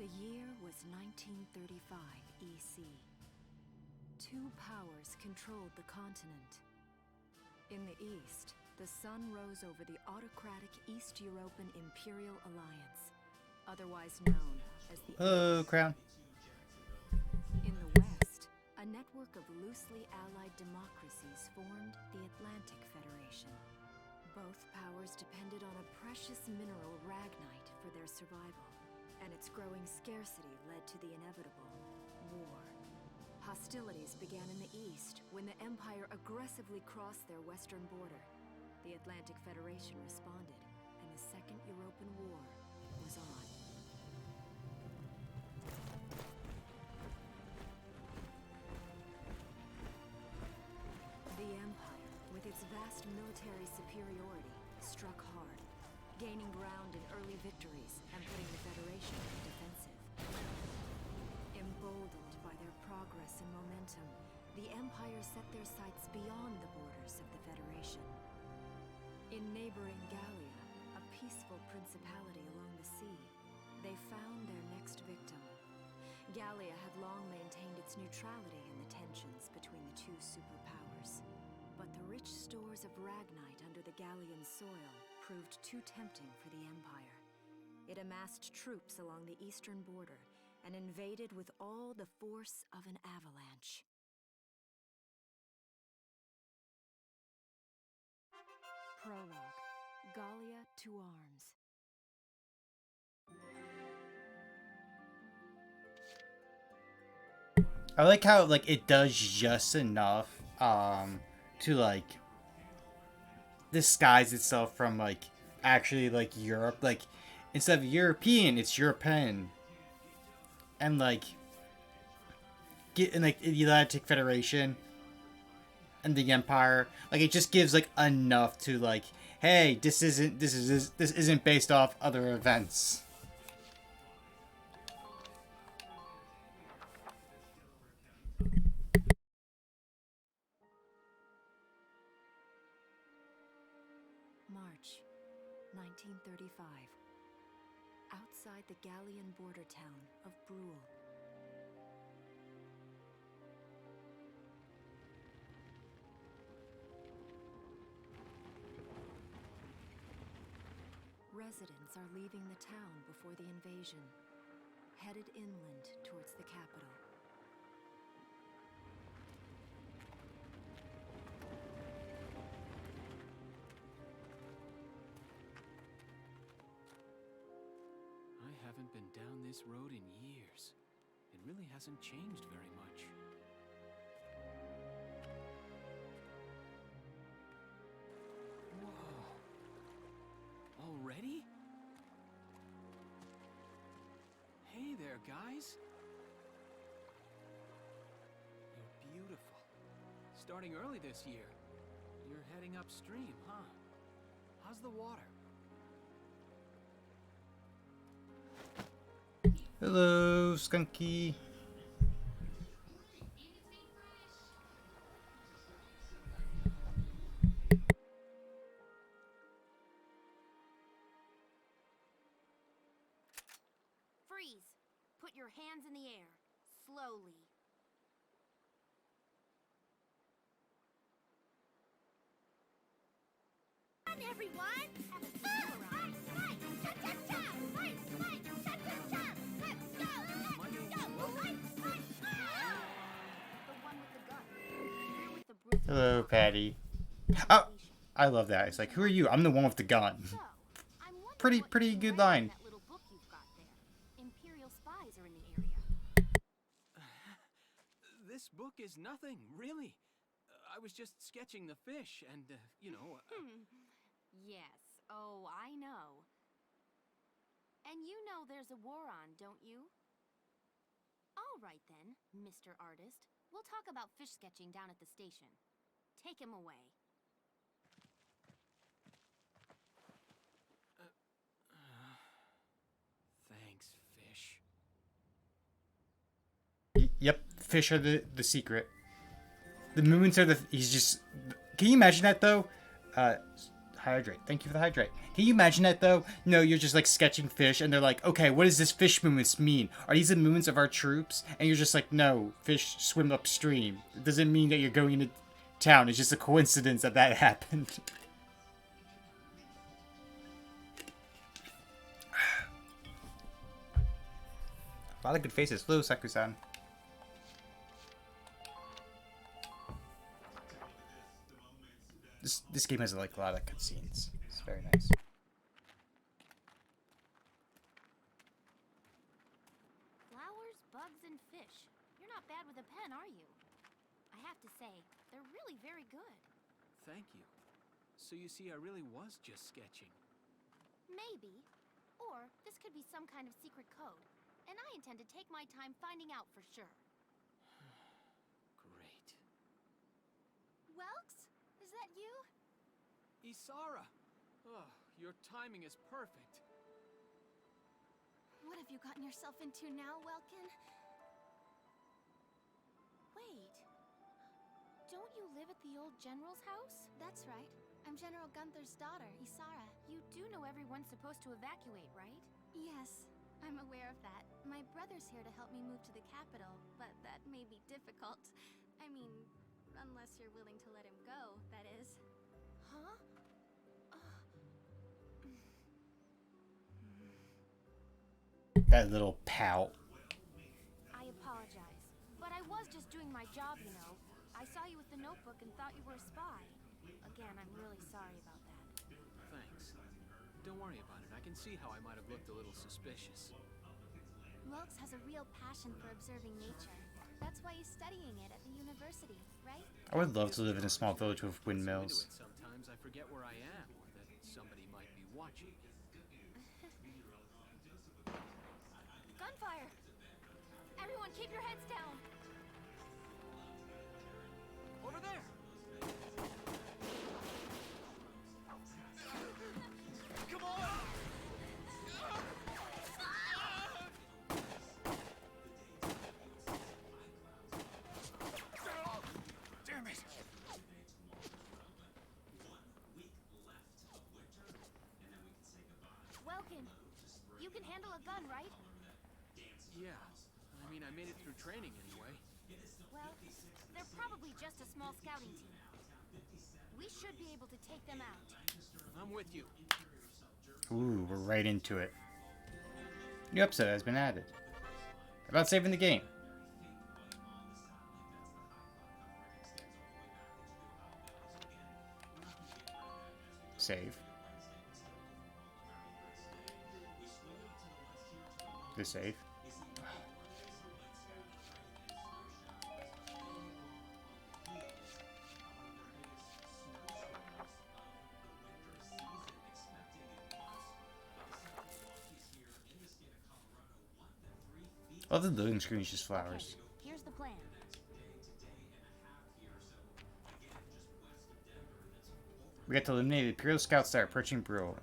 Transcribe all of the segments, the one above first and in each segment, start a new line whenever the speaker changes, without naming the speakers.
The year was 1935 EC. Two powers controlled the continent. In the east, the sun rose over the autocratic East European Imperial Alliance, otherwise known as the
Crown.
In the west, a network of loosely allied democracies formed the Atlantic Federation. Both powers depended on a precious mineral ragnite for their survival, and its growing scarcity led to the inevitable war. Hostilities began in the east when the Empire aggressively crossed their western border. The Atlantic Federation responded, and the Second European War was on. The Empire, with its vast military superiority, struck hard, gaining ground in early victories and putting the Federation on the defensive. Emboldened by their progress and momentum, the Empire set their sights beyond the borders of the Federation. In neighboring Gallia, a peaceful principality along the sea, they found their next victim. Gallia had long maintained its neutrality in the tensions between the two superpowers. But the rich stores of ragnite under the Gallian soil proved too tempting for the Empire. It amassed troops along the eastern border and invaded with all the force of an avalanche. Prologue. Gallia to arms.
I like how it does just enough to disguise itself from actually Europe. Instead of European, it's European. And get in the Atlantic Federation and the Empire, it just gives enough to hey, this isn't based off other events.
March 1935. Outside the Gallian border town of Brule. Residents are leaving the town before the invasion, headed inland towards the capital.
I haven't been down this road in years. It really hasn't changed very much. Whoa. Already? Hey there, guys. You're beautiful. Starting early this year. You're heading upstream, huh? How's the water?
Hello, Skunky.
Freeze! Put your hands in the air. Slowly. Come on, everyone! Have a swim around. Fight! Cha-cha-cha! Fight! Fight! Cha-cha-cha! Let's go! Let's go! Fight! Fight! The one with the gun. You're with the brute.
Hello, Patty. Oh, I love that. It's who are you? I'm the one with the gun.
So, I'm wondering
Pretty
what you
good
read in
line.
that little book you've got there. Imperial spies are in the area.
This book is nothing, really. I was just sketching the fish and, you know...
Yes. Oh, I know. And you know there's a war on, don't you? All right then, Mr. Artist. We'll talk about fish sketching down at the station. Take him away.
Thanks, fish.
Yep, fish are the secret. The moons are he's just... Can you imagine that, though? hydrate. Thank you for the hydrate. Can you imagine that, though? No, you're just, like, sketching fish, and they're like, okay, what does this fish movements mean? Are these the movements of our troops? And you're just like, no, fish swim upstream. It doesn't mean that you're going into town. It's just a coincidence that that happened. A lot of good faces. Hello, Saku-san. This game has like a lot of cutscenes. It's very nice.
Flowers, bugs, and fish. You're not bad with a pen, are you? I have to say, they're really very good.
Thank you. So you see, I really was just sketching.
Maybe. Or this could be some kind of secret code. And I intend to take my time finding out for sure.
Great.
Welks? Is that you?
Isara! Oh, your timing is perfect.
What have you gotten yourself into now, Welkin? Wait. Don't you live at the old general's house? That's right. I'm General Gunther's daughter, Isara. You do know everyone's supposed to evacuate, right? Yes, I'm aware of that. My brother's here to help me move to the capital, but that may be difficult. I mean, unless you're willing to let him go, that is. Huh?
That little pout.
I apologize, but I was just doing my job, you know. I saw you with the notebook and thought you were a spy. Again, I'm really sorry about that.
Thanks. Don't worry about it. I can see how I might have looked a little suspicious.
Welks has a real passion for observing nature. That's why he's studying it at the university, right?
I would love to live in a small village with windmills.
Sometimes I forget where I am, or that somebody might be watching.
Gunfire! Everyone keep your heads down!
Over there! Come on! Damn it!
Welkin, you can handle a gun, right?
Yeah. I mean, I made it through training anyway.
Well, they're probably just a small scouting team. We should be able to take them out.
I'm with you.
Ooh, we're right into it. New episode has been added. About saving the game. Save. The save. All the loading screen is just flowers.
Okay, here's the plan.
We got to eliminate the Imperial scouts that are approaching Brill.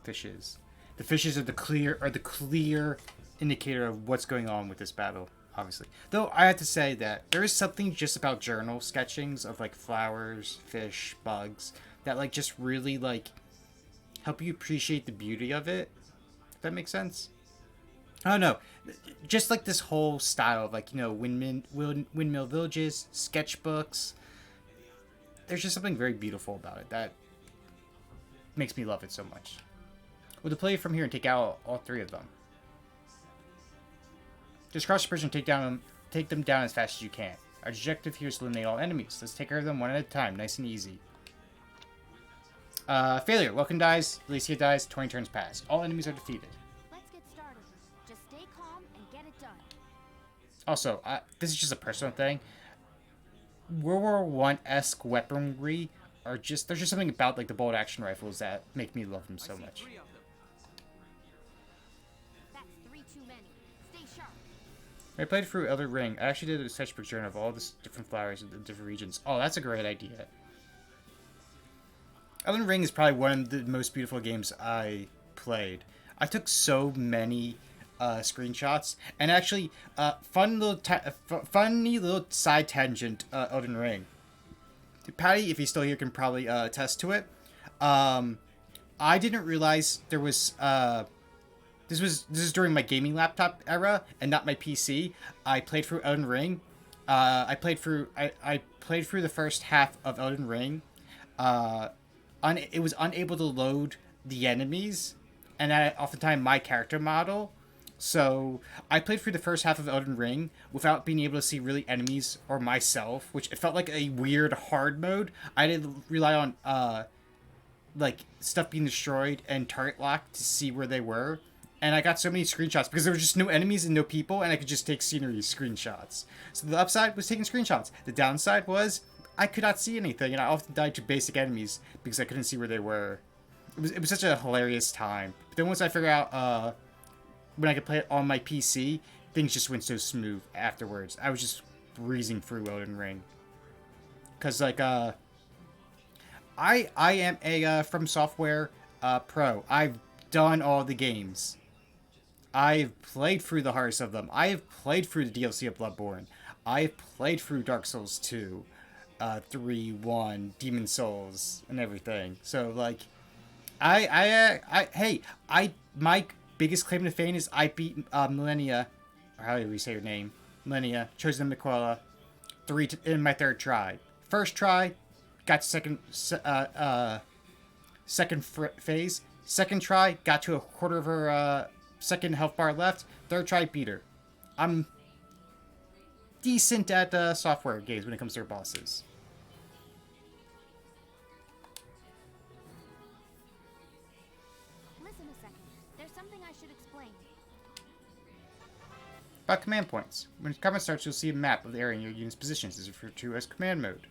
Fishes. The fishes are the clear indicator of what's going on with this battle, obviously. Though I have to say that there is something just about journal sketchings of like flowers, fish, bugs that like just really like help you appreciate the beauty of it. If that makes sense. I don't know. Just like this whole style of like, you know, windmill villages, sketchbooks. There's just something very beautiful about it that makes me love it so much. We'll play from here and take out all three of them. Just cross the bridge and take them down as fast as you can. Our objective here is to eliminate all enemies. Let's take care of them one at a time, nice and easy. Failure. Welcome dies. Alicia dies. 20 turns pass. All enemies are defeated.
Let's get started. Just stay calm and get it done.
Also, this is just a personal thing. World War I-esque weaponry are just... There's just something about like the bolt action rifles that make me love them so much.
That's 3 too many. Stay sharp.
I played through Elder Ring. I actually did a sketchbook journal of all the different flowers in the different regions. Oh, that's a great idea. Elden Ring is probably one of the most beautiful games I played. I took so many screenshots, and actually, funny little side tangent. Elden Ring. Patty, if he's still here, can probably attest to it. I didn't realize there was this is during my gaming laptop era and not my PC. I played through Elden Ring. I played through the first half of Elden Ring. It was unable to load the enemies, and oftentimes my character model. So I played through the first half of Elden Ring without being able to see really enemies or myself, which it felt like a weird hard mode. I had to rely on like stuff being destroyed and target lock to see where they were. And I got so many screenshots because there were just no enemies and no people, and I could just take scenery screenshots. So the upside was taking screenshots. The downside was I could not see anything, and I often died to basic enemies because I couldn't see where they were. It was such a hilarious time. But then once I figured out when I could play it on my PC, things just went so smooth afterwards. I was just breezing through Elden Ring. Cause like I am a From Software pro. I've done all the games. I've played through the hardest of them. I have played through the DLC of Bloodborne. I've played through Dark Souls 2, 3, 1, Demon Souls, and everything. So like, my biggest claim to fame is I beat Millennia, or how do we say her name? Millennia, Chosen Miquella, in my third try. First try, got to second phase. Second try, got to a quarter of her second health bar left. Third try, beat her. I'm decent at software games when it comes to their bosses.
Listen a second. There's something I should explain.
About command points. When combat starts, you'll see a map of the area in your unit's positions. This is referred to as command mode.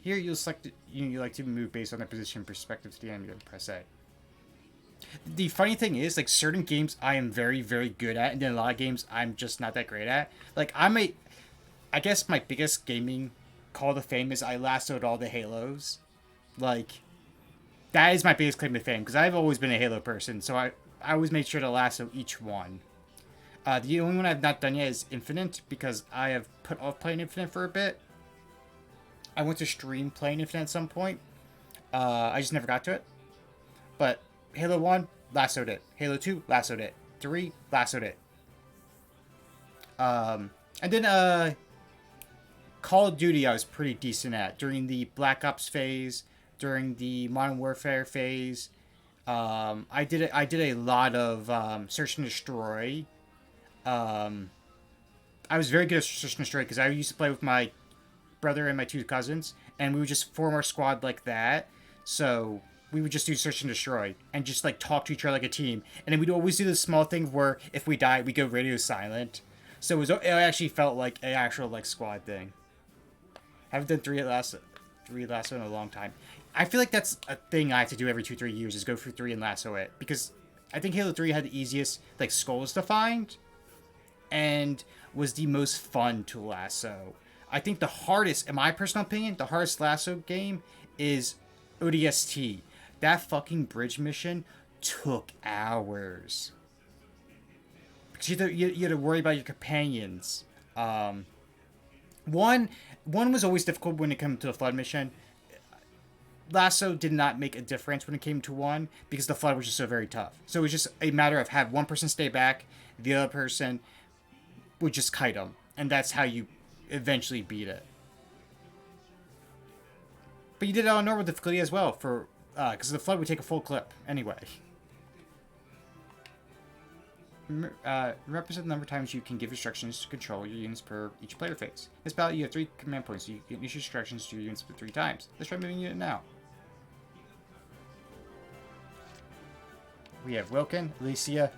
Here, you'll select the unit you like to move based on their position and perspective to the enemy, and press A. The funny thing is, like, certain games I am very, very good at, and then a lot of games I'm just not that great at. Like, I guess my biggest gaming call to fame is I lassoed all the Halos. Like, that is my biggest claim to fame, because I've always been a Halo person, so I always make sure to lasso each one. The only one I've not done yet is Infinite, because I have put off playing Infinite for a bit. I went to stream playing Infinite at some point. I just never got to it. But Halo 1, lassoed it. Halo 2, lassoed it. 3, lassoed it. And then Call of Duty I was pretty decent at. During the Black Ops phase, during the Modern Warfare phase. I did a lot of Search and Destroy. I was very good at Search and Destroy because I used to play with my brother and my two cousins, and we would just form our squad like that. So we would just do Search and Destroy and just like talk to each other like a team. And then we'd always do this small thing where if we die, we go radio silent. So it actually felt like an actual like squad thing. I haven't done three lasso in a long time. I feel like that's a thing I have to do every 2-3 years is go through 3 and lasso it, because I think Halo 3 had the easiest like skulls to find and was the most fun to lasso. I think the hardest, in my personal opinion, the hardest lasso game is ODST. That fucking bridge mission took hours. Because you had to worry about your companions. One was always difficult when it came to the flood mission. Lasso did not make a difference when it came to 1 because the flood was just so very tough. So it was just a matter of have one person stay back, the other person would just kite them. And that's how you eventually beat it. But you did it on normal difficulty as well, for because the flood would take a full clip anyway. Represent the number of times you can give instructions to control your units per each player phase. In this battle, you have 3 command points, so you can issue instructions to your units 3 times. Let's try moving unit now. We have Wilkin, Alicia,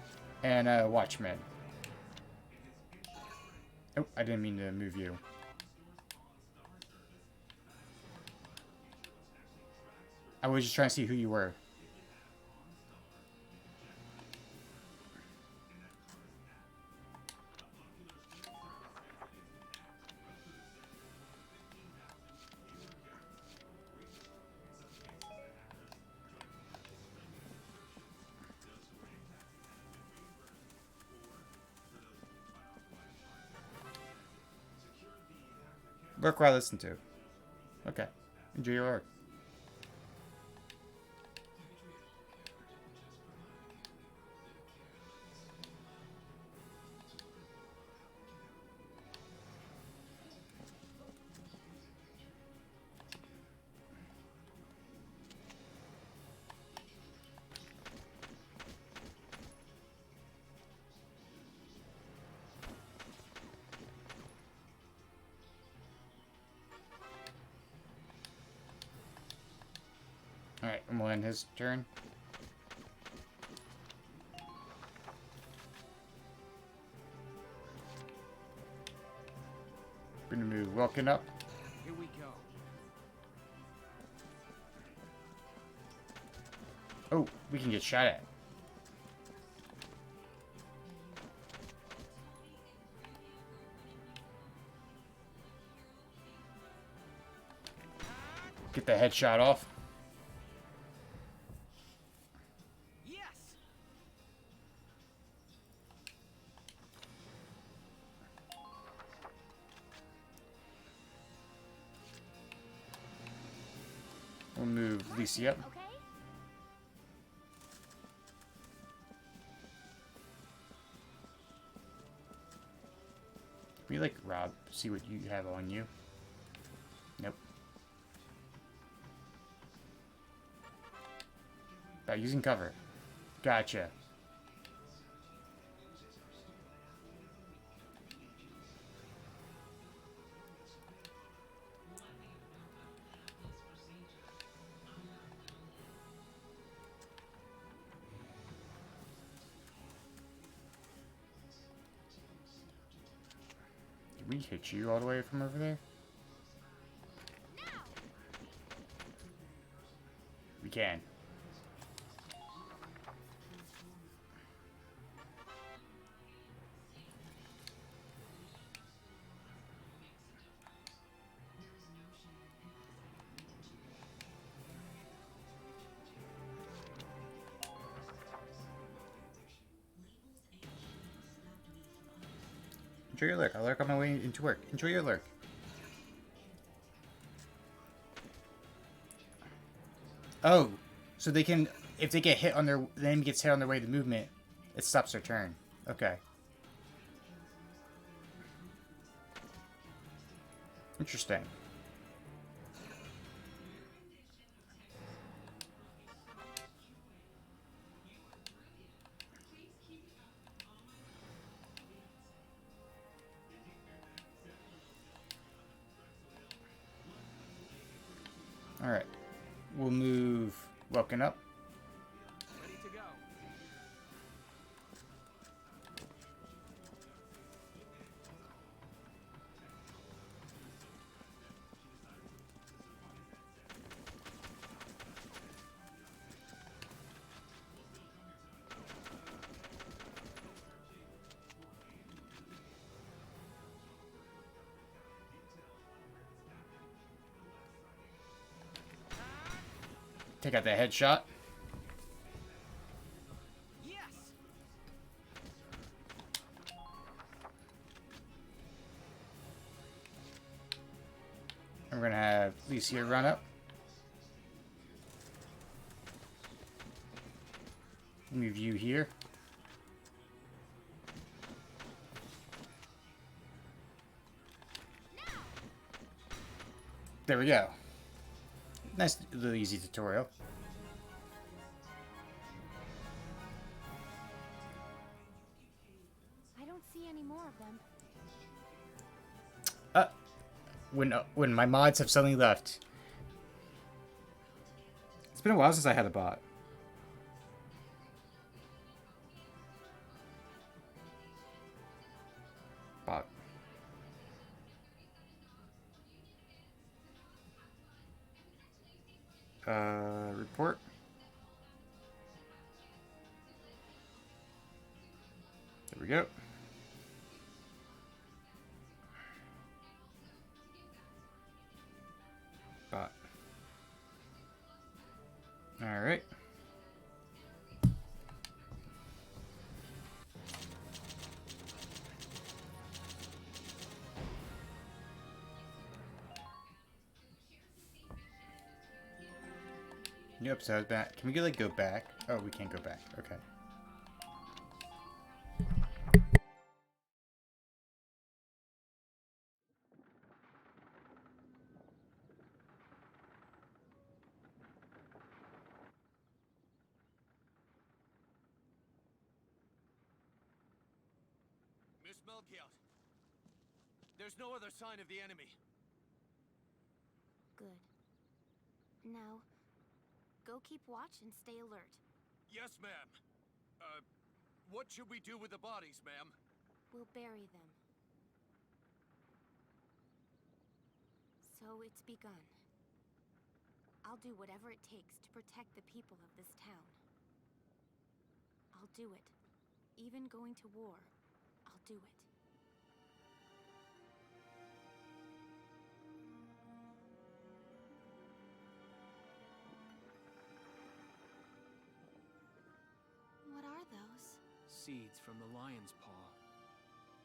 and Watchman. Oh, I didn't mean to move you. I was just trying to see who you were. Work while I listen to. Okay. Enjoy your work. Alright, and we'll end his turn. We're gonna move Welkin up.
Here we go.
Oh, we can get shot at. Get the headshot off.
Yes.
We'll move Lisi up.
Okay?
Can we, like, Rob, see what you have on you? Nope. By using cover. Gotcha. Did we hit you all the way from over there? We can. Enjoy your lurk. I'll lurk on my way into work. Enjoy your lurk. Oh, so they can, if they get hit on their, the enemy gets hit on their way to movement, it stops their turn. Okay. Interesting. Alright. We'll move Welkin up.
Ready to go.
Take out the headshot.
Yes.
And we're gonna have Licia run up. Move you here. There we go. Nice little easy tutorial.
I don't see any more of them.
When my mods have suddenly left. It's been a while since I had a bot. Bot. Report. There we go. Bot. All right. Yep, so I was back. Can we like go back? Oh, we can't go back. Okay.
Miss Melchiot. There's no other sign of the enemy.
Good. Now, Go keep watch and stay alert.
Yes, ma'am. What should we do with the bodies, ma'am?
We'll bury them. So it's begun. I'll do whatever it takes to protect the people of this town. I'll do it. Even going to war, I'll do it. What are those?
Seeds from the lion's paw.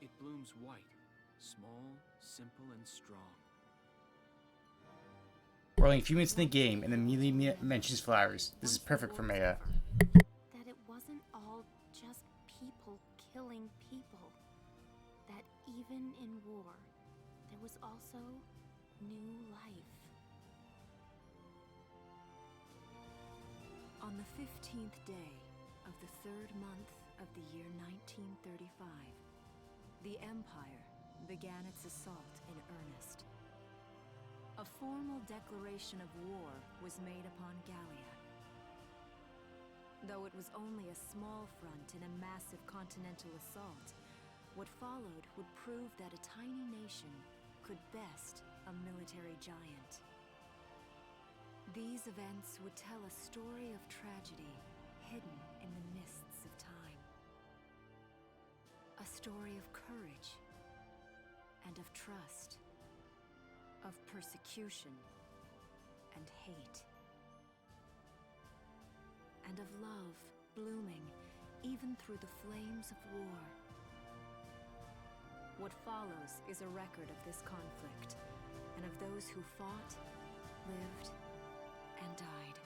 It blooms white, small, simple, and strong.
We're only a few minutes in the game and immediately mentions flowers. This is perfect for Maya.
That it wasn't all just people killing people. That even in war, there was also new life.
On the 15th day of the 3rd month of the year 1935, the Empire began its assault in earnest. A formal declaration of war was made upon Gallia. Though it was only a small front in a massive continental assault, what followed would prove that a tiny nation could best a military giant. These events would tell a story of tragedy hidden in the mists of time. A story of courage and of trust, of persecution and hate, and of love blooming even through the flames of war. What follows is a record of this conflict, and of those who fought, lived, and died.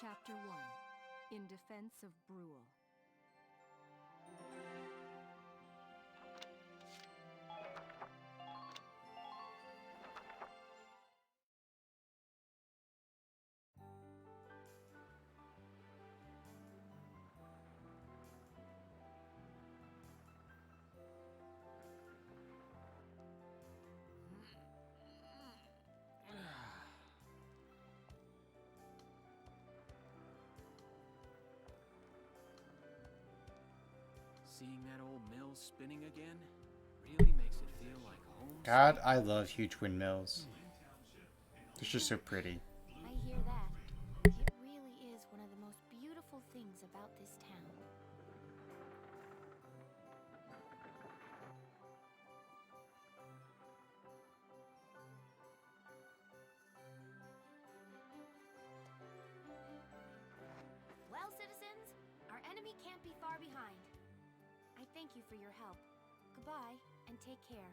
Chapter 1. In Defense of Brule.
Seeing that old mill spinning again really makes it feel like home.
God, I love huge windmills. They're just so pretty.
I hear that. It really is one of the most beautiful things about this town. Well, citizens, our enemy can't be far behind. I thank you for your help. Goodbye, and take care.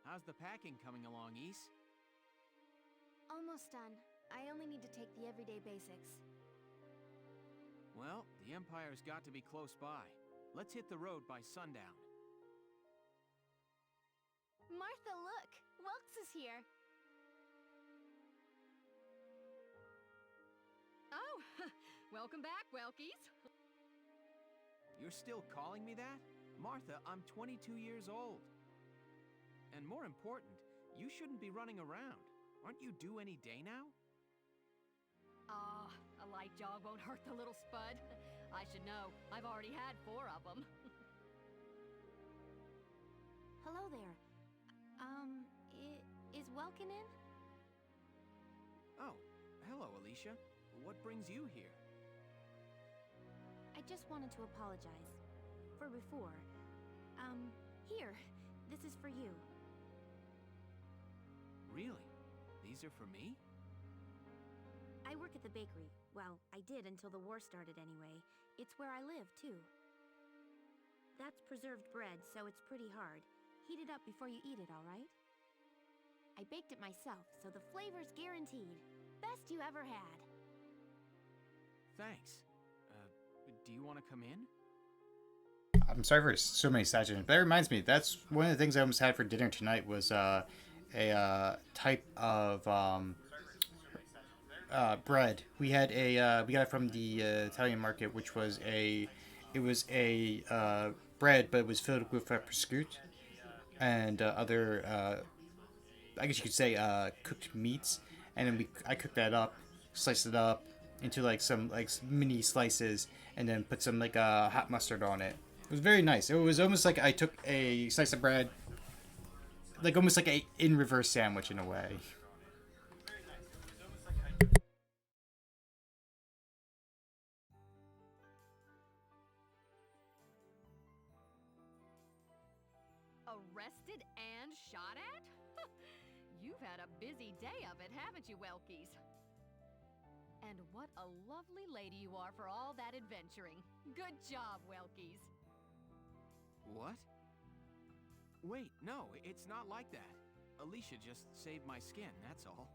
How's the packing coming along, Ys?
Almost done. I only need to take the everyday basics.
Well, the Empire's got to be close by. Let's hit the road by sundown.
Martha, look! Welks is here!
Oh, welcome back, Welkies.
You're still calling me that? Martha, I'm 22 years old. And more important, you shouldn't be running around. Aren't you due any day now?
Ah, a light jog won't hurt the little spud. I should know. I've already had 4 of them.
Hello there. Is Welkin in?
Oh, hello, Alicia. What brings you here?
I just wanted to apologize. For before. Here. This is for you.
Really? These are for me?
I work at the bakery. Well, I did until the war started anyway. It's where I live, too. That's preserved bread, so it's pretty hard. Heat it up before you eat it, all right? I baked it myself, so the flavor's guaranteed. Best you ever had.
Thanks. Do you want to come in?
I'm sorry for so many side That reminds me, that's one of the things I almost had for dinner tonight was a type of bread. We had we got it from the Italian market, which was it was a bread, but it was filled with prosciutto and other, I guess you could say, cooked meats. And then I cooked that up, sliced it up into like some like mini slices, and then put some like hot mustard on it. It was very nice. It was almost like I took a slice of bread, like almost like a in reverse sandwich in a way.
Arrested and shot at? You've had a busy day of it, haven't you, Welkies? And what a lovely lady you are for all that adventuring. Good job, Welkies.
What? Wait, no, it's not like that. Alicia just saved my skin, that's all.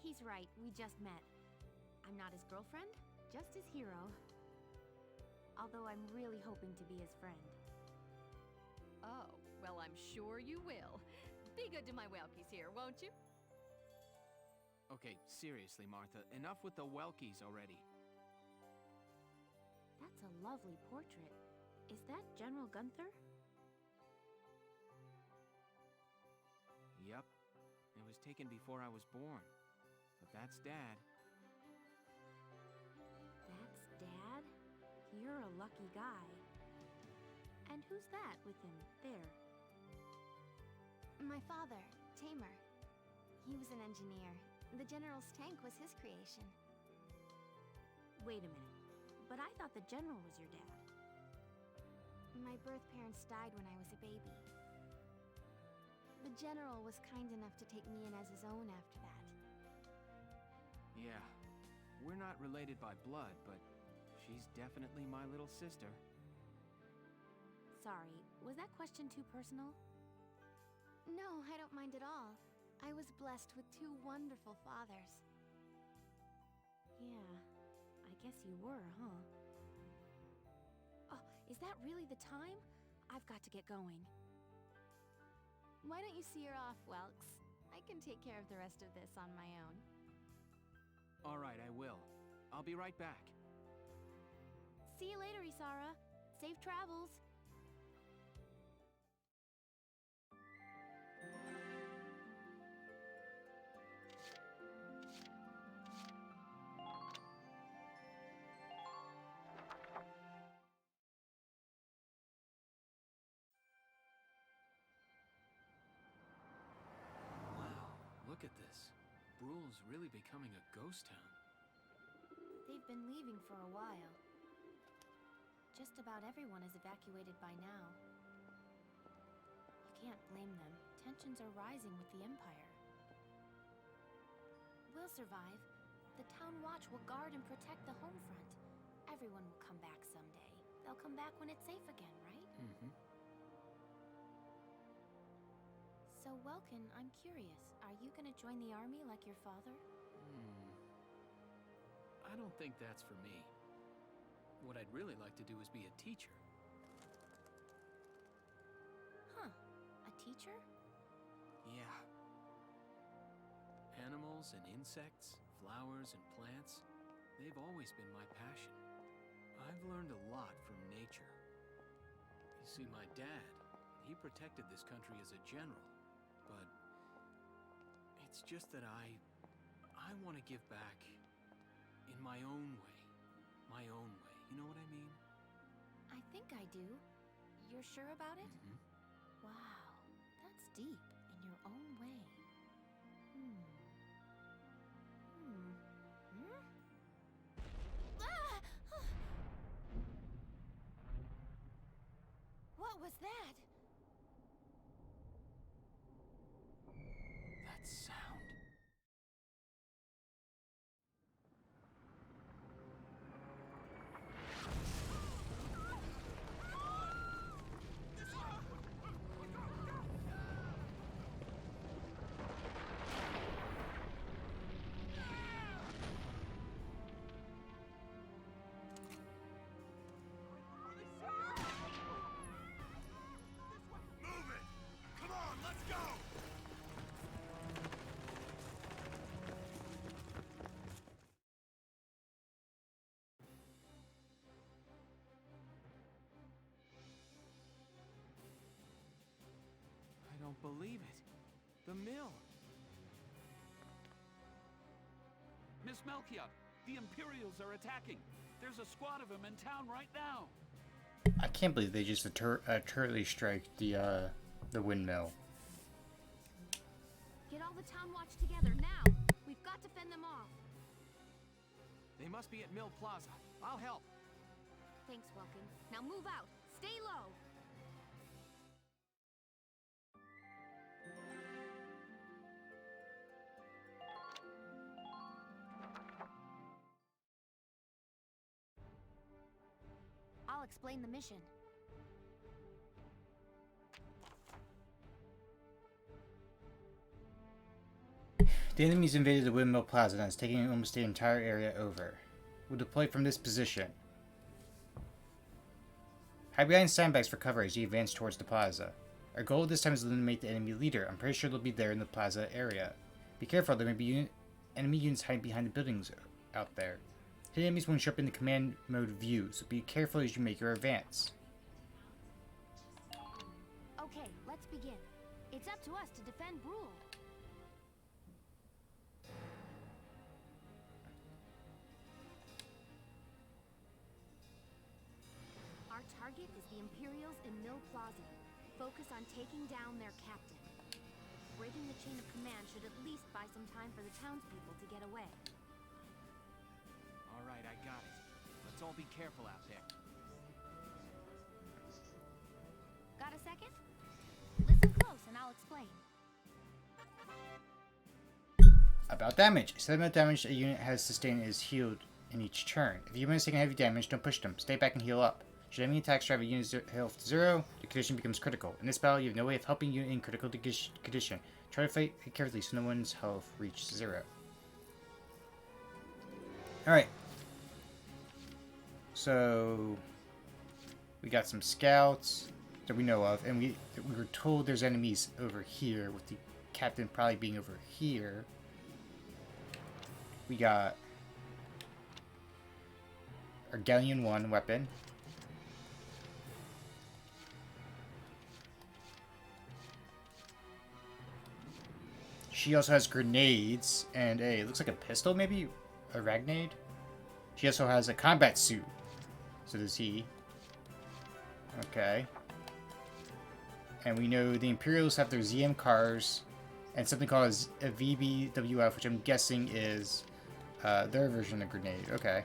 He's right, we just met. I'm not his girlfriend, just his hero. Although I'm really hoping to be his friend.
Oh, well, I'm sure you will. Be good to my Welkies here, won't you?
Okay, seriously, Martha, enough with the Welkies already.
That's a lovely portrait. Is that General Gunther?
Yup. It was taken before I was born. But that's Dad.
That's Dad? You're a lucky guy. And who's that with him, there?
My father, Tamer. He was an engineer. The General's tank was his creation.
Wait a minute. But I thought the General was your dad.
My birth parents died when I was a baby. The General was kind enough to take me in as his own after that.
Yeah. We're not related by blood, but she's definitely my little sister.
Sorry, was that question too personal?
No, I don't mind at all. I was blessed with two wonderful fathers.
Yeah, I guess you were, huh? Oh, is that really the time? I've got to get going.
Why don't you see her off, Welks? I can take care of the rest of this on my own.
All right, I will. I'll be right back.
See you later, Isara. Safe travels.
Look at this. Bruhl's really becoming a ghost town.
They've been leaving for a while. Just about everyone is evacuated by now. You can't blame them. Tensions are rising with the Empire. We'll survive. The Town Watch will guard and protect the home front. Everyone will come back someday. They'll come back when it's safe again, right?
Mm-hmm.
So, Welkin, I'm curious. Are you gonna join the army like your father?
I don't think that's for me. What I'd really like to do is be a teacher.
Huh. A teacher?
Yeah.
Animals and insects, flowers and plants, they've always been my passion. I've learned a lot from nature. You see, my dad, he protected this country as a general, but it's just that I want to give back in my own way. My own way. You know what I mean?
I think I do. You're sure about it?
Mm-hmm.
Wow. That's deep. In your own way.
Ah! What was that?
That sound.
believe it. The mill.
Miss Melkia, the Imperials are attacking. There's a squad of them in town right now.
I can't believe they just artillery strike the windmill.
Get all the town watch together now. We've got to fend them off.
They must be at Mill Plaza. I'll help.
Thanks, Welkin. Now move out. Stay low. I'll explain the mission.
The enemy's invaded the Windmill Plaza and is taking almost the entire area over. We'll deploy from this position. Hide behind sandbags for cover as you advance towards the plaza. Our goal this time is to eliminate the enemy leader. I'm pretty sure they'll be there in the plaza area. Be careful, there may be enemy units hiding behind the buildings out there. Hit enemies won't show up in the command mode view, so be careful as you make your advance.
Okay, let's begin. It's up to us to defend Brule. Our target is the Imperials in Mill Plaza. Focus on taking down their captain. Breaking the chain of command should at least buy some time for the townspeople to get away.
All right, I got it. Let's all be careful out there.
Got a second? Listen close and I'll explain.
About damage. Set amount of damage a unit has sustained is healed in each turn. If you miss taking heavy damage, don't push them. Stay back and heal up. Should enemy attacks drive a unit's health to 0, the condition becomes critical. In this battle, you have no way of helping unit in critical condition. Try to fight carefully so no one's health reaches 0. Alright. So we got some scouts that we know of, and we were told there's enemies over here, with the captain probably being over here. We got our Galleon 1 weapon. She also has grenades and it looks like a pistol, maybe a ragnade. She also has a combat suit. So does he. Okay. And we know the Imperials have their ZM cars and something called a VBWF, which I'm guessing is their version of grenade. Okay.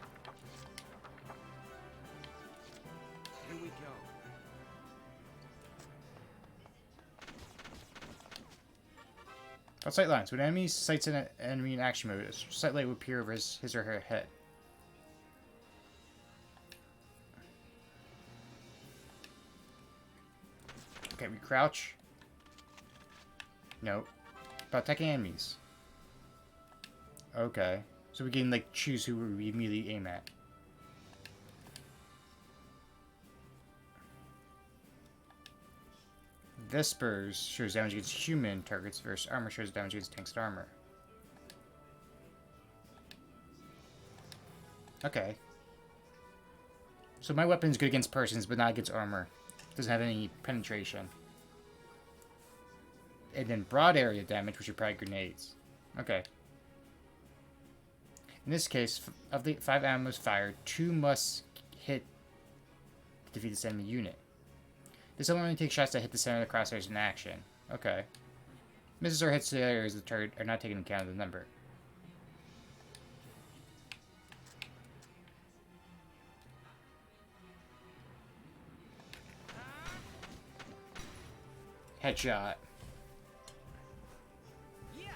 Here we go.
Sight lines. When an enemy sights an enemy in action mode, a sight light will appear over his or her head. Okay, we crouch. No. About attacking enemies. Okay. So we can, like, choose who we immediately aim at. Vespers shows damage against human targets versus armor shows damage against tanks and armor. Okay. So my weapon's good against persons, but not against armor. Doesn't have any penetration. And then broad area damage, which are probably grenades. Okay. In this case, of the 5 ammos fired, 2 must hit to defeat this enemy unit. This only takes shots that hit the center of the crosshairs in action. Okay. Misses or hits to the other areas of the turret are not taken into account of the number. Headshot.
Yes.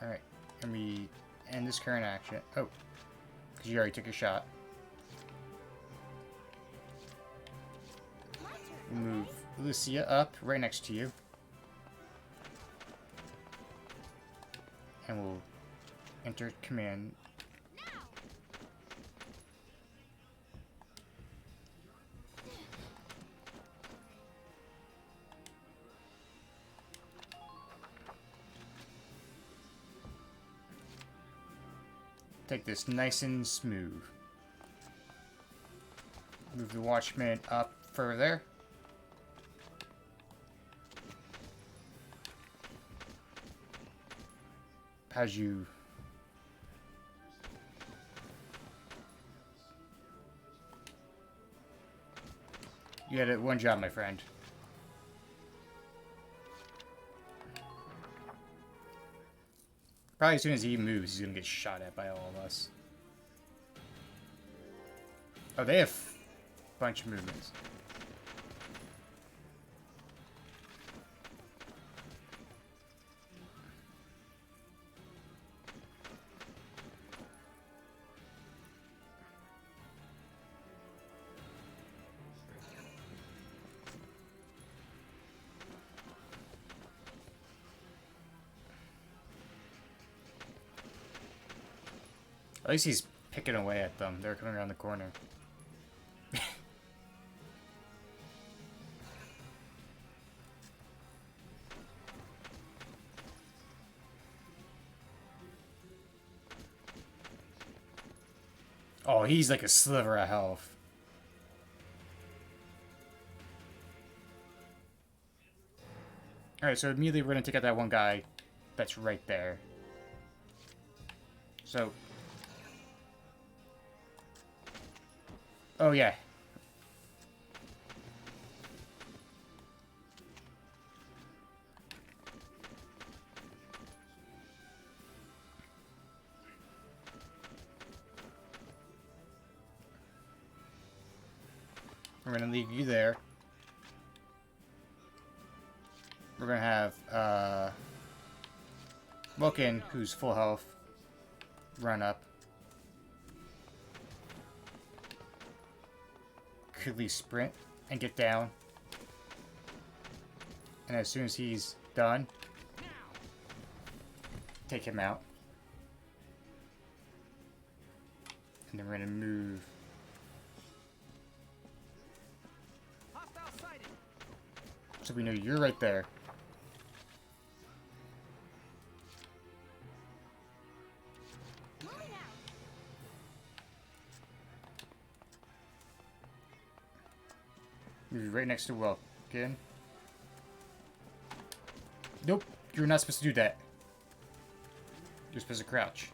Alright. And we end this current action. Oh. Because you already took a shot. Move Lucia up right next to you. And we'll enter command. Take this nice and smooth. Move the watchman up further. How'd you... You had one job, my friend. Probably as soon as he moves, he's gonna get shot at by all of us. Oh, they have a bunch of movements. At least he's picking away at them. They're coming around the corner. Oh, he's like a sliver of health. Alright, so immediately we're going to take out that one guy that's right there. So... Oh, yeah. We're going to leave you there. We're going to have, Vulcan, who's full health, run up. Quickly sprint and get down. And as soon as he's done, take him out. And then we're going to move. So we know you're right there. You're right next to Welkin. Nope, you're not supposed to do that. You're supposed to crouch.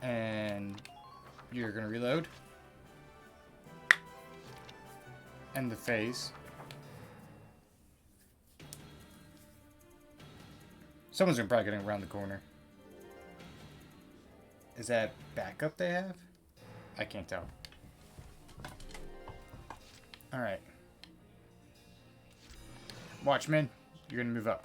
And you're gonna reload. End the phase. Someone's probably getting around the corner. Is that backup they have? I can't tell. Alright. Watchman, you're gonna move up.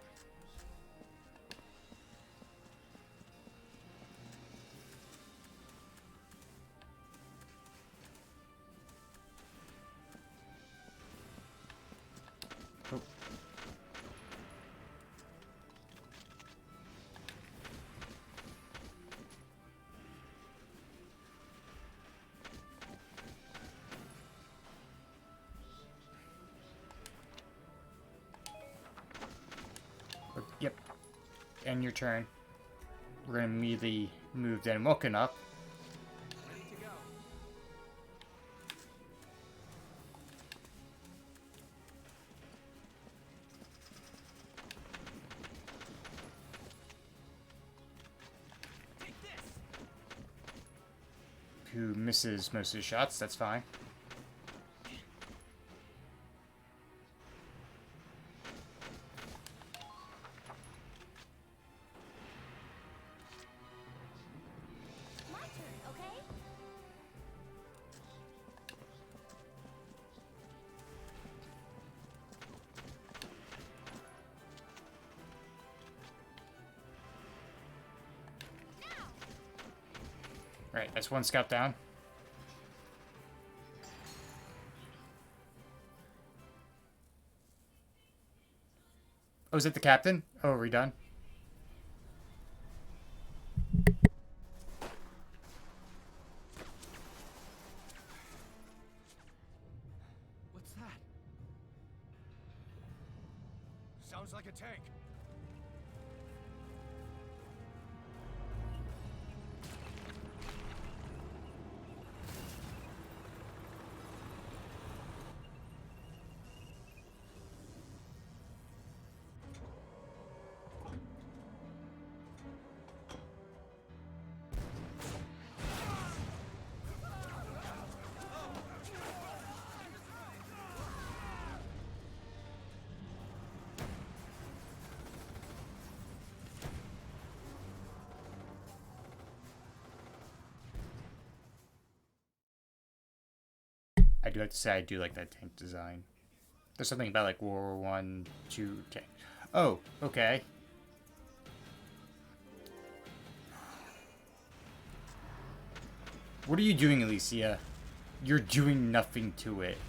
Oh. Yep. And your turn. We're gonna immediately move Dan Wilkin up.
Ready to go. Take this.
Who misses most of his shots, that's fine.
My turn, okay?
Alright, that's one scout down. Oh, is it the captain? Oh, are we done?
What's that? Sounds like a tank.
I do have to say I do like that tank design. There's something about like World War One, two tank. Oh, okay. What are you doing, Alicia? You're doing nothing to it.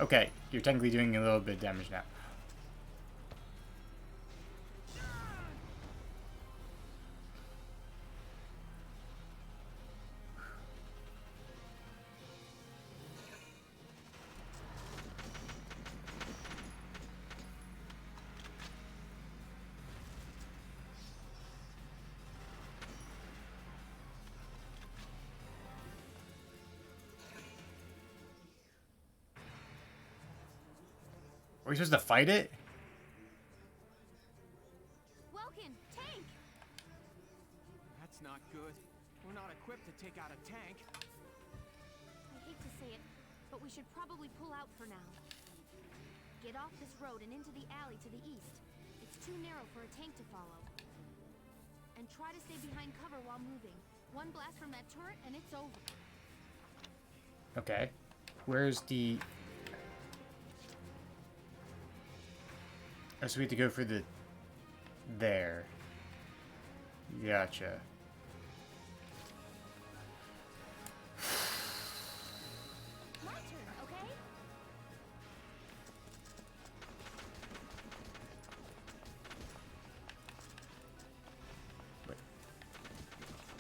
Okay, you're technically doing a little bit of damage now. Are we supposed to fight it?
Welkin, tank!
That's not good. We're not equipped to take out a tank.
I hate to say it, but we should probably pull out for now. Get off this road and into the alley to the east. It's too narrow for a tank to follow. And try to stay behind cover while moving. One blast from that turret and it's over.
Okay. Where's the... Oh, so we have to go for the... There. Gotcha.
My turn, okay?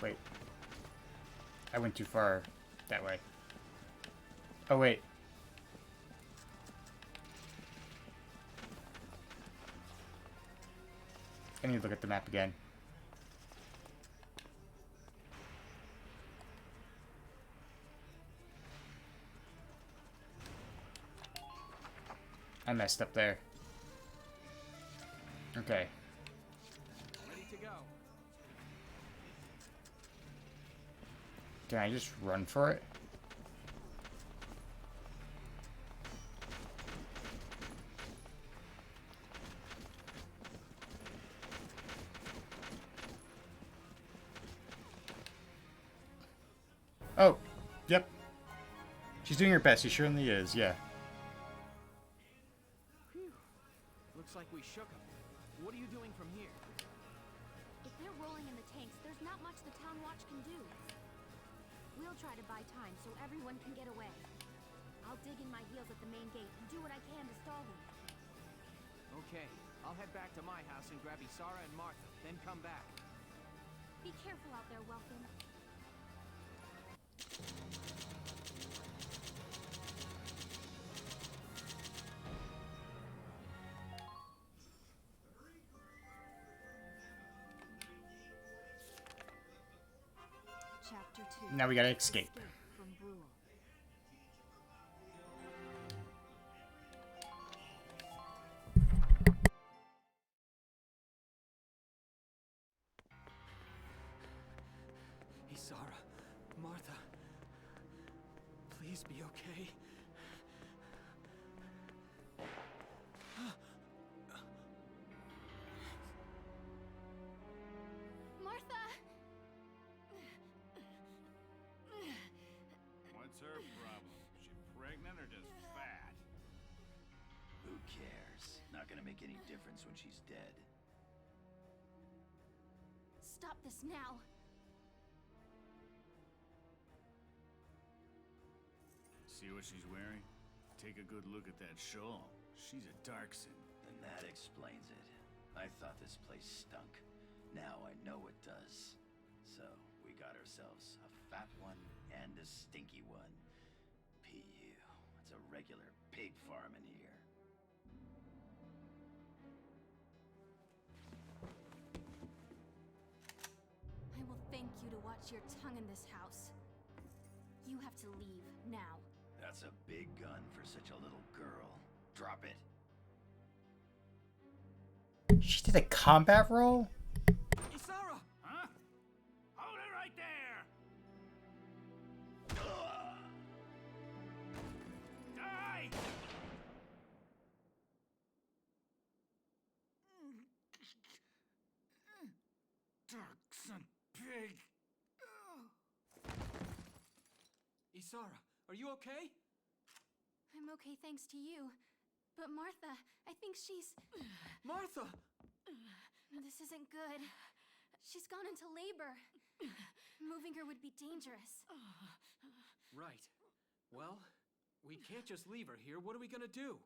Wait. I went too far that way. Oh, wait. I need to look at the map again. I messed up there. Okay.
Ready to go.
Can I just run for it? Oh, yep. She's doing her best. She certainly is, yeah.
Phew. Looks like we shook them. What are you doing from here?
If they're rolling in the tanks, there's not much the town watch can do. We'll try to buy time so everyone can get away. I'll dig in my heels at the main gate and do what I can to stall them.
Okay, I'll head back to my house and grab Isara and Martha, then come back.
Be careful out there, Welkin.
Chapter 2.
Now we gotta escape.
From Brule.
Isara, Martha, please be okay.
Martha!
What's her problem? She pregnant or just fat?
Who cares? Not gonna make any difference when she's dead.
Stop this now!
See what she's wearing? Take a good look at that shawl. She's a Darkson.
Then that explains it. I thought this place stunk. Now I know it does. So, we got ourselves a fat one and a stinky one. P.U. It's a regular pig farm in here.
I will thank you to watch your tongue in this house. You have to leave, now.
That's a big gun for such a little girl. Drop it.
She did a combat roll?
Isara! Huh? Hold it right there! Die! Dark
Isara, are you okay?
I'm okay thanks to you. But Martha, I think she's...
Martha!
This isn't good. She's gone into labor. Moving her would be dangerous.
Right. Well, we can't just leave her here. What are we gonna do?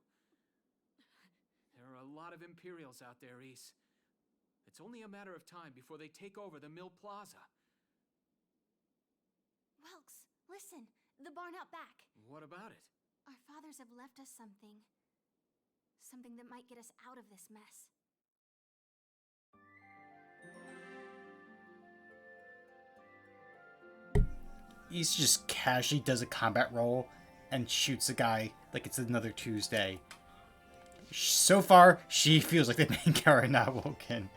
There are a lot of Imperials out there, Ys. It's only a matter of time before they take over the Mill Plaza.
Welks, listen. The barn out back.
What about it?
Our fathers have left us something. Something that might get us out of this mess.
He just casually does a combat roll and shoots a guy like it's another Tuesday. So far, she feels like the main character, not Woken.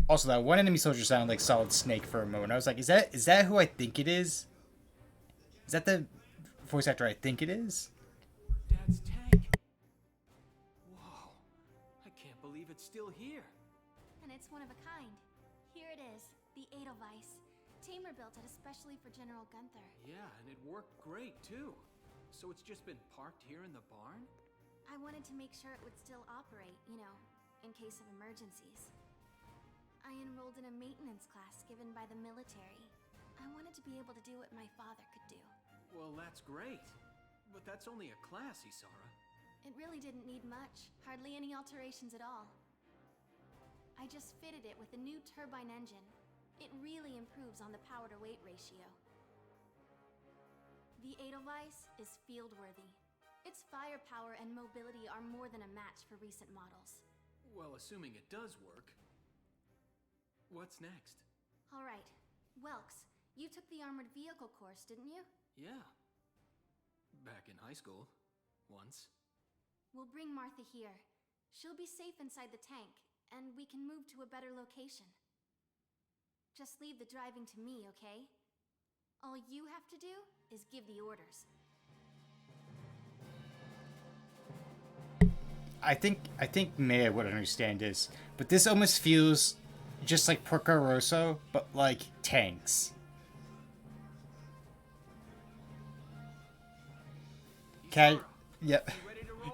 Also, that one enemy soldier sounded like Solid Snake for a moment. I was like, is that who I think it is? Is that the voice actor I think it is?
Dad's tank. Whoa. I can't believe it's still here.
And it's one of a kind. Here it is, the Edelweiss. Tamer built it especially for General Gunther.
Yeah, and it worked great, too. So it's just been parked here in the barn?
I wanted to make sure it would still operate, you know, in case of emergencies. I enrolled in a maintenance class given by the military. I wanted to be able to do what my father could do.
Well, that's great. But that's only a class, Isara.
It really didn't need much. Hardly any alterations at all. I just fitted it with a new turbine engine. It really improves on the power-to-weight ratio. The Edelweiss is field-worthy. Its firepower and mobility are more than a match for recent models.
Well, assuming it does work. What's next?
All right. Welks, you took the armored vehicle course, didn't you?
Yeah. Back in high school. Once.
We'll bring Martha here. She'll be safe inside the tank, and we can move to a better location. Just leave the driving to me, okay? All you have to do is give the orders.
I think Maya would understand this, but this almost feels just like Porco Rosso, but like tanks. Yep.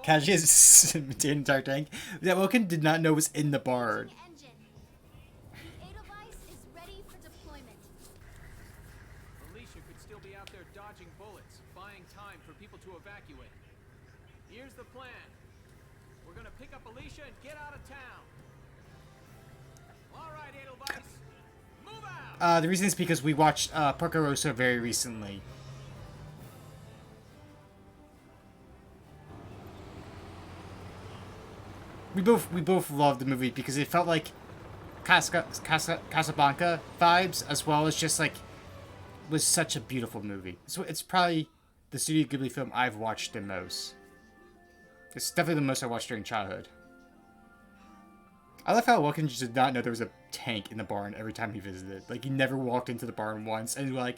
Kaji is the entire tank that Woken did not know was in the barn.
The Edelweiss is ready for deployment.
Alicia could still be out there dodging bullets, buying time for people to evacuate. Here's the plan. We're gonna pick up Alicia and get out of town. All right, Edelweiss, move out!
The reason is because we watched Porco Rosso very recently. We both loved the movie because it felt like Casablanca vibes, as well as just like was such a beautiful movie. So it's probably the Studio Ghibli film I've watched the most. It's definitely the most I watched during childhood. I love how Woken just did not know there was a tank in the barn every time he visited. Like, he never walked into the barn once and was like,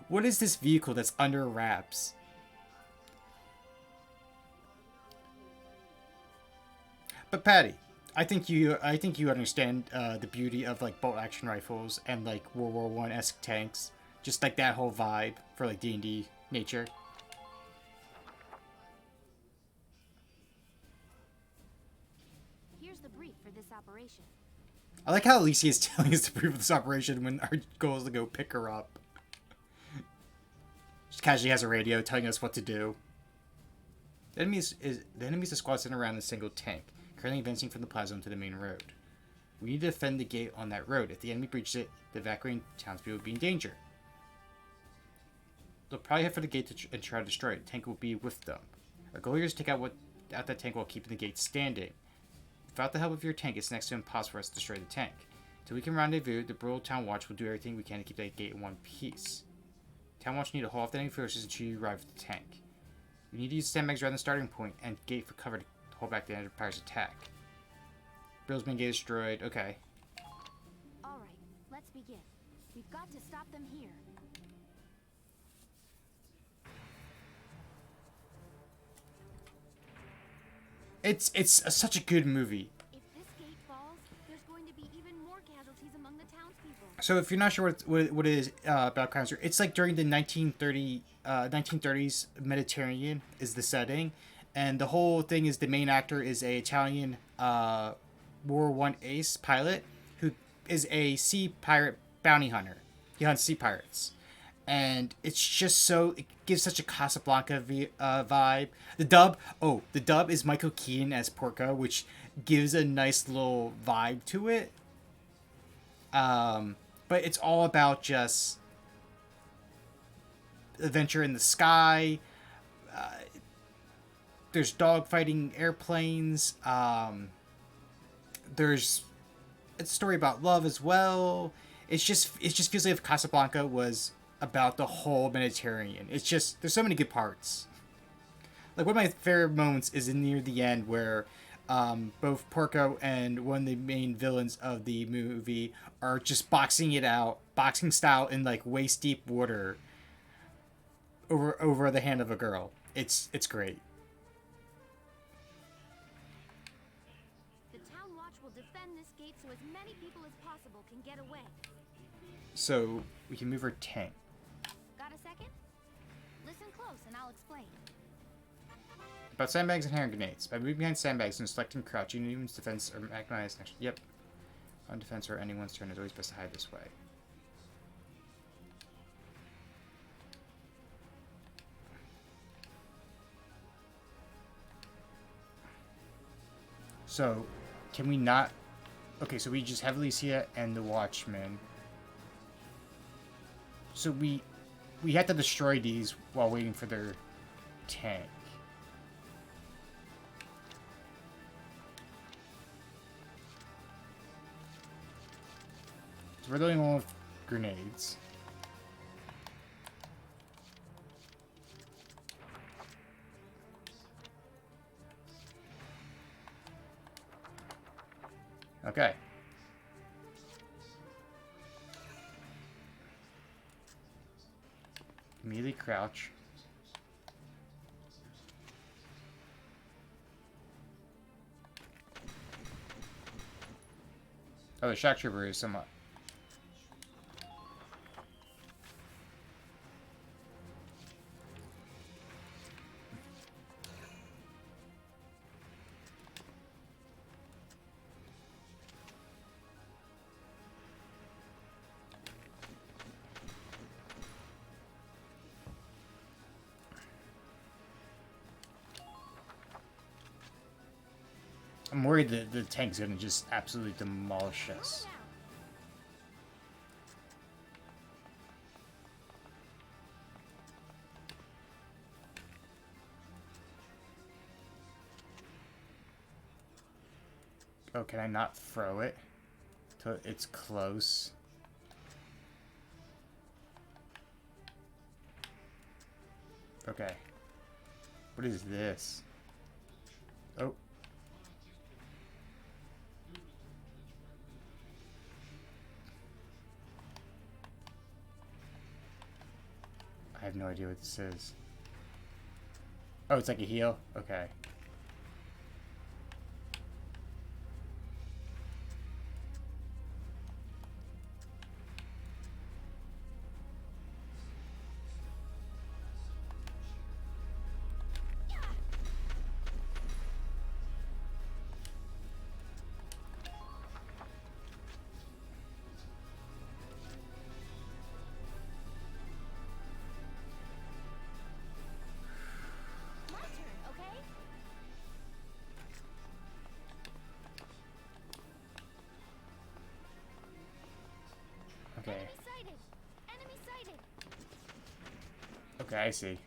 what is this vehicle that's under wraps? But Patty, I think you understand the beauty of like bolt action rifles and like World War I-esque tanks. Just like that whole vibe for like D&D nature.
Here's the brief for this operation.
I like how Alicia is telling us the brief of this operation when our goal is to go pick her up. She casually has a radio telling us what to do. The enemy is a squad sitting around a single tank, currently advancing from the plaza to the main road. We need to defend the gate on that road. If the enemy breaches it, the evacuating townspeople will be in danger. They'll probably head for the gate and try to destroy it. The tank will be with them. Our goal here is to take out that tank while keeping the gate standing. Without the help of your tank, it's next to impossible for us to destroy the tank. Until we can rendezvous, the Brutal Town Watch will do everything we can to keep that gate in one piece. Town Watch need to hold off the enemy forces until you arrive at the tank. We need to use sandbags around the starting point and gate for cover to hold back the Empire's attack. Brill's main gate is destroyed. Okay.
All right, let's begin. We've got to stop them here.
It's such a good movie.
If this gate falls,
So if you're not sure what it is about Kaiser, it's like during the 1930s Mediterranean is the setting, and the whole thing is the main actor is a Italian World War One ace pilot who is a sea pirate bounty hunter. He hunts sea pirates, and it's just so it gives such a Casablanca vibe. The dub is Michael Keaton as Porco, which gives a nice little vibe to it. But it's all about just adventure in the sky. There's dogfighting airplanes. It's a story about love as well. It just feels like if Casablanca was about the whole Mediterranean. It's just there's so many good parts. Like one of my favorite moments is near the end where both Porco and one of the main villains of the movie are just boxing it out, boxing style in like waist deep water over the hand of a girl. It's great.
The town watch will defend this gate so as many people as possible can get away.
So we can move our tank.
Got a second? Listen close and I'll explain.
About sandbags and hand grenades. By moving behind sandbags and selecting crouch, anyone's defense or mechanized action. Yep. On defense or anyone's turn, it's always best to hide this way. So, can we not... Okay, so we just have Alicia and the Watchmen. So we have to destroy these while waiting for their tank. So we're the only one with grenades. Okay. Immediately crouch. Oh, the shock trooper is somewhat. I'm worried that the tank's gonna just absolutely demolish us. Oh, can I not throw it till it's close? Okay. What is this? Oh. I have no idea what this is. Oh, it's like a heal? Okay.
My turn, okay?
Okay.
Enemy sighted! Enemy sighted!
Okay, I see.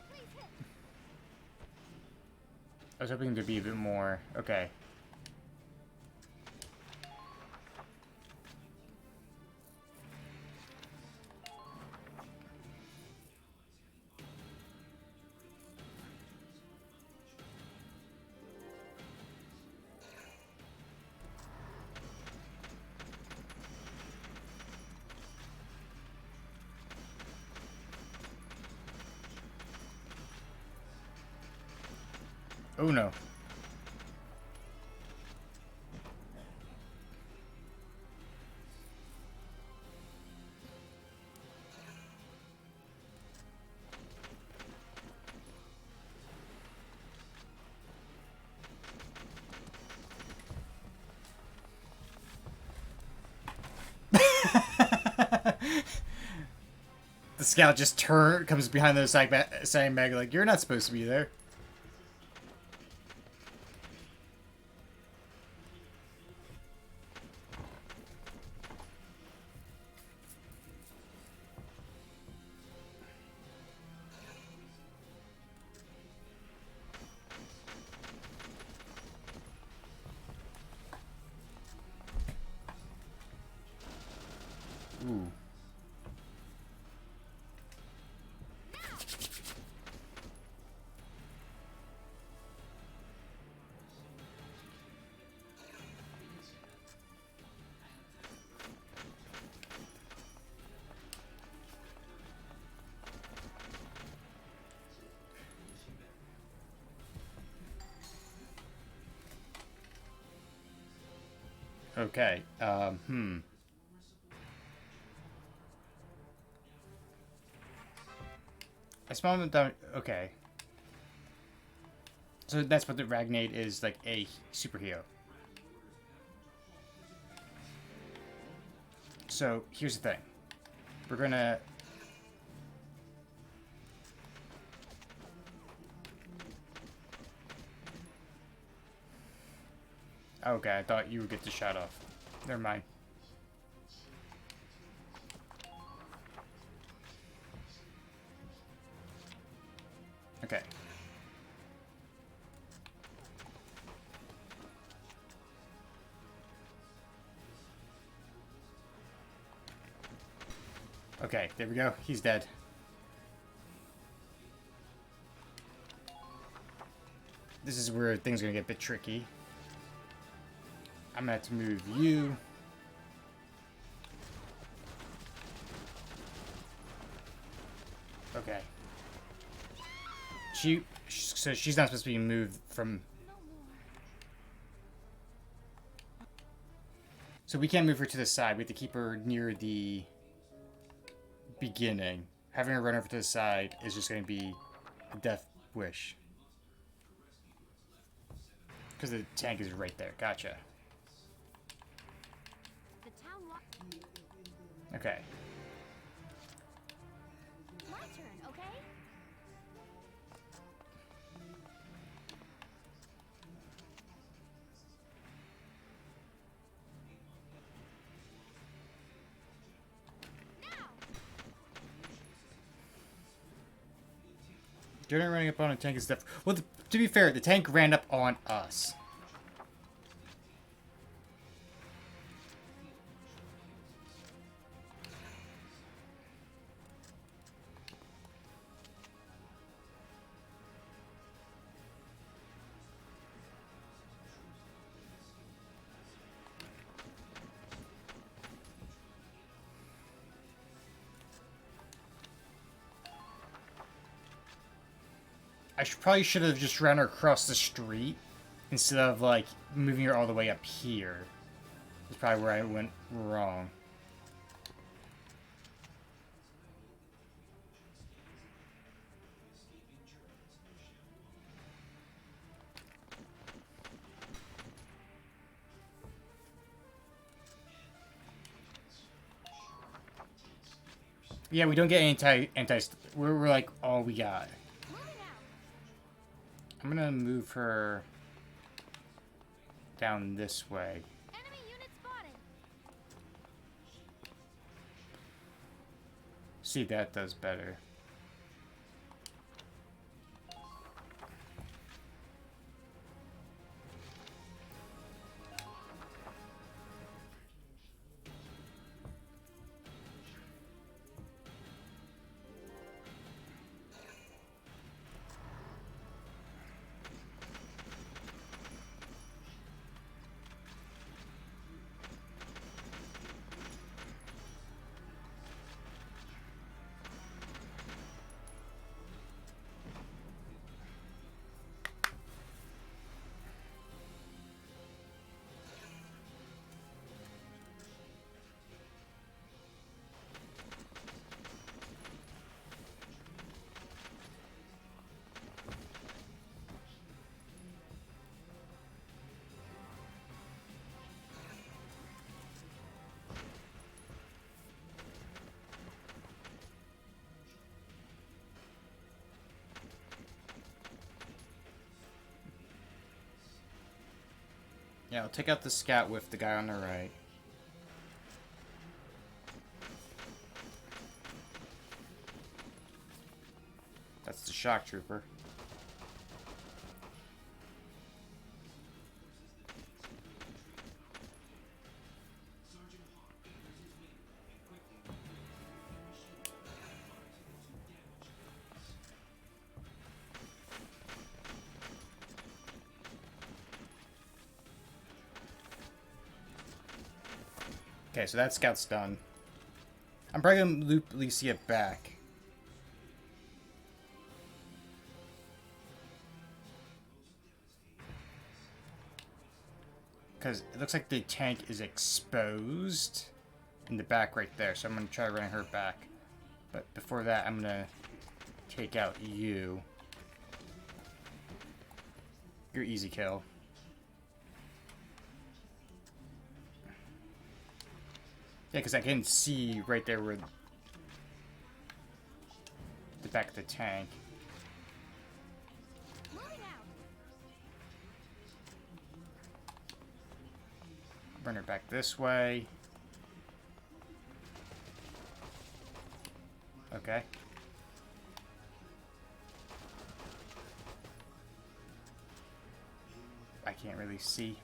Please hit!
I was hoping there'd be a bit more. Okay. Oh no. The scout just comes behind the sandbag like, you're not supposed to be there. Ooh. Okay, I spawned them down. Okay. So that's what the Ragnade is, like a superhero. So here's the thing. We're gonna... Okay, I thought you would get the shot off. Never mind. Okay. Okay, there we go. He's dead. This is where things are gonna get a bit tricky. I'm gonna have to move you. Okay. So she's not supposed to be moved from... So we can't move her to the side. We have to keep her near the beginning. Having her run over to the side is just going to be a death wish. Because the tank is right there. Gotcha. Okay.
My turn, okay?
During running up on a tank is death. Well, to be fair, the tank ran up on us. I probably should have just ran her across the street instead of, like, moving her all the way up here. That's probably where I went wrong. Yeah, we don't get anti. We're like all we got. I'm gonna move her down this way.
Enemy unit spotted.
See, that does better. Yeah, I'll take out the scout with the guy on the right. That's the shock trooper. Okay, so that scout's done. I'm probably gonna loop Alicia back. Because it looks like the tank is exposed in the back right there, so I'm gonna try running her back. But before that, I'm gonna take out you. You're easy kill. Yeah, because I can see right there where the back of the tank. Bring her back this way. Okay. I can't really see.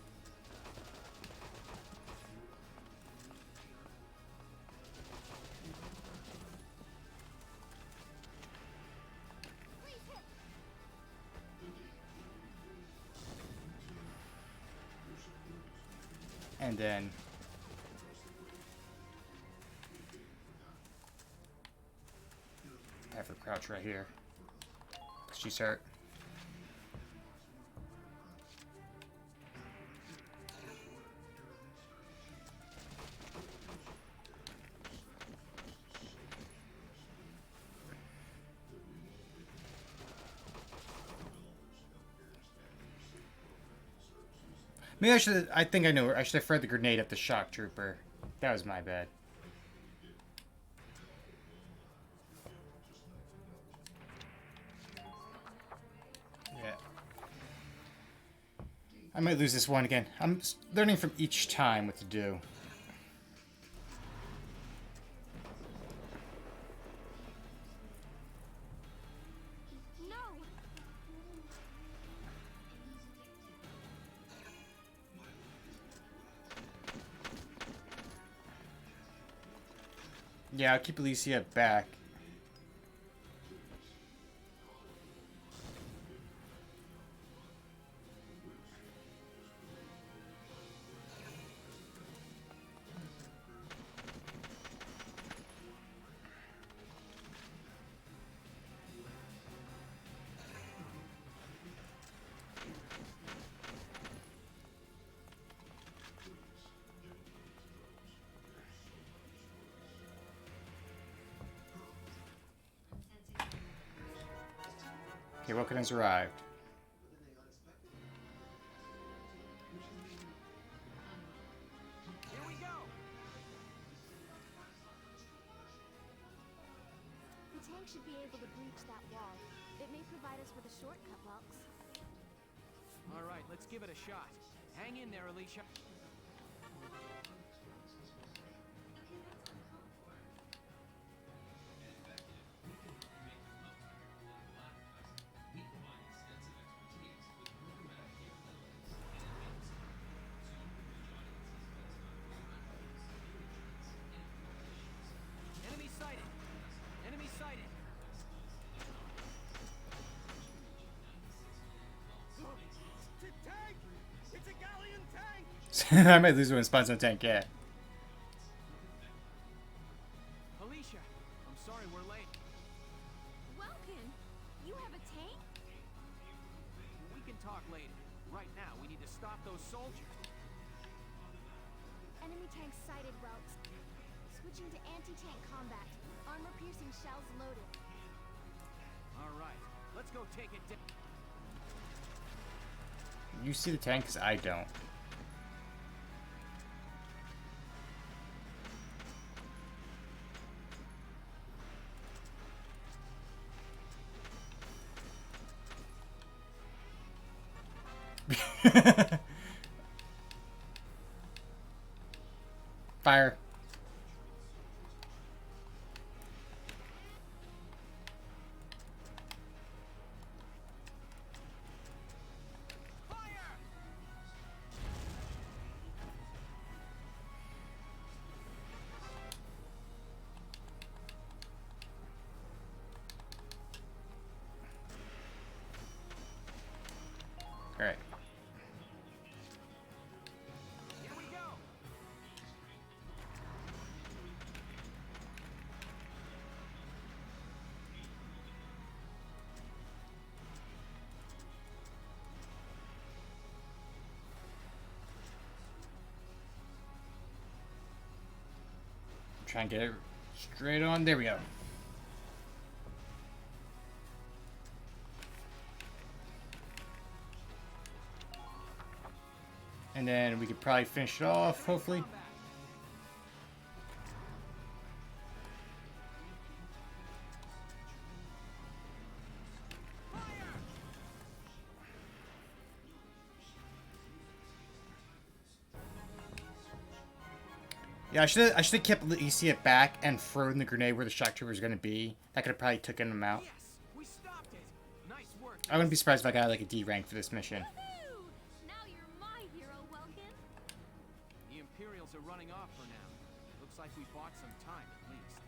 And then have her crouch right here. She's hurt. Maybe I should. I think I know. I should have fired the grenade at the shock trooper. That was my bad. Yeah. I might lose this one again. I'm learning from each time what to do. Yeah, I'll keep Alicia back. Okay, Wilkin has arrived.
Here we go.
The tank should be able to breach that wall. It may provide us with a shortcut, Welks.
All right, let's give it a shot. Hang in there, Alicia. Enemy sighted. Enemy sighted. It's a tank! It's a galleon tank!
I might lose one spawns on tank, yeah.
Alicia, I'm sorry we're late.
Welkin, you have a tank?
We can talk later. Right now, we need to stop those soldiers.
Enemy tank sighted, Welks. Switching to anti-tank combat. Armor-piercing shells loaded.
All right, let's go take it down.
You see the tank, 'cause I don't. Fire. All right.
Here we go.
Try and get it straight on. There we go. And then we could probably finish it off, hopefully. Yeah, I should have kept Lucia back and thrown the grenade where the shock trooper was going to be. That could have probably taken him out.
Yes, we stopped it. Nice work.
I wouldn't be surprised if I got like a D rank for this mission.
Woohoo! Now you're my hero, Welkin.
The Imperials are running off for now. Looks like we bought some time at least.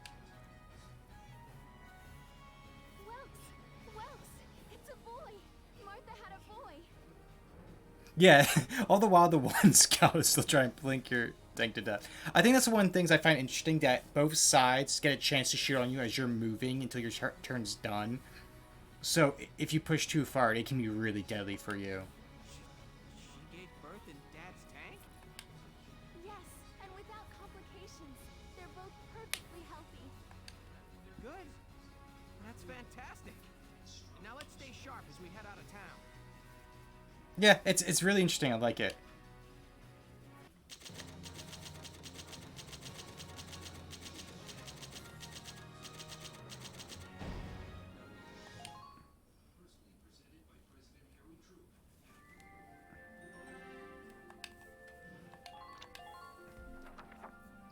Welks, it's a boy. Martha had a boy.
Yeah, all the while the one scout is still trying to blink your tank to death. I think that's one of the things I find interesting, that both sides get a chance to shoot on you as you're moving until your turn's done. So if you push too far, it can be really deadly for you.
She gave birth in Dad's tank?
Yes, and without complications. They're both perfectly healthy.
Good. That's fantastic. Now let's stay sharp as we head out of town.
Yeah, it's really interesting. I like it.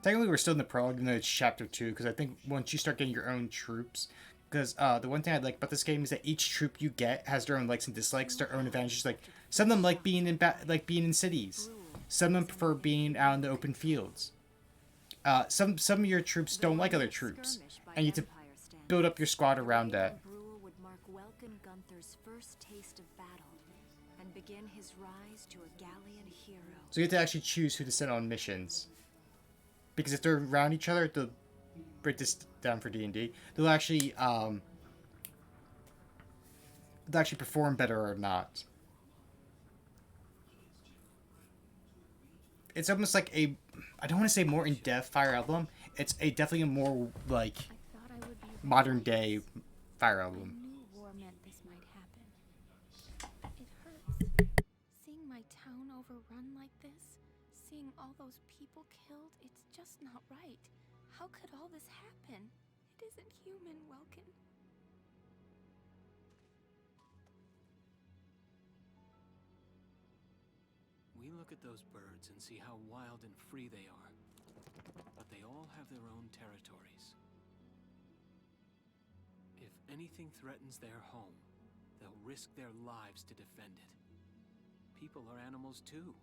Technically, we're still in the prologue, even though it's chapter 2, because I think once you start getting your own troops, because the one thing I like about this game is that each troop you get has their own likes and dislikes, their own advantages. Like some of them like being in cities, some of them prefer being out in the open fields. Some of your troops don't like other troops, and you have to build up your squad around that.
Brule would mark Welkin Gunther's first taste of battle and begin his rise to a Gallian hero.
So you have to actually choose who to send on missions. Because if they're around each other, they'll break this down for D&D. They'll actually perform better or not. It's almost like a, I don't want to say more in-depth Fire Emblem. It's definitely a more like modern day Fire Emblem.
I knew war meant this might happen. It hurts. Seeing my town overrun like this, seeing all those people killed, it's just not right. How could all this happen? It isn't human, Welkin.
We look at those birds and see how wild and free they are. But they all have their own territories. If anything threatens their home, they'll risk their lives to defend it. People are animals too.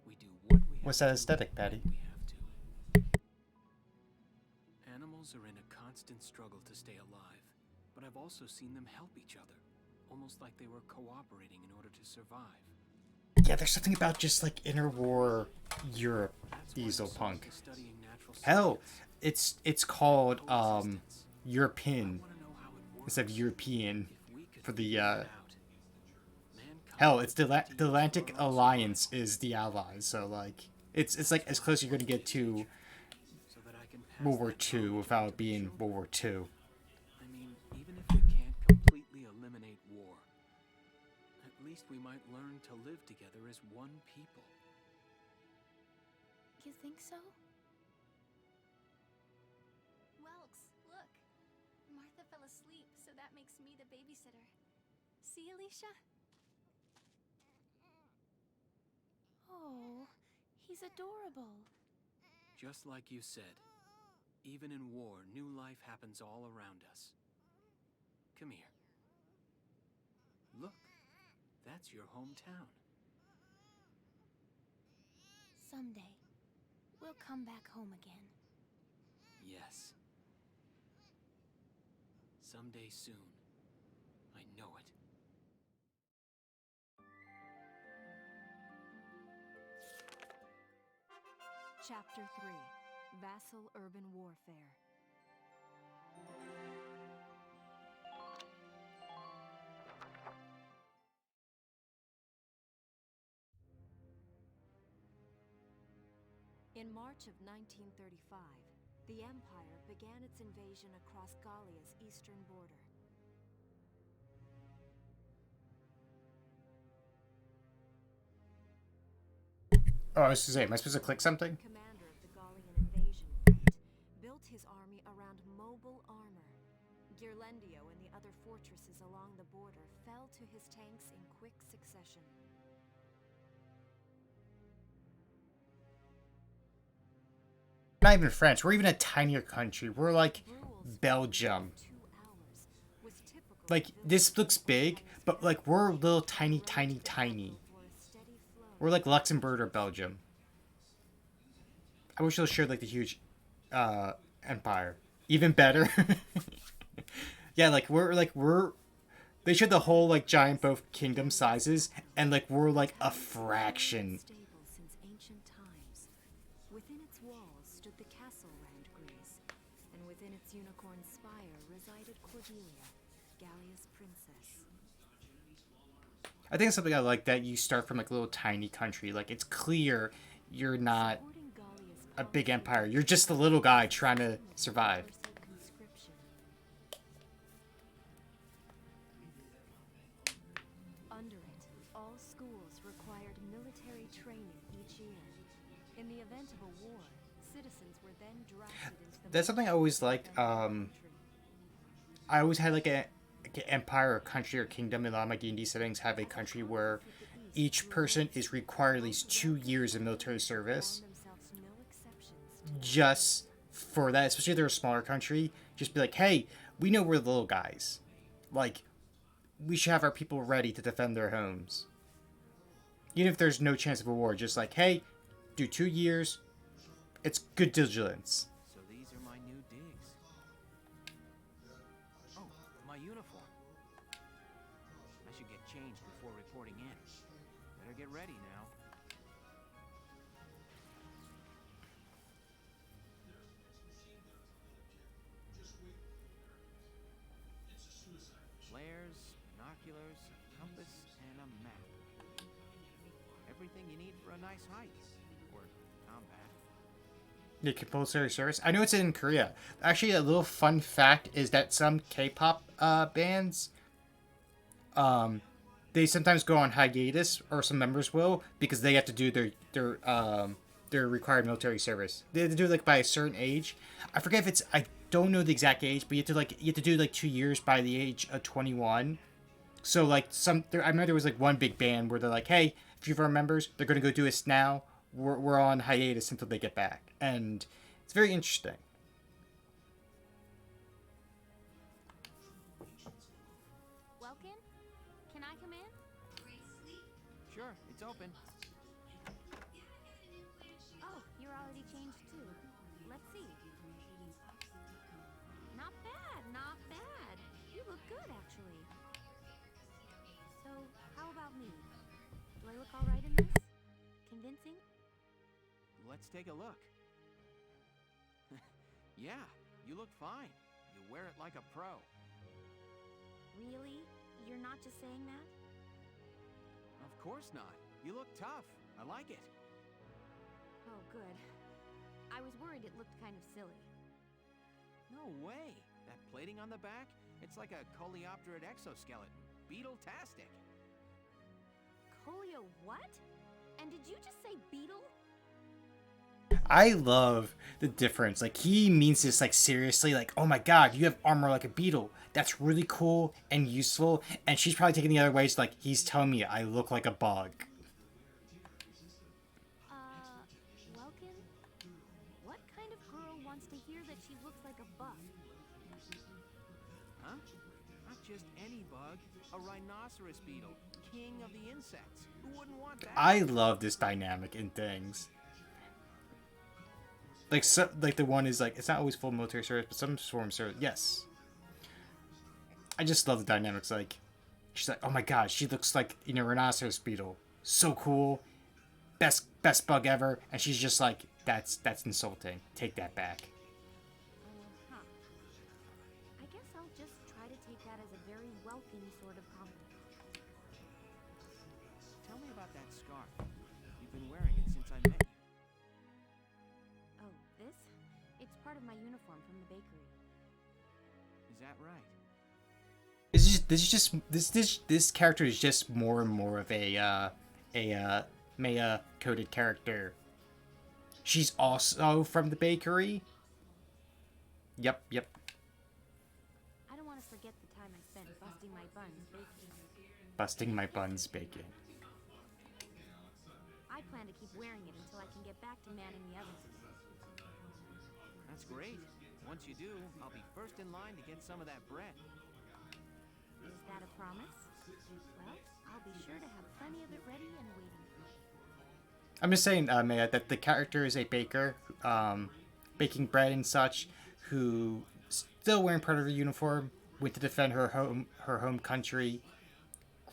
We do what we have
What's that
to
aesthetic, Patty?
when we have to. Animals are in a constant struggle to stay alive, but I've also seen them help each other, almost like they were cooperating in order to survive.
Yeah, there's something about just like interwar Europe, diesel punk.
Studying natural
Hell,
science.
it's called European
I wanna know how it works.
instead of European
If we could
for the
figure it out,
hell,
mankind
it's the Atlantic Alliance is the Allies, so like it's like as close as you're gonna get to
so that I can pass
World War
that
II
knowledge
without
on
it being
to
World War II.
I mean, even if we can't completely eliminate war, at least we might learn to live together as one people.
You think so? Welks, look. Martha fell asleep, so that makes me the babysitter. See, Alicia? Oh, he's adorable.
Just like you said, even in war, new life happens all around us. Come here. Look, that's your hometown.
Someday, we'll come back home again.
Yes. Someday soon. I know it.
Chapter 3: Vassal Urban Warfare. In March of 1935, the Empire began its invasion across Gallia's eastern border.
Oh, I was to say, am I supposed to click something?
Commander of the Gallian invasion fleet built his army around mobile armor. Ghirlandaio and the other fortresses along the border fell to his tanks in quick succession.
Not even France. We're even a tinier country. We're like Belgium. Like, this looks big, but like we're little tiny. We're like Luxembourg or Belgium. I wish they'll share like the huge empire. Even better. Yeah, we're they showed the whole like giant both kingdom sizes, and like we're like a fraction.
Stable since ancient times. Within its walls stood the castle Landgries, and within its unicorn spire resided Cordelia, Gallia's princess.
I think it's something I like, that you start from like a little tiny country. Like, it's clear you're not
Supporting Gallia's
a big empire. You're just a little guy trying to survive.
conscription. Under it, all schools required military training each year. In the event of a war, citizens were then drafted into the
That's something I always liked. I always had like an empire or country or kingdom. In a lot of my D&D settings have a country where each person is required at least 2 years of military service.
themselves no exceptions.
Just for that, especially if they're a smaller country, just be like, hey, we know we're the little guys. Like, we should have our people ready to defend their homes. Even if there's no chance of a war, just like, hey, do 2 years. It's good vigilance.
So these are my new digs. Oh, my uniform. I should get changed before reporting in. Better get ready now. Flares, binoculars, a compass, and a map. Everything you need for a nice hike. Or combat.
The compulsory service. I know it's in Korea. Actually, a little fun fact is that some K-pop bands, they sometimes go on hiatus, or some members will, because they have to do their required military service. They have to do it like by a certain age. I forget if it's, I don't know the exact age, but you have to do like 2 years by the age of 21. So like I remember there was like one big band where they're like, hey, a few of our members, they're gonna go do this now. We're on hiatus until they get back, and it's very interesting.
Welkin, can I come in?
Sure, it's open.
Oh, you're already changed too. Let's see. Not bad, not bad. You look good, actually. So, how about me? Do I look all right in this? Convincing?
Let's take a look. Yeah, you look fine. You wear it like a pro.
Really? You're not just saying that?
Of course not. You look tough. I like it.
Oh, good. I was worried it looked kind of silly.
No way. That plating on the back? It's like a coleopterate exoskeleton. Beetle-tastic.
Colio what? And did you just say beetle?
I love the difference. Like, he means this like seriously, like, oh my god, you have armor like a beetle. That's really cool and useful. And she's probably taking the other ways, like, he's telling me I look like a bug.
Welkin? What wants to hear that she looks like a bug.
Huh? Not just any bug. A rhinoceros beetle. King of the insects. Who wouldn't want that?
I love this dynamic in things. Like, so, like the one is like, it's not always full military service, but some swarm service. Yes. I just love the dynamics. Like, she's like, oh my god, she looks like, you know, rhinoceros beetle. So cool. Best bug ever. And she's just like, that's insulting. Take that back.
Huh. I guess I'll just try to take that as a very welcome sort of compliment.
Tell me about that scarf. You've been wearing it since I met you.
Oh, this? It's part of my uniform from the bakery.
Is that right?
This character is just more and more of a Maya coded character. She's also from the bakery. Yep.
I don't want to forget the time I spent busting my buns baking.
Busting my buns baking.
I plan to keep wearing it until I can get back to manning the ovens again.
That's great. Once you do, I'll be first in line to get some of that bread.
Is that a promise? Well, I'll be sure to have plenty of it ready and waiting.
I'm just saying, Maya, that the character is a baker, baking bread and such, who still wearing part of her uniform, went to defend her home country.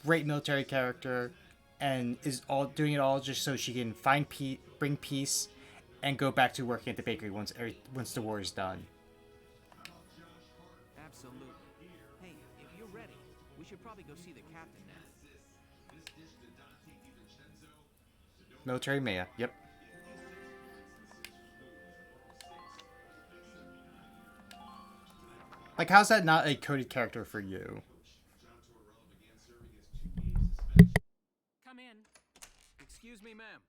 Great military character, and is all doing it all just so she can bring peace, and go back to working at the bakery once the war is done.
Absolutely. Hey, if you're ready, we should probably go see the captain now.
Military Maya, yep. Like, how's that not a coded character for you?
Come in. Excuse me, ma'am.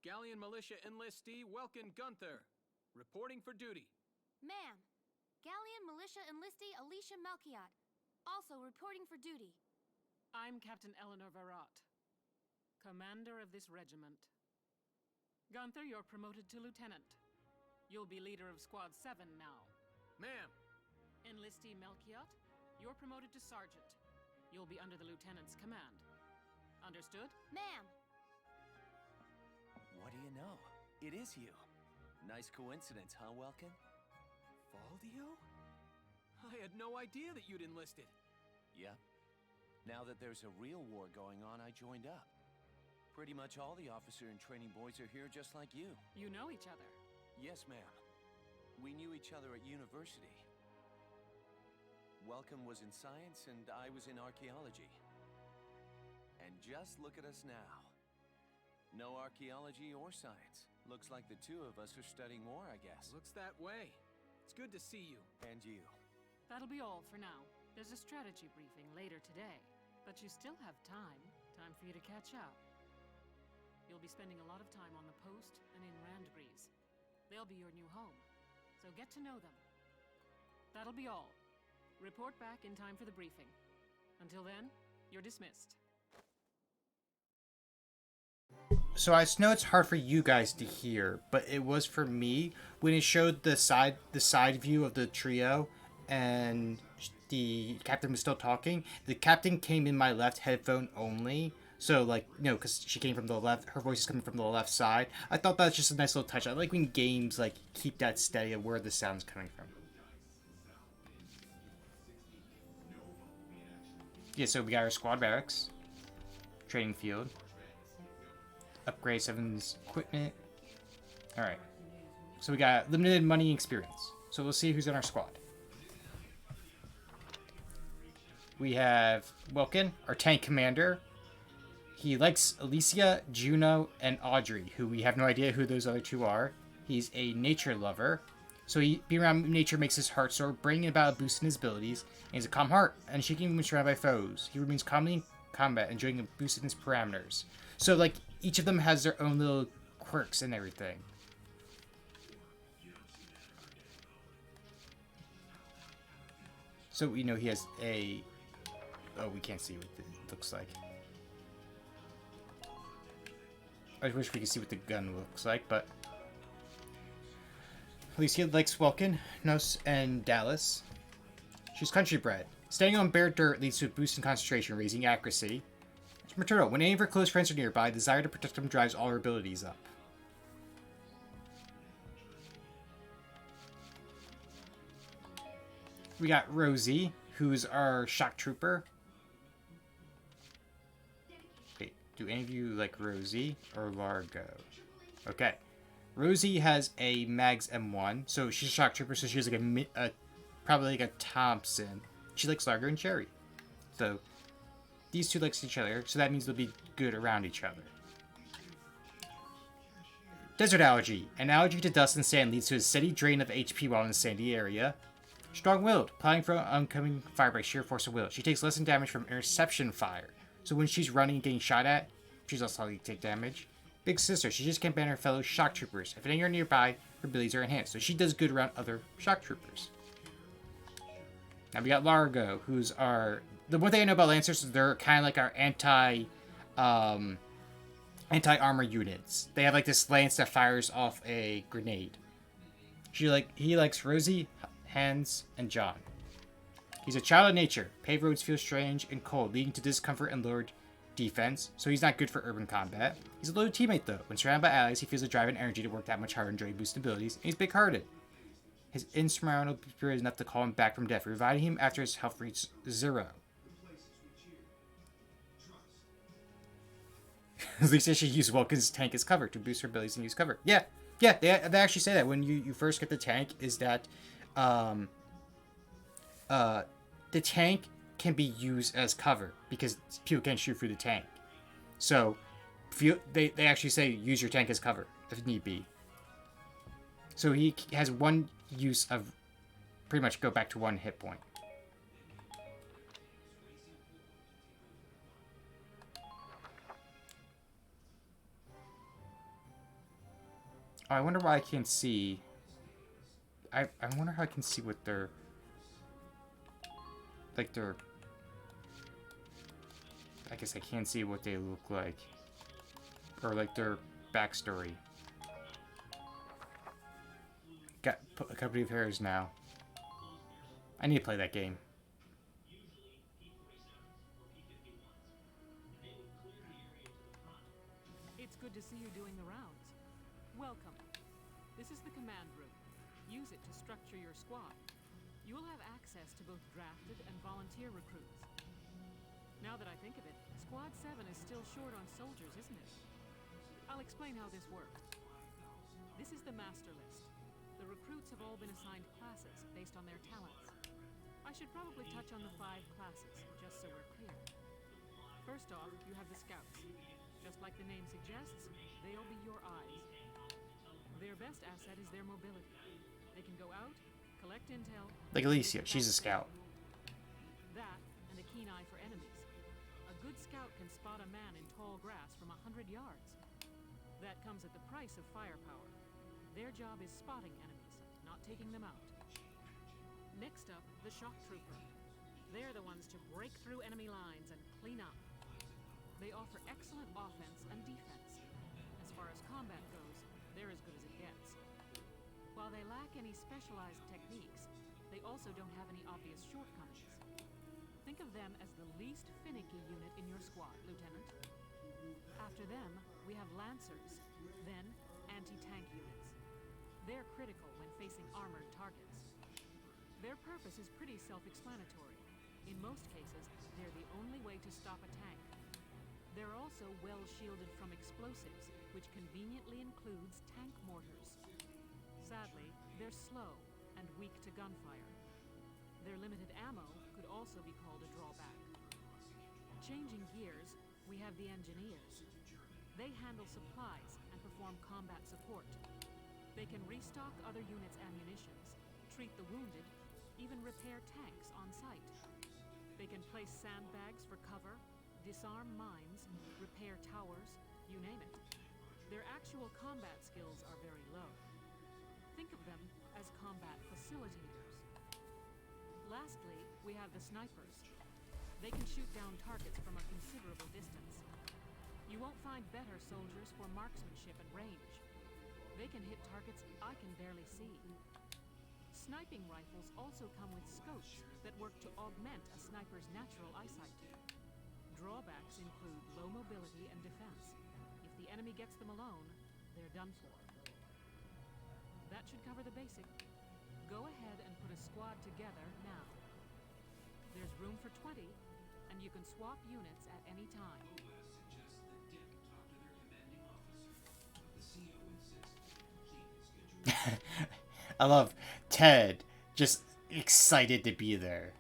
Galleon Militia Enlistee Welkin Gunther, reporting for duty.
Ma'am, Galleon Militia Enlistee Alicia Melchiot, also reporting for duty.
I'm Captain Eleanor Varrot, commander of this regiment. Gunther, you're promoted to lieutenant. You'll be leader of Squad 7 now.
Ma'am!
Enlistee Melchiot, you're promoted to sergeant. You'll be under the lieutenant's command. Understood?
Ma'am!
What do you know? It is you. Nice coincidence, huh, Welkin?
Valdio? I had no idea that you'd enlisted.
Yep. Now that there's a real war going on, I joined up. Pretty much all the officer and training boys are here just like you.
You know each other?
Yes, ma'am. We knew each other at university. Welcome was in science and I was in archaeology. And just look at us now. No archaeology or science. Looks like the two of us are studying war, I guess.
Looks that way. It's good to see you.
And you.
That'll be all for now. There's a strategy briefing later today, but you still have time. Time for you to catch up. You'll be spending a lot of time on the post and in Randbreeze. They'll be your new home, so get to know them. That'll be all. Report back in time for the briefing. Until then, you're dismissed.
So I know it's hard for you guys to hear, but it was for me when it showed the side view of the trio and the captain was still talking. The captain came in my left headphone only, so like, you know, because she came from the left, her voice is coming from the left side. I thought that was just a nice little touch. I like when games like keep that steady of where the sound's coming from. Yeah, so we got our squad barracks, training field. Upgrade 7's equipment. Alright. So we got limited money experience. So we'll see who's in our squad. We have Welkin, our tank commander. He likes Alicia, Juno, and Audrey, who we have no idea who those other two are. He's a nature lover. So being around nature makes his heart soar, bringing about a boost in his abilities. And he's a calm heart, and she can even be surrounded by foes. He remains calmly in combat, enjoying a boost in his parameters. So, like, each of them has their own little quirks and everything. So, you know, he has a... Oh, we can't see what it looks like. I wish we could see what the gun looks like, but... Alicia likes Welkin, Nos, and Dallas. She's country bred. Standing on bare dirt leads to a boost in concentration, raising accuracy. She's maternal. When any of her close friends are nearby, the desire to protect them drives all her abilities up. We got Rosie, who's our shock trooper. Wait, do any of you like Rosie or Largo? Okay. Rosie has a Mags M1, so she's a shock trooper, so she has like a probably like a Thompson. She likes Largo and Cherry. So these two likes each other, so that means they'll be good around each other. Desert allergy. An allergy to dust and sand leads to a steady drain of HP while in the sandy area. Strong-willed, applying for oncoming fire by sheer force of will. She takes less than damage from interception fire. So when she's running and getting shot at, she's less likely to take damage. Big sister, she just can't ban her fellow shock troopers. If any are nearby, her abilities are enhanced. So she does good around other shock troopers. Now we got Largo, who's our... The one thing I know about Lancers is they're kind of like our anti-armor units. They have like this lance that fires off a grenade. He likes Rosie, Hans, and John. He's a child of nature. Paved roads feel strange and cold, leading to discomfort and lowered defense, so he's not good for urban combat. He's a loyal teammate though. When surrounded by allies, he feels the drive and energy to work that much harder and enjoy boosted abilities, and he's big-hearted. His insurmountable spirit is enough to call him back from death, reviving him after his health reaches 0. Lisa should use Welkin's tank as cover to boost her abilities and use cover. Yeah, they actually say that when you first get the tank, is that the tank can be used as cover because people can't shoot through the tank. So they actually say use your tank as cover if need be. So he has one use of pretty much go back to 1 hit point. Oh, I wonder why I can't see. I wonder how I can see what their... Like their... I guess I can't see what they look like. Or like their backstory. Got a couple of hairs now. I need to play that game.
It's good to see you doing the rounds. Welcome. This is the command room. Use it to structure your squad. You will have access to both drafted and volunteer recruits. Now that I think of it, Squad 7 is still short on soldiers, isn't it? I'll explain how this works. This is the master list. The recruits have all been assigned classes based on their talents. I should probably touch on the 5 classes, just so we're clear. First off, you have the scouts. Just like the name suggests, they'll be your eyes. Their best asset is their mobility. They can go out, collect intel...
Like Alicia, she's a scout.
That, and a keen eye for enemies. A good scout can spot a man in tall grass from 100 yards. That comes at the price of firepower. Their job is spotting enemies, not taking them out. Next up, the shock trooper. They're the ones to break through enemy lines and clean up. They offer excellent offense and defense. As far as combat goes, they're as good as it gets. While they lack any specialized techniques, they also don't have any obvious shortcomings. Think of them as the least finicky unit in your squad, Lieutenant. After them, we have Lancers, then anti-tank units. They're critical when facing armored targets. Their purpose is pretty self-explanatory. In most cases, they're the only way to stop a tank. They're also well shielded from explosives, which conveniently includes tank mortars. Sadly, they're slow and weak to gunfire. Their limited ammo could also be called a drawback. Changing gears, we have the engineers. They handle supplies and perform combat support. They can restock other units' ammunitions, treat the wounded, even repair tanks on site. They can place sandbags for cover, disarm mines, repair towers, you name it. Their actual combat skills are very low. Think of them as combat facilitators. Lastly, we have the snipers. They can shoot down targets from a considerable distance. You won't find better soldiers for marksmanship and range. They can hit targets I can barely see. Sniping rifles also come with scopes that work to augment a sniper's natural eyesight. Drawbacks include low mobility and defense. If the enemy gets them alone, they're done for. That should cover the basic. Go ahead and put a squad together now. There's room for 20, and you can swap units at any time.
I love Ted, just excited to be there.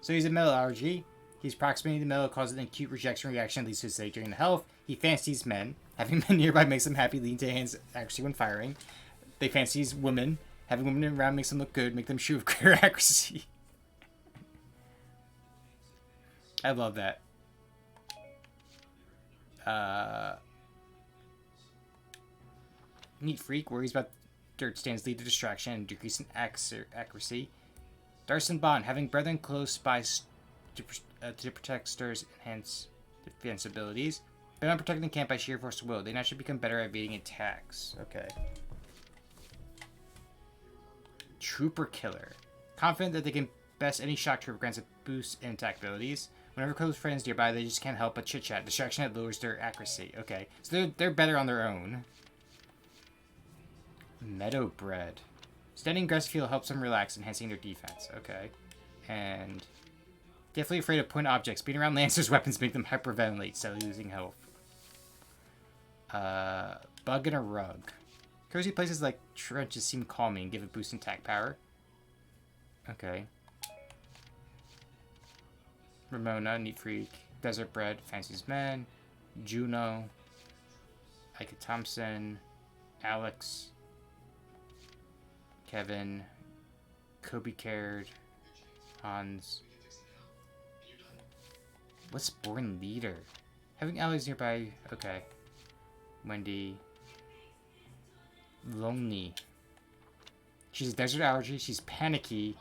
So he's a metal allergy. He's proximating the metal causes an acute rejection reaction that leads to his state during the health. He fancies men. Having men nearby makes them happy, leading to hands accuracy when firing. They fancies women. Having women around makes them look good, make them shoot with greater accuracy. I love that. Neat freak worries about dirt stands lead to distraction and decrease in accuracy. Darson Bond, having brethren close by to protect stirs enhance defense abilities. But not protecting the camp by sheer force of will. They now should become better at evading attacks. Okay. Trooper Killer. Confident that they can best any shock trooper grants a boost in attack abilities. Whenever close friends nearby, they just can't help but chit-chat. Distraction that lowers their accuracy. Okay. So they're better on their own. Meadowbread. Standing aggressive feel helps them relax, enhancing their defense. Okay. And definitely afraid of point objects. Being around Lancer's weapons make them hyperventilate, steadily losing health. Bug and a rug. Cozy places like trenches seem calming, give a boost in attack power. Okay. Ramona, neat freak. Desert bread, fancies men. Juno. Ika Thompson. Alex. Kevin. Kobe cared. Hans. What's born leader? Having allies nearby. Okay. Wendy. Lonely. She's a desert allergy. She's panicky.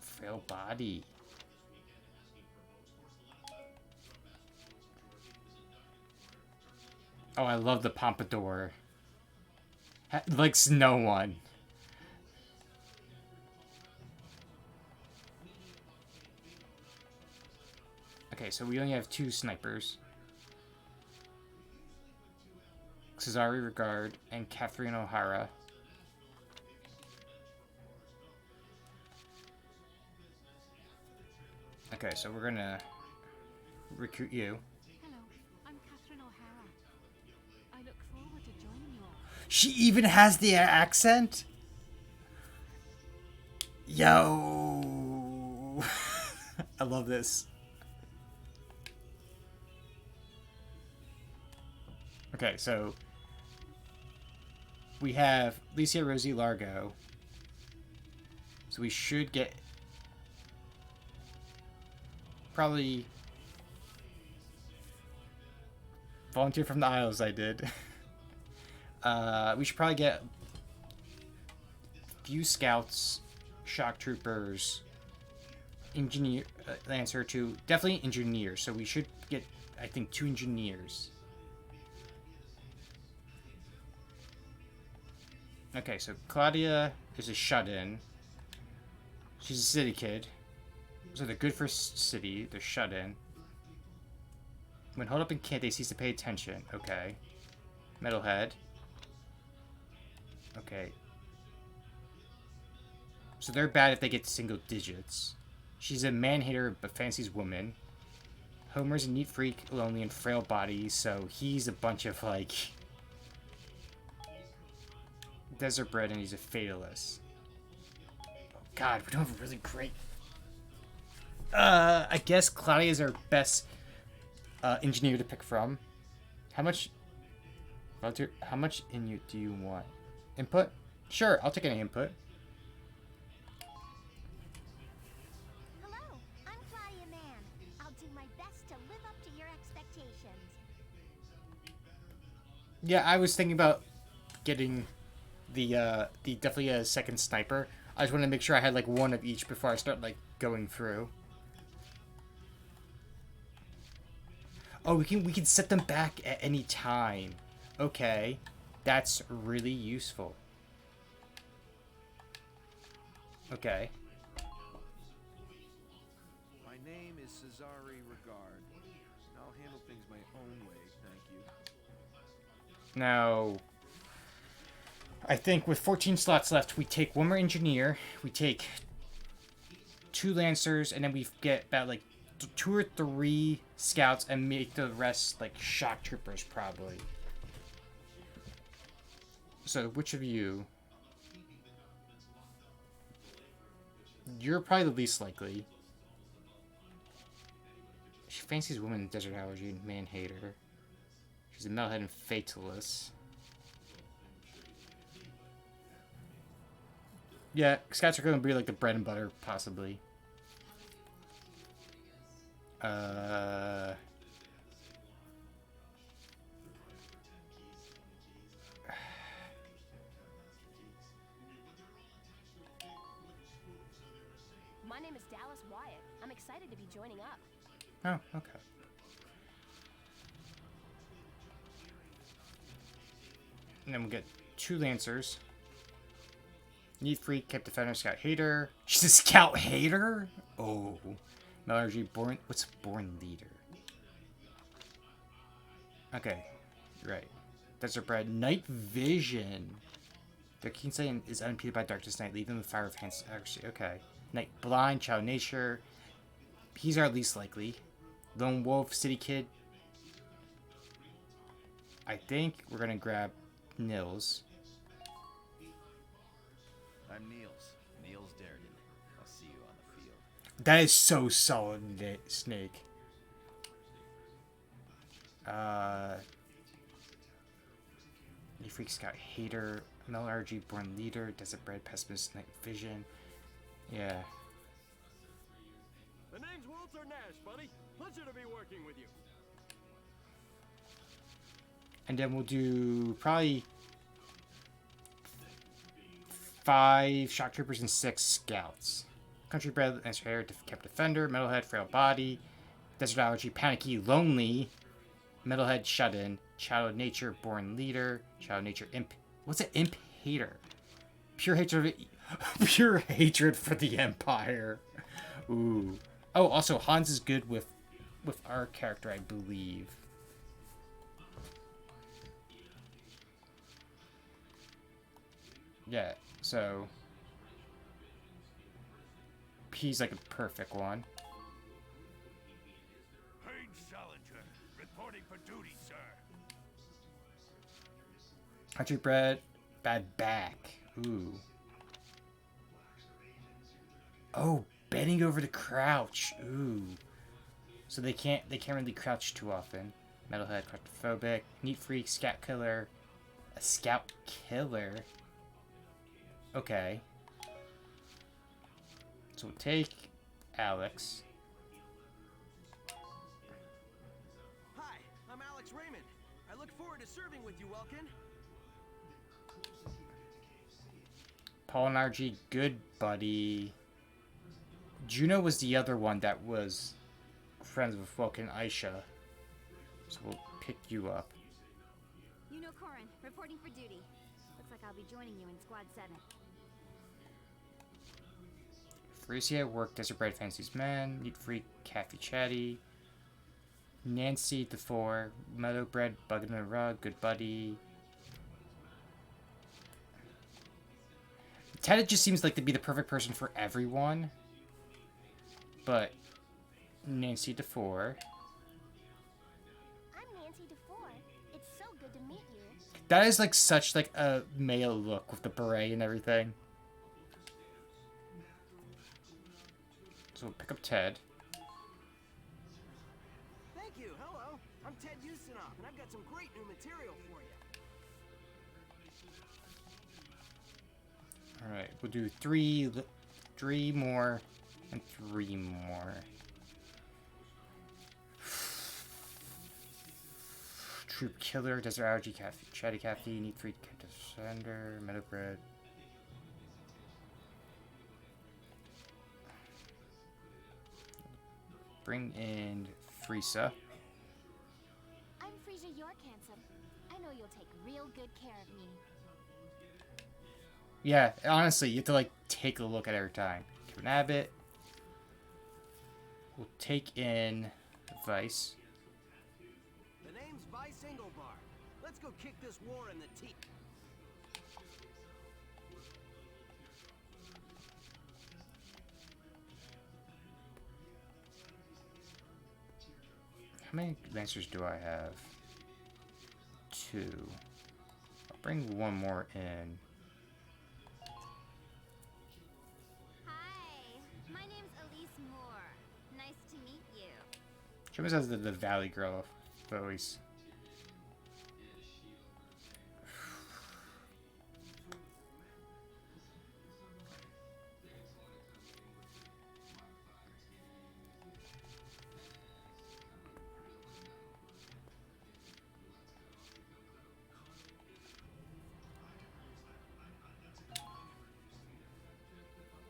Frail body. Oh, I love the pompadour. Likes no one. Okay, so we only have 2 snipers. Cesare Regard and Catherine O'Hara. Okay, so we're gonna recruit you.
Hello, I'm Catherine O'Hara. I look forward to joining you all.
She even has the accent? Yo! I love this. Okay, so we have Licia Rosie Largo. So we should get probably volunteer from the Isles. I did. We should probably get a few scouts, shock troopers, engineer, Lancer 2, definitely engineers. So we should get, I think, 2 engineers. Okay, so Claudia is a shut-in. She's a city kid. So they're good for city. They're shut-in. When holed up in camp, they cease to pay attention. Okay. Metalhead. Okay. So they're bad if they get single digits. She's a man-hater but fancies woman. Homer's a neat freak, lonely, and frail body, so he's a bunch of, like, desert bread, and he's a fatalist. Oh god, we don't have a really great... I guess Claudia is our best engineer to pick from. How much... How much input do you want? Input? Sure, I'll take any input.
Hello, I'm Claudia Mann. I'll do my best to live up to your expectations.
Yeah, I was thinking about getting the definitely a second sniper. I just want to make sure I had like one of each before I start like going through. Oh, we can set them back at any time. Okay, that's really useful. Okay.
My name is Cesare Regard. I'll handle things my own way, thank you.
Now, I think with 14 slots left, we take one more engineer, we take 2 lancers, and then we get about like 2 or 3 scouts and make the rest like shock troopers probably. So which of you? You're probably the least likely. She fancies women with desert allergy and man hater. She's a metalhead and fatalist. Yeah, scouts are going to be like the bread and butter, possibly.
My name is Dallas Wyatt. I'm excited to be joining up.
Oh, okay. And then we'll get 2 lancers. Need freak, kept defender, scout hater. She's a scout hater? Oh. Mallory born. What's born leader? Okay. Right. Desert bread. Night vision. Their keen sight is unimpeded by darkness night. Leave them with fire of hands. Actually, okay. Night blind, child nature. He's our least likely. Lone wolf, city kid. I think we're gonna grab Nils.
I'm Niels. Niels Darden. I'll see you on the field.
That is so solid, Snake. You freak scout hater, Mel RG born leader, desert bread pessimist, night vision. Yeah.
The name's Walter Nash, buddy. Pleasure to be working with you.
And then we'll do probably 5 shock troopers and 6 scouts. Country bred, answer hair, kept defender, metalhead, frail body, desert allergy, panicky, lonely, metalhead, shut in, child of nature, born leader, child of nature, imp. What's an imp hater? Pure hatred, pure hatred for the Empire. Ooh. Oh, also Hans is good with our character, I believe. Yeah, so he's like a perfect one.
Page Salinger, reporting for duty, sir.
Country bred, bad back. Ooh. Oh, bending over to crouch. Ooh. So they can't really crouch too often. Metalhead, claustrophobic, neat freak, scout killer, a scout killer. Okay. So we'll take Alex.
Hi, I'm Alex Raymond. I look forward to serving with you, Welkin.
Paul and RG, good buddy. Juno was the other one that was friends with Vulcan Aisha. So we'll pick you up.
You know Corin, reporting for duty. Looks like I'll be joining you in Squad 7.
Frisia, work, desert bread, fancies men, neat freak, Kathy chatty. Nancy, the 4, meadow bread, bug in the rug, good buddy. Ted just seems like to be the perfect person for everyone. But Nancy DeFore.
I'm Nancy DeFore. It's so good to meet you.
That is like such like a male look with the beret and everything. So we'll pick up Ted.
Thank you. Hello. I'm Ted Ustinov, and I've got some great new material for you.
All right, we'll do 3 more, and 3 more. Troop Killer, Desert Allergy, Chatty Cathy, Need Free Defender, Meadow Bread. Bring in Frieza.
I'm Frieza York, handsome. I know you'll take real good care of me.
Yeah, honestly, you have to, like, take a look at it every time. Kevin Abbott. We'll take in Vice.
The name's Vice Engelbart. Let's go kick this war in the teeth.
How many Lancers do I have? 2. I'll bring one more in.
Hi, my name's Elise Moore. Nice to meet you.
She almost has the Valley Girl voice.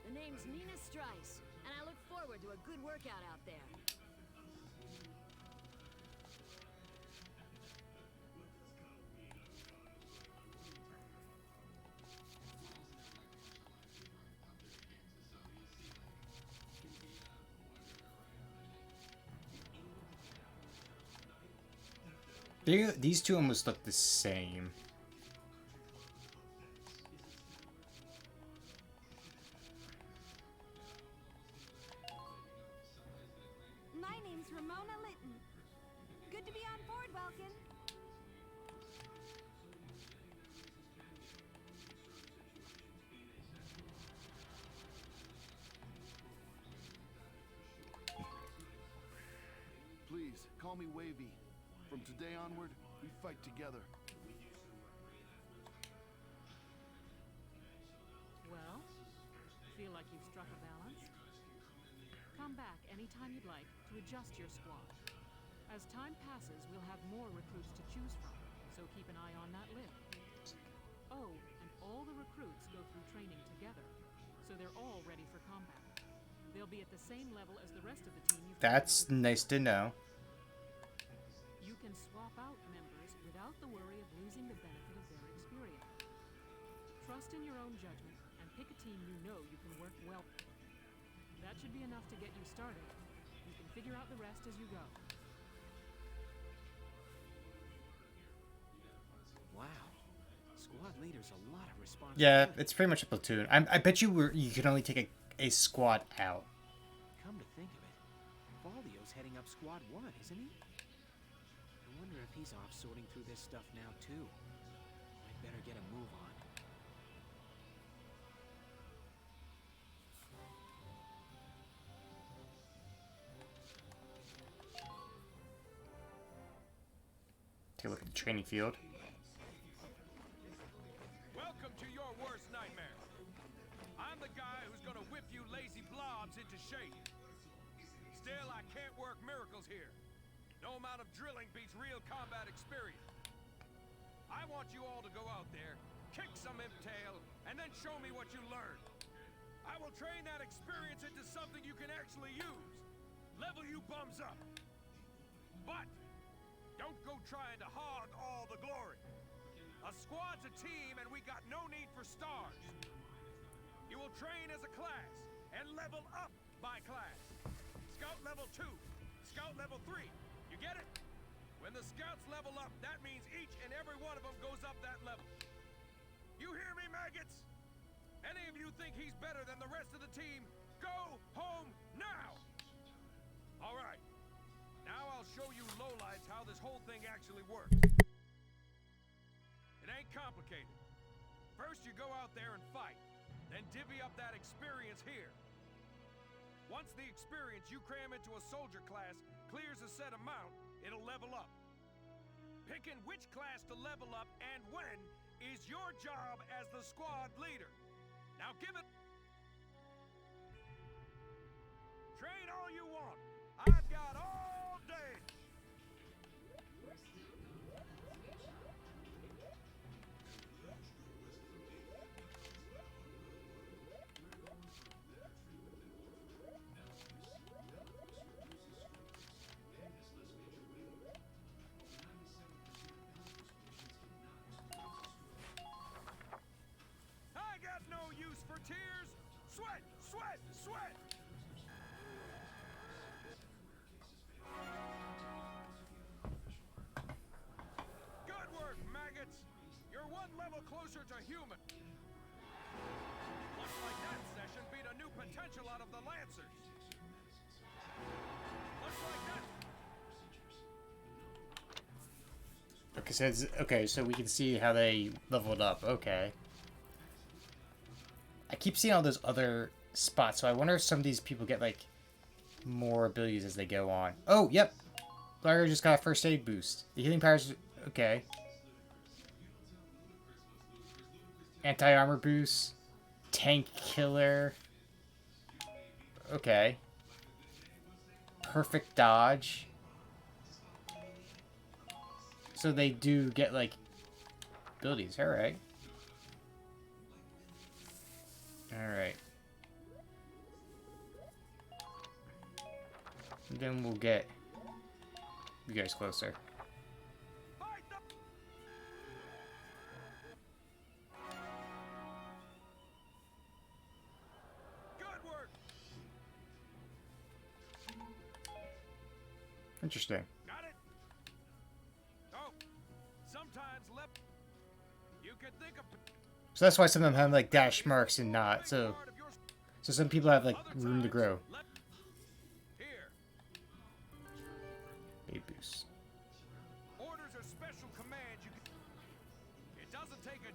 The name's Nina Strice, and I look forward to a good workout out there.
These two almost look the same.
My name's Ramona Litton. Good to be on board, Welkin.
Please, call me Wavy. From today onward, we fight together.
Well, feel like you've struck a balance? Come back anytime you'd like to adjust your squad. As time passes, we'll have more recruits to choose from, so keep an eye on that list. Oh, and all the recruits go through training together, so they're all ready for combat. They'll be at the same level as the rest of the team you've
That's nice to know.
You can swap out members without the worry of losing the benefit of their experience. Trust in your own judgment and pick a team you know you can work well. That should be enough to get you started. You can figure out the rest as you go.
Wow. Squad leader's a lot of responsibility.
Yeah, it's pretty much a platoon. I bet you you can only take a squad out.
Come to think of it, Valdio's heading up Squad 1, isn't he? I wonder if he's off sorting through this stuff now, too. I'd better get a move on.
Take a look at the training field.
Welcome to your worst nightmare. I'm the guy who's gonna whip you lazy blobs into shape. Still, I can't work miracles here. No amount of drilling beats real combat experience. I want you all to go out there, kick some imp-tail, and then show me what you learned. I will train that experience into something you can actually use. Level you bums up. But don't go trying to hog all the glory. A squad's a team, and we got no need for stars. You will train as a class and level up by class. Scout level 2, Scout level 3. You get it? When the scouts level up, that means each and every one of them goes up that level. You hear me, maggots? Any of you think he's better than the rest of the team, go home now! All right. Now I'll show you lowlights how this whole thing actually works. It ain't complicated. First you go out there and fight, then divvy up that experience here. Once the experience you cram into a soldier class clears a set amount, it'll level up. Picking which class to level up and when is your job as the squad leader. Now give it... Train all you want. I've got all day. Sweat! Sweat! Good work, maggots! You're one level closer to human. Looks like that session beat a new potential out of the Lancers. Looks like that.
Okay, so we can see how they leveled up. Okay. I keep seeing all those other spots, so I wonder if some of these people get, like, more abilities as they go on. Oh, yep! Larry just got a first aid boost. The healing powers... Okay. Anti-armor boost. Tank killer. Okay. Perfect dodge. So they do get, like, abilities. Alright. Alright. Then we'll get you guys closer.
Good work.
Interesting.
Got it? Oh, sometimes you could think of
So that's why some of them have, like, dash marks and not. So some people have, like, room to grow.
here.
Aid boost.
Orders are special commands. It doesn't take a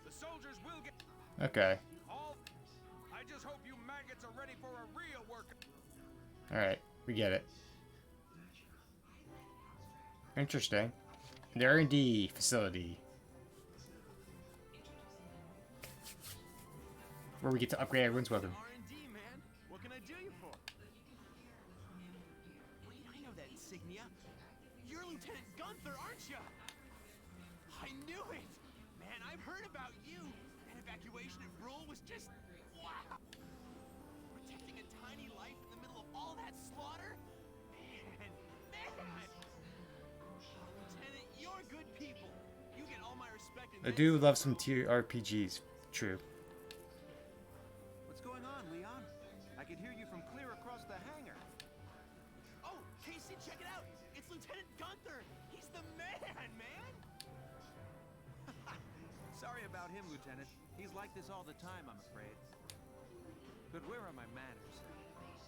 the soldiers will get
Okay.
I just hope you maggots are ready for a real work.
Alright, we get it. Interesting. The R&D facility. Where we get to upgrade everyone's weapon.
R&D, man. What can I do you for? Wait, I know that insignia. You're Lieutenant Gunther, aren't you? I knew it! Man, I've heard about you. That evacuation at Brule was just... wow! Protecting a tiny life in the middle of all that slaughter? Man! Lieutenant, you're good people. You get all my respect in
I do love some TRPGs. True.
What's going on, Leon? I could hear you from clear across the hangar. Oh, Casey, check it out! It's Lieutenant Gunther! He's the man, man! Sorry about him, Lieutenant. He's like this all the time, I'm afraid. But where are my manners?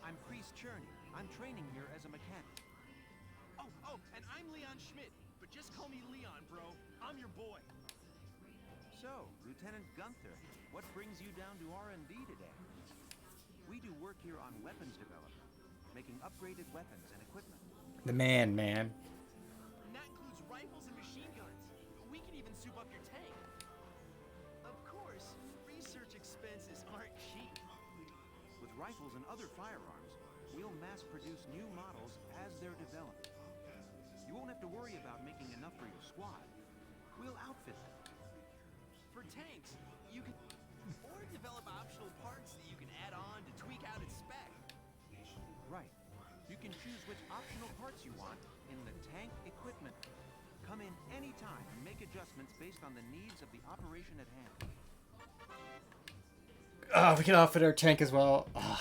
I'm Priest Cherney. I'm training here as a mechanic. Oh, and I'm Leon Schmidt. But just call me Leon, bro. I'm your boy. So, Lieutenant Gunther, what brings you down to R&D today? We do work here on weapons development, making upgraded weapons and equipment.
The man.
And that includes rifles and machine guns. We can even soup up your tank. Of course, research expenses aren't cheap.
With rifles and other firearms, we'll mass-produce new models as they're developed. You won't have to worry about making enough for your squad. We'll outfit them.
For tanks, you can... or develop optional parts that you can add on to tweak out its spec.
Right. You can choose which optional parts you want in the tank equipment. Come in anytime and make adjustments based on the needs of the operation at hand.
Oh, we can outfit our tank as well. Oh.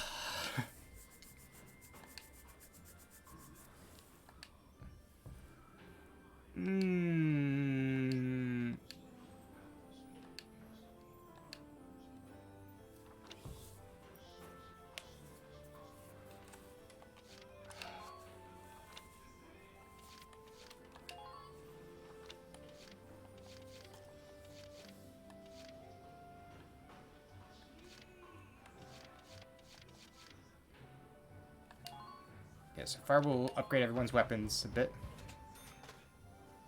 Yeah, so far we'll upgrade everyone's weapons a bit.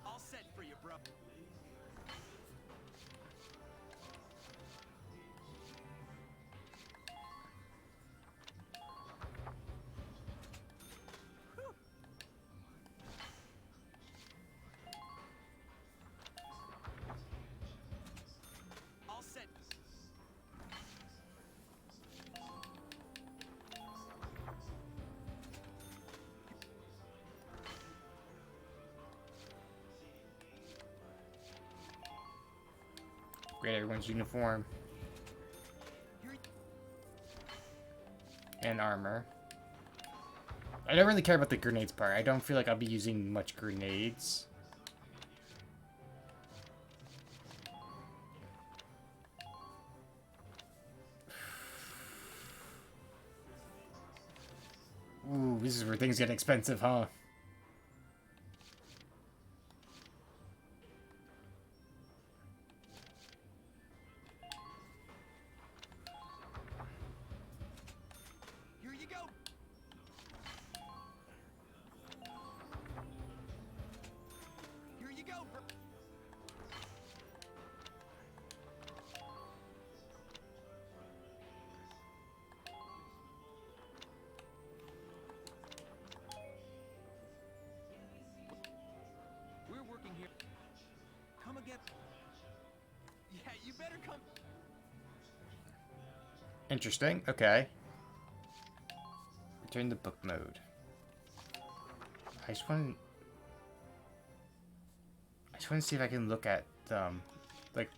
All set for you, bro. All set.
Upgrade everyone's uniform. And armor. I don't really care about the grenades part. I don't feel like I'll be using much grenades. Ooh, this is where things get expensive, huh?
Here you go. Here you go. We're working here. Come again. Yeah, you better come.
Interesting. Okay. Return to book mode. I just want to see if I can look at like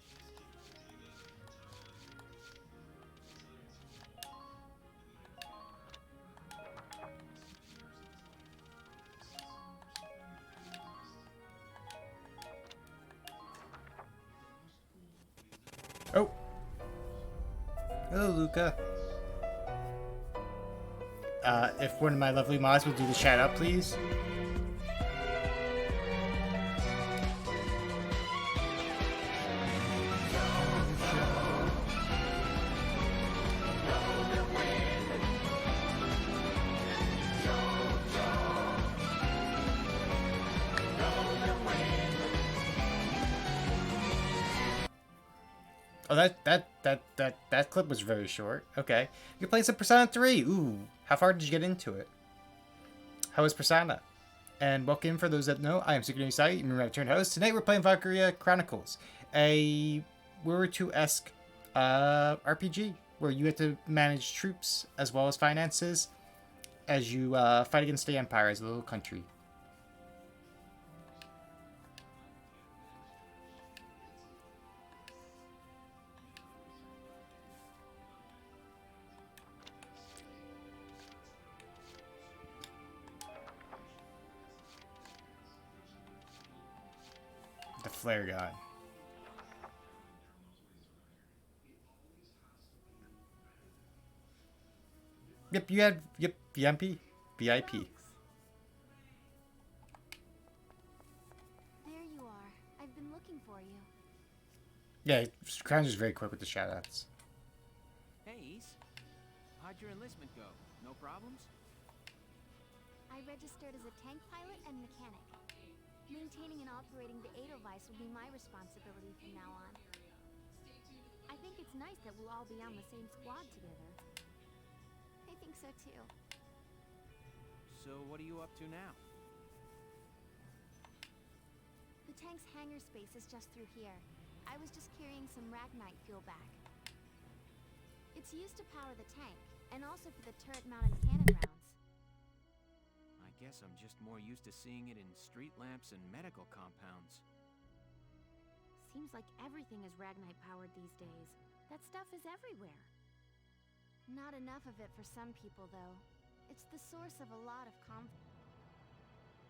oh. Hello, Luca. If one of my lovely mods would do the shout out, please. Oh, that clip was very short. Okay. You're playing some Persona 3. Ooh. How far did you get into it? How was Persona? And welcome for those that know, I am Secret Site, your return host. Tonight we're playing Valkyria Chronicles, a World War II-esque RPG where you have to manage troops as well as finances as you fight against the Empire as a little country. The flare gun. Yep, you had VIP. VIP.
There you are. I've been looking for you.
Yeah, Crown's just very quick with the shoutouts.
Hey, Ace. How'd your enlistment go? No problems?
I registered as a tank pilot and mechanic. Maintaining and operating the Edelweiss will be my responsibility from now on. I think it's nice that we'll all be on the same squad together. I think so too.
So what are you up to now?
The tank's hangar space is just through here. I was just carrying some Ragnite fuel back. It's used to power the tank, and also for the turret-mounted cannon rounds.
I guess I'm just more used to seeing it in street lamps and medical compounds.
Seems like everything is Ragnite powered these days. That stuff is everywhere.
Not enough of it for some people, though. It's the source of a lot of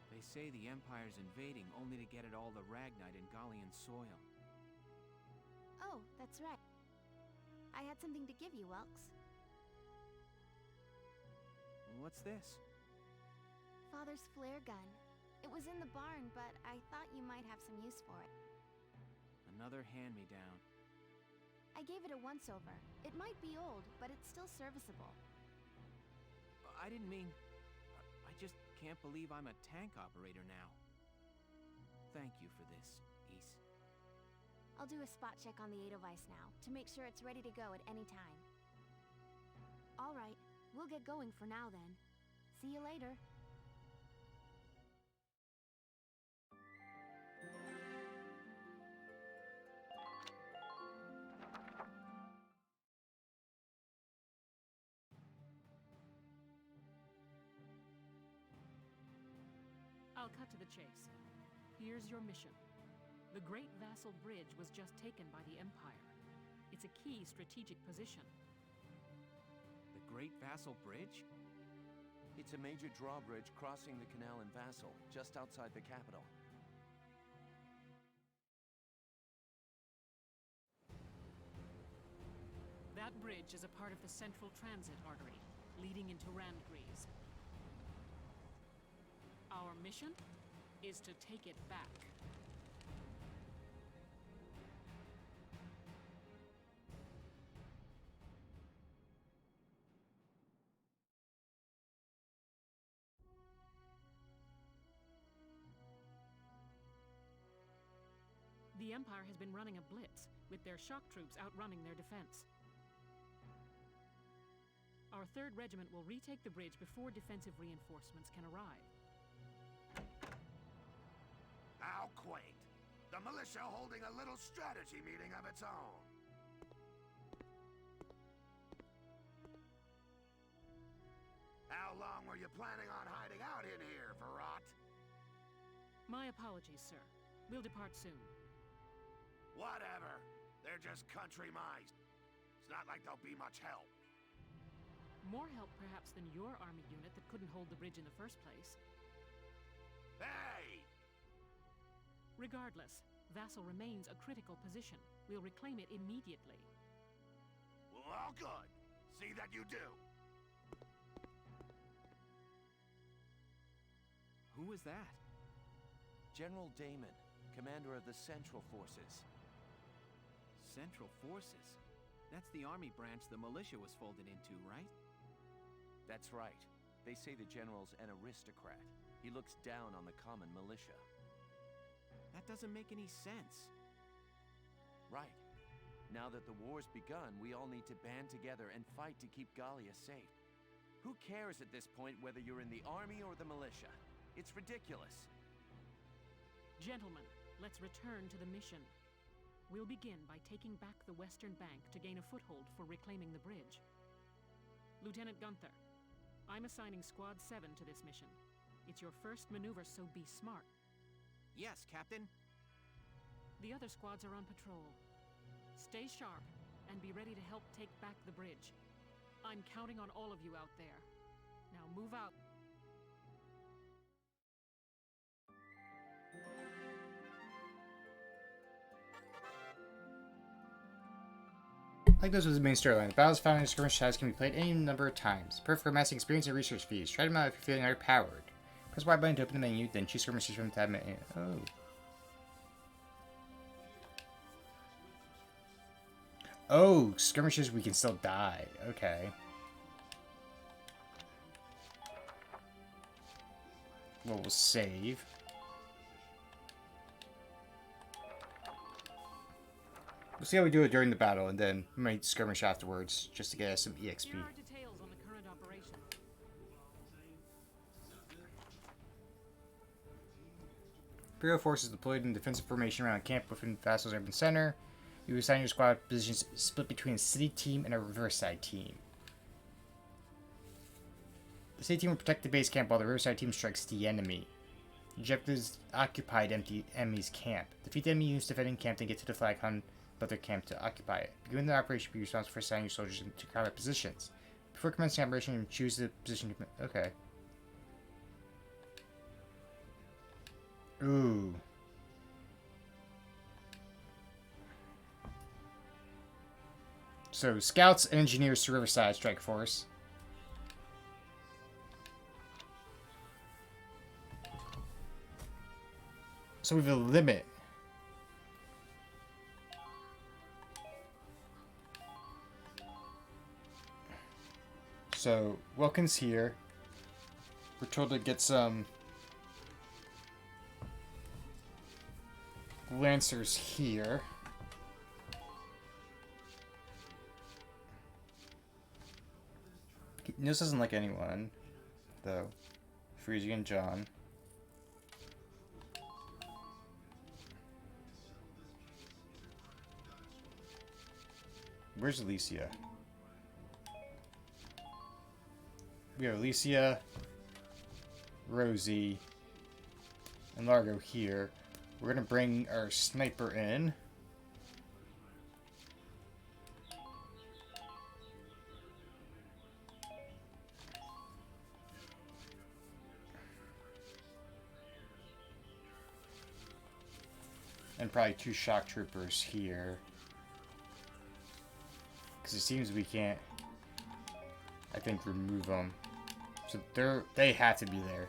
They say the Empire's invading only to get at all the Ragnite in Gallian soil.
Oh, that's right. I had something to give you, Welks.
What's this?
Father's flare gun. It was in the barn, but I thought you might have some use for it.
Another hand-me-down.
I gave it a once-over. It might be old, but it's still serviceable.
I didn't mean... I just can't believe I'm a tank operator now. Thank you for this, Ace.
I'll do a spot check on the Edelweiss now, to make sure it's ready to go at any time. All right, we'll get going for now then. See you later.
I'll cut to the chase. Here's your mission. The Great Vassal Bridge was just taken by the Empire. It's a key strategic position.
The Great Vassal Bridge?
It's a major drawbridge crossing the canal in Vassal, just outside the capital.
That bridge is a part of the central transit artery, leading into Randgrease. Our mission is to take it back. The Empire has been running a blitz, with their shock troops outrunning their defense. Our 3rd Regiment will retake the bridge before defensive reinforcements can arrive.
How quaint. The militia holding a little strategy meeting of its own. How long were you planning on hiding out in here, Verrot?
My apologies, sir. We'll depart soon.
Whatever. They're just country mice. It's not like they'll be much help.
More help, perhaps, than your army unit that couldn't hold the bridge in the first place.
Hey!
Regardless, Vassal remains a critical position. We'll reclaim it immediately.
Well, good. See that you do.
Who is that?
General Damon, commander of the Central Forces.
Central Forces? That's the army branch the militia was folded into, right?
That's right. They say the general's an aristocrat. He looks down on the common militia.
That doesn't make any sense.
Right. Now that the war's begun, we all need to band together and fight to keep Gallia safe. Who cares at this point whether you're in the army or the militia? It's ridiculous.
Gentlemen, let's return to the mission. We'll begin by taking back the western bank to gain a foothold for reclaiming the bridge. Lieutenant Gunther, I'm assigning Squad 7 to this mission. It's your first maneuver, so be smart.
Yes, Captain.
The other squads are on patrol. Stay sharp, and be ready to help take back the bridge. I'm counting on all of you out there. Now move out.
Like this was the main storyline. The battles found in skirmish tabs can be played any number of times. Perfect for amassing experience and research fees. Try them out if you're feeling underpowered. Press Y button to open the menu, then choose skirmishes from the tab menu. Oh, skirmishes we can still die. Okay. Well, we'll save. We'll see how we do it during the battle, and then we might skirmish afterwards, just to get us some EXP.
Here are details on the current operation.
Imperial forces deployed in defensive formation around a camp within Vassal's urban center. You assign your squad positions split between a city team and a riverside team. The city team will protect the base camp while the riverside team strikes the enemy. Objectives occupied empty enemy's camp. Defeat the enemy units defending camp, then get to the flag on their camp to occupy it. Begin the operation, be responsible for assigning your soldiers into combat positions. Before commencing operation, you choose the position to... Okay. Ooh. So, scouts and engineers to Riverside Strike Force. So we have a limit. So, Wilkins here. We're told to get some Lancers here. Nils doesn't like anyone, though. Freezing and John. Where's Alicia? We have Alicia, Rosie, and Largo here. We're gonna bring our sniper in. And probably 2 shock troopers here. Because it seems we can't, I think, remove them. So they have to be there.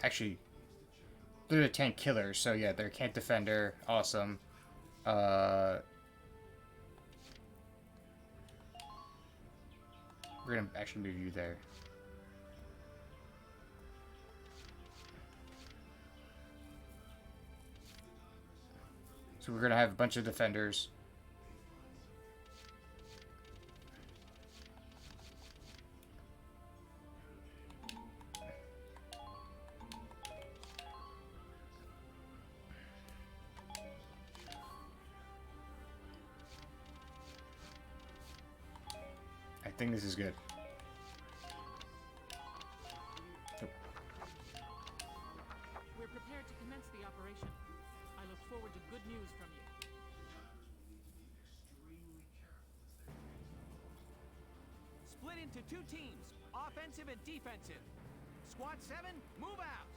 Actually, they're the tank killers, so yeah, they're tank defender. Awesome. We're gonna actually move you there. So we're gonna have a bunch of defenders. I think this is good.
We're prepared to commence the operation. I look forward to good news from you.
Split into 2 teams, offensive and defensive. Squad 7, move out.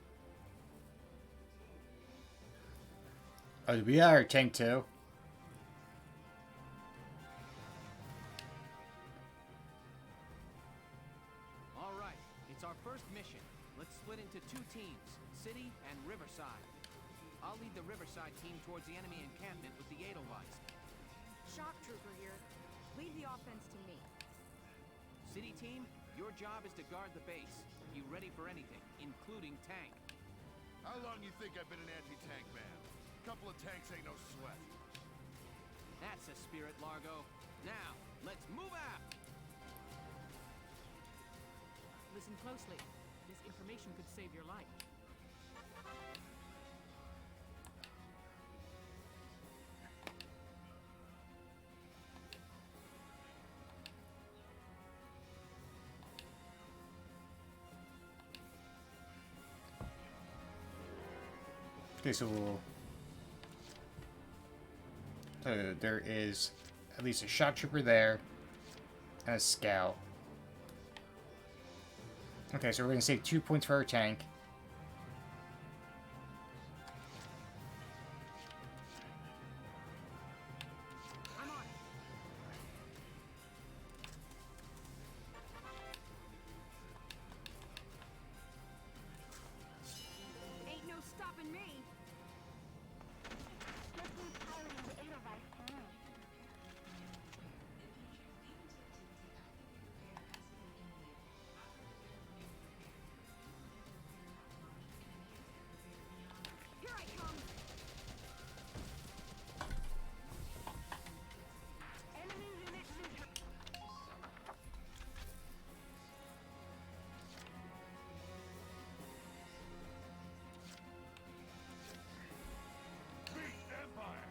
Oh, we are tank too.
All right, it's our first mission. Let's split into 2 teams, City and Riverside. I'll lead the Riverside team towards the enemy encampment with the Edelweiss.
Shock trooper here. Lead the offense to me.
City team, your job is to guard the base. Be ready for anything, including tank.
How long you think I've been an anti-tank man? A couple of tanks ain't no sweat.
That's a spirit, Largo. Now, let's move out!
Listen closely. This information could save your life.
Okay, so there is at least a shock trooper there and a scout. Okay, so we're going to save 2 points for our tank.
I'm on. Ain't no stopping me. Here I come. Enemy unit neutral.
Beat Empire!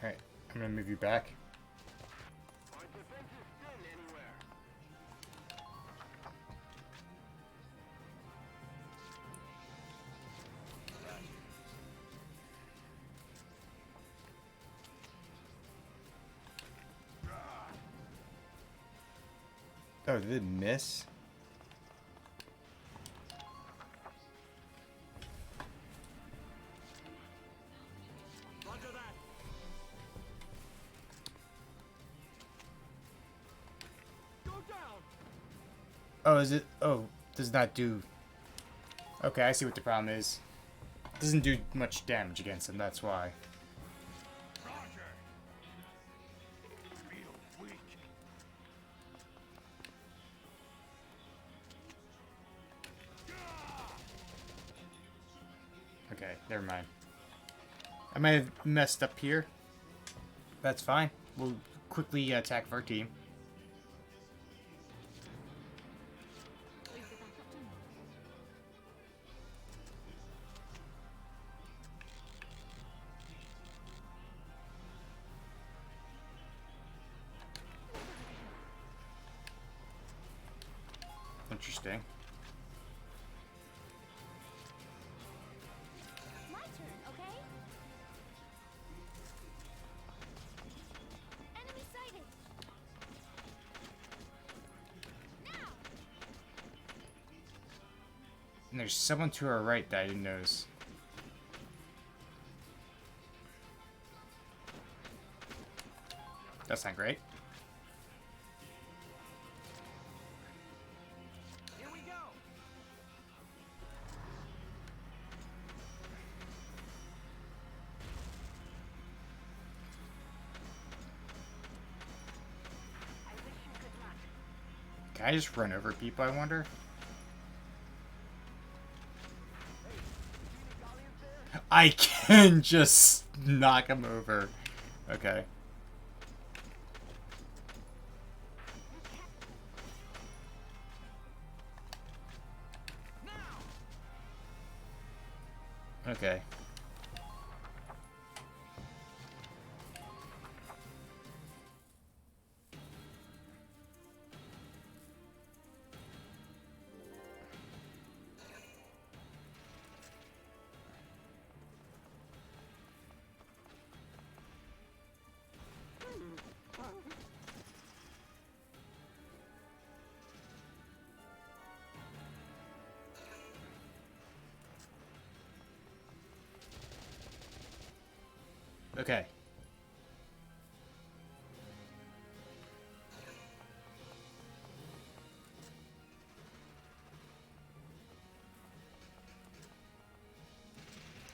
Alright, I'm going to move you back.
Our defenses thin anywhere.
Oh, did it miss?
Roger that. Go down.
Oh, is it? Oh, does not do... Okay, I see what the problem is. Doesn't do much damage against him, that's why.
Roger. Feel weak.
Okay, never mind. I might have messed up here. That's fine. We'll quickly attack our team. Interesting.
My turn, okay? Enemy sighted! Now!
And there's someone to our right that I didn't notice. That's not great.
Here we go.
Can I just run over people, I wonder? I can just knock them over. Okay. Okay. Okay.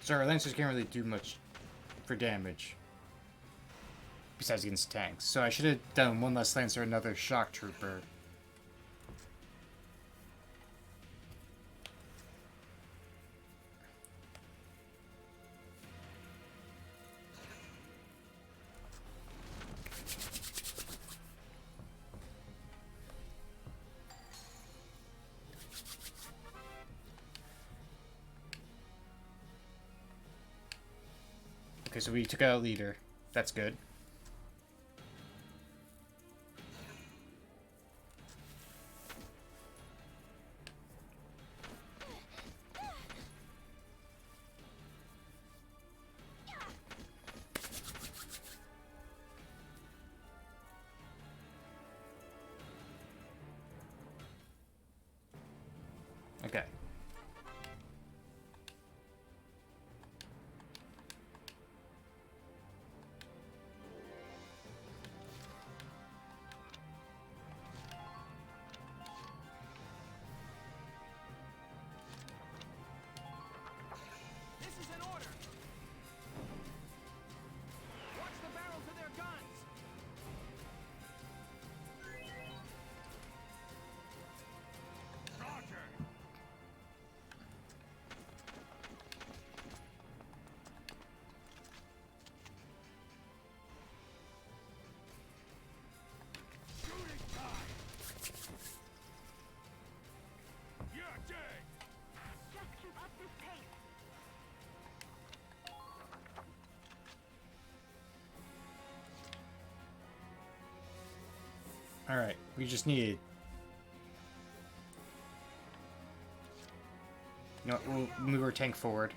So our lancers can't really do much for damage. Besides against tanks. So I should have done one less lancer, another shock trooper. Okay, so we took out a leader. That's good. Okay.
This is an order. Watch the barrels of their guns.
Roger. Shooting time. You're dead.
Just keep up this pace.
Alright, we just need... You know what, we'll move our tank forward.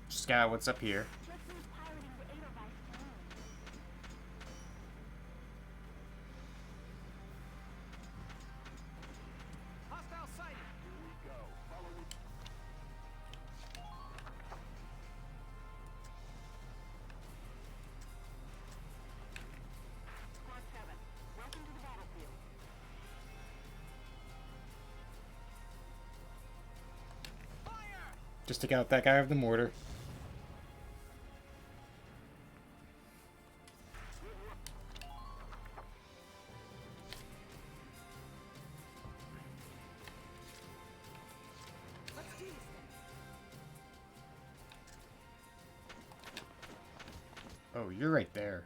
Scout, what's up here?
Hostile sighted.
Here we go. Follow me.
Squad 7, welcome to the battlefield.
Fire!
Just take out that guy with the mortar. Oh, you're right there.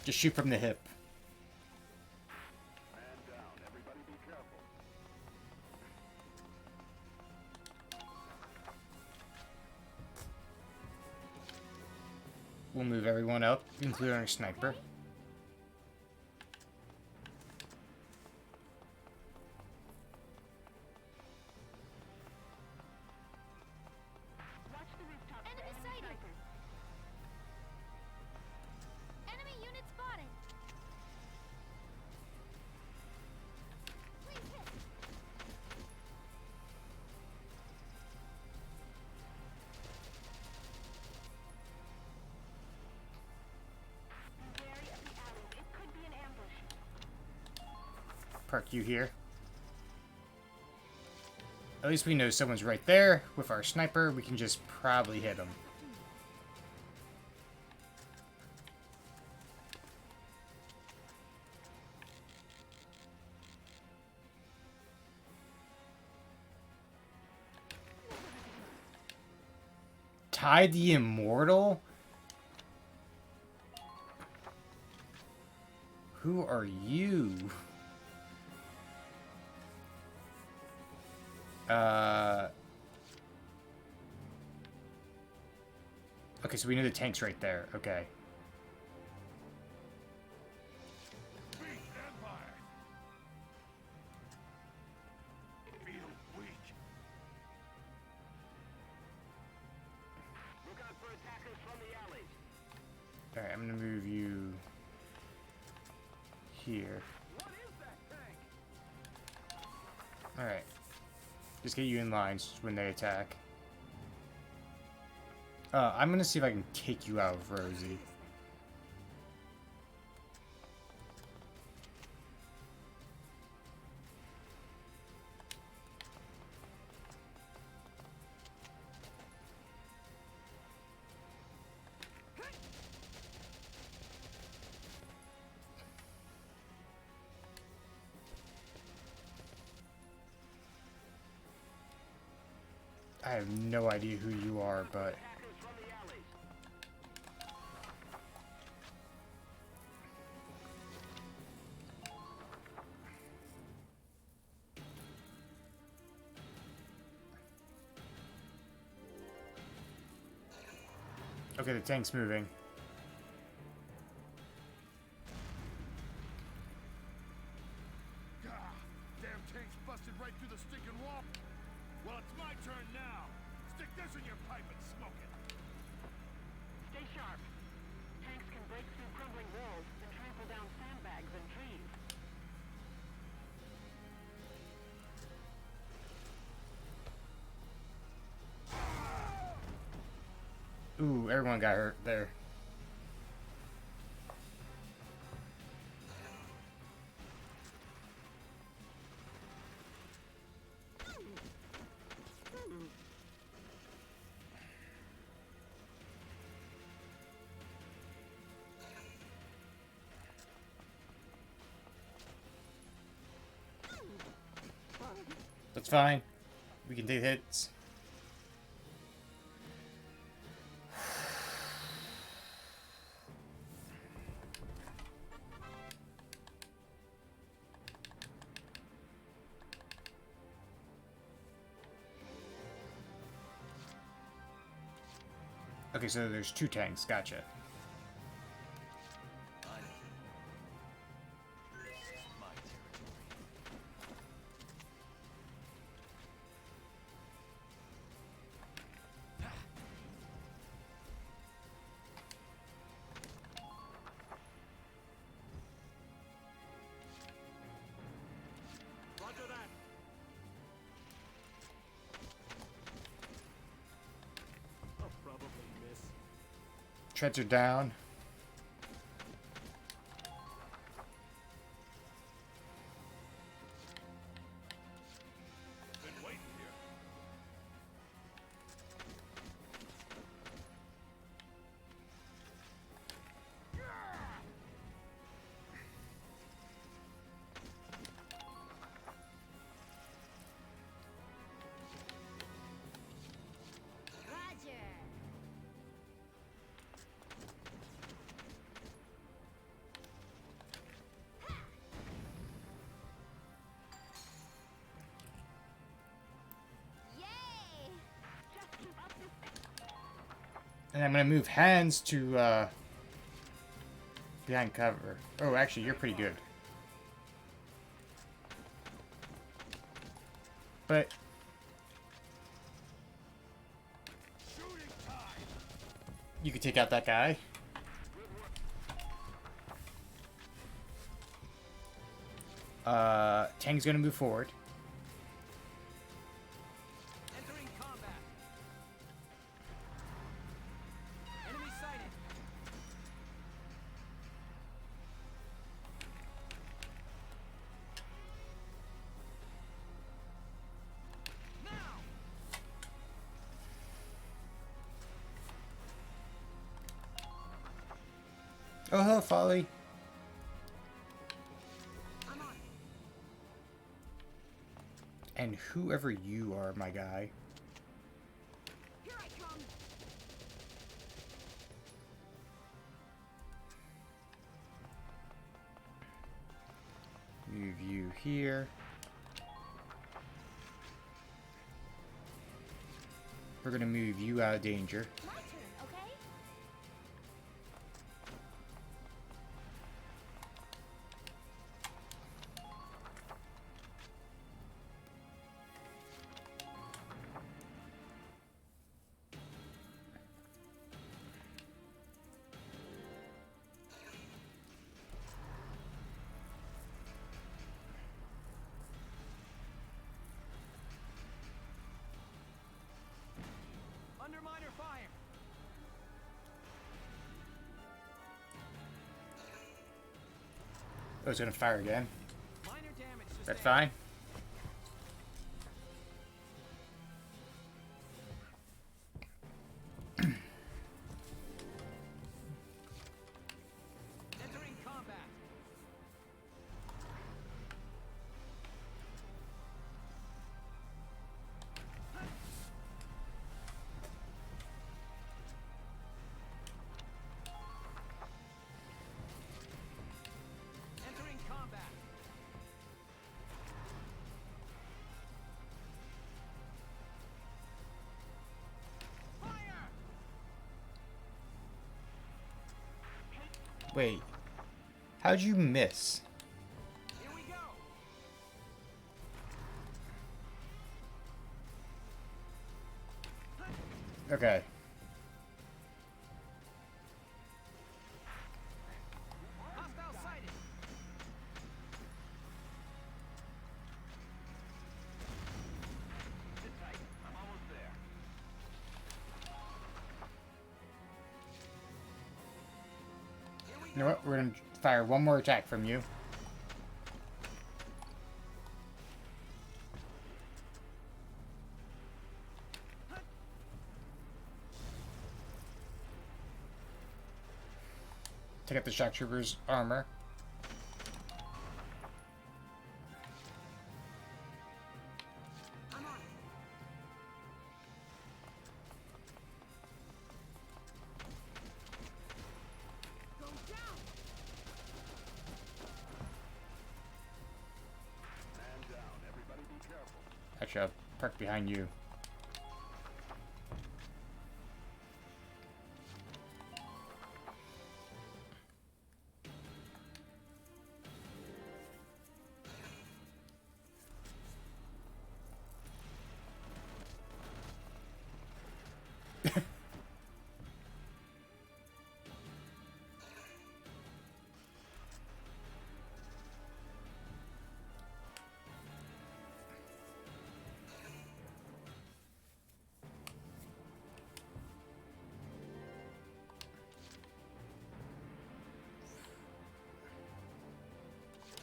Just shoot from the hip. We'll move everyone up, including our sniper.
Enemy sighted! Enemy unit spotted! Please hit!
Park you here. At least we know someone's right there. With our sniper, we can just probably hit him. Ty the Immortal? Who are you? Okay, so we know the tank's right there. Okay.
Empire. Feel weak. Look out for attackers from the alleys.
Alright, I'm gonna move you here. Alright. Just get you in lines when they attack. I'm gonna see if I can take you out of Rosie. I have no idea who you are, but... Okay, the tank's moving.
Damn tank's busted right through the stinking wall. Well, it's my turn now. Stick this in your pipe and smoke it.
Stay sharp. Tanks can break through crumbling walls and trample down sandbags and trees.
Ooh, everyone got hurt there. That's fine. We can take hits. Okay, so there's two tanks. Gotcha.
Roger that.
I'll probably miss.
Treads are down.
Been waiting here.
And I'm gonna move Hans to behind cover. Oh, actually, you're pretty good. But you could take out that guy. Tang's gonna move forward.
Entering combat. Enemy sighted. Now.
Oh, hello, Folly. And whoever you are, my guy.
Here I come.
Move you here. We're gonna move you out of danger.
My turn, okay?
Under minor fire.
Oh, it's gonna fire again.
Minor damage sustained.
That's fine.
Entering combat. Entering combat. Fire!
Wait. How'd you miss?
Here we go.
Okay.
Hostile sighted. Sit tight. I'm almost there.
You know what? We're gonna fire one more attack from you. Take out the shock trooper's armor.
I'm on it. Go down.
Man down. Everybody be careful.
Actually, I'll park behind you.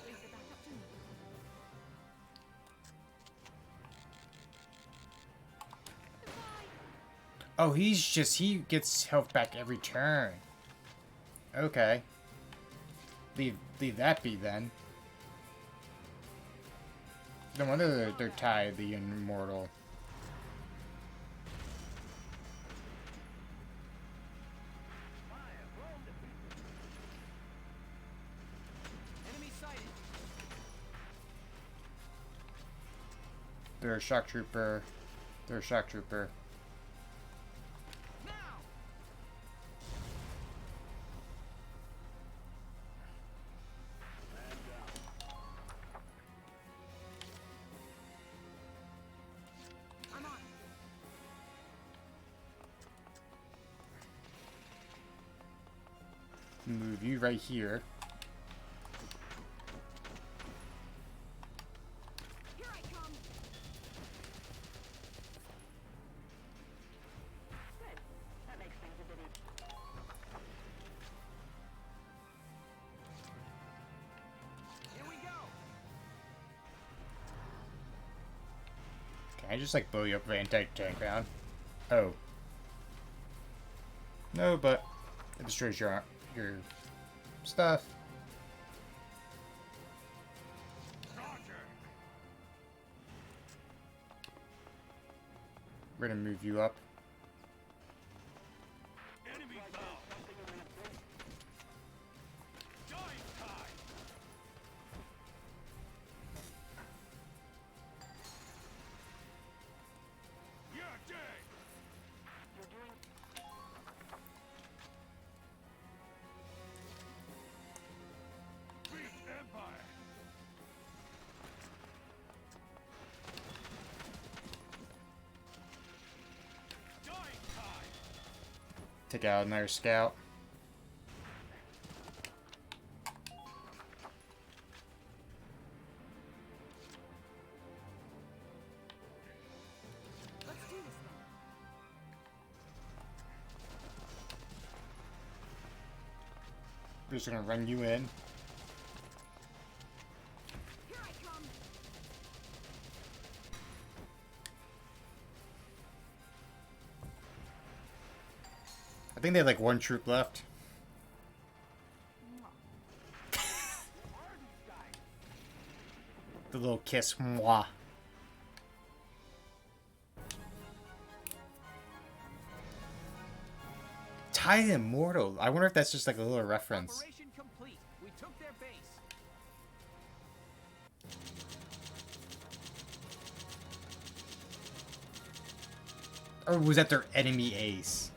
Wait for backup to move.
Oh, he gets health back every turn. Okay. Leave that be then. No wonder they're tied, the immortal.
Enemy sighted.
They're a shock trooper. They're a shock trooper.
Now.
Move you right here.
Here I come.
Good. That makes things a bit easier.
Here we go.
Can I just like blow you up with anti-tank round? Oh. No, but it destroys your stuff. We're gonna move you up.
Enemy found. Dying time. You're dead.
You're doing...
Beat Empire. Dying time.
Take out another scout.
Let's do this then.
We're just gonna run you in.
Here I come.
I think they have like one troop left. The little kiss, mwah. Titan Immortal. I wonder if that's just like a little reference.
Operation complete. We took their base.
Or was that their enemy ace?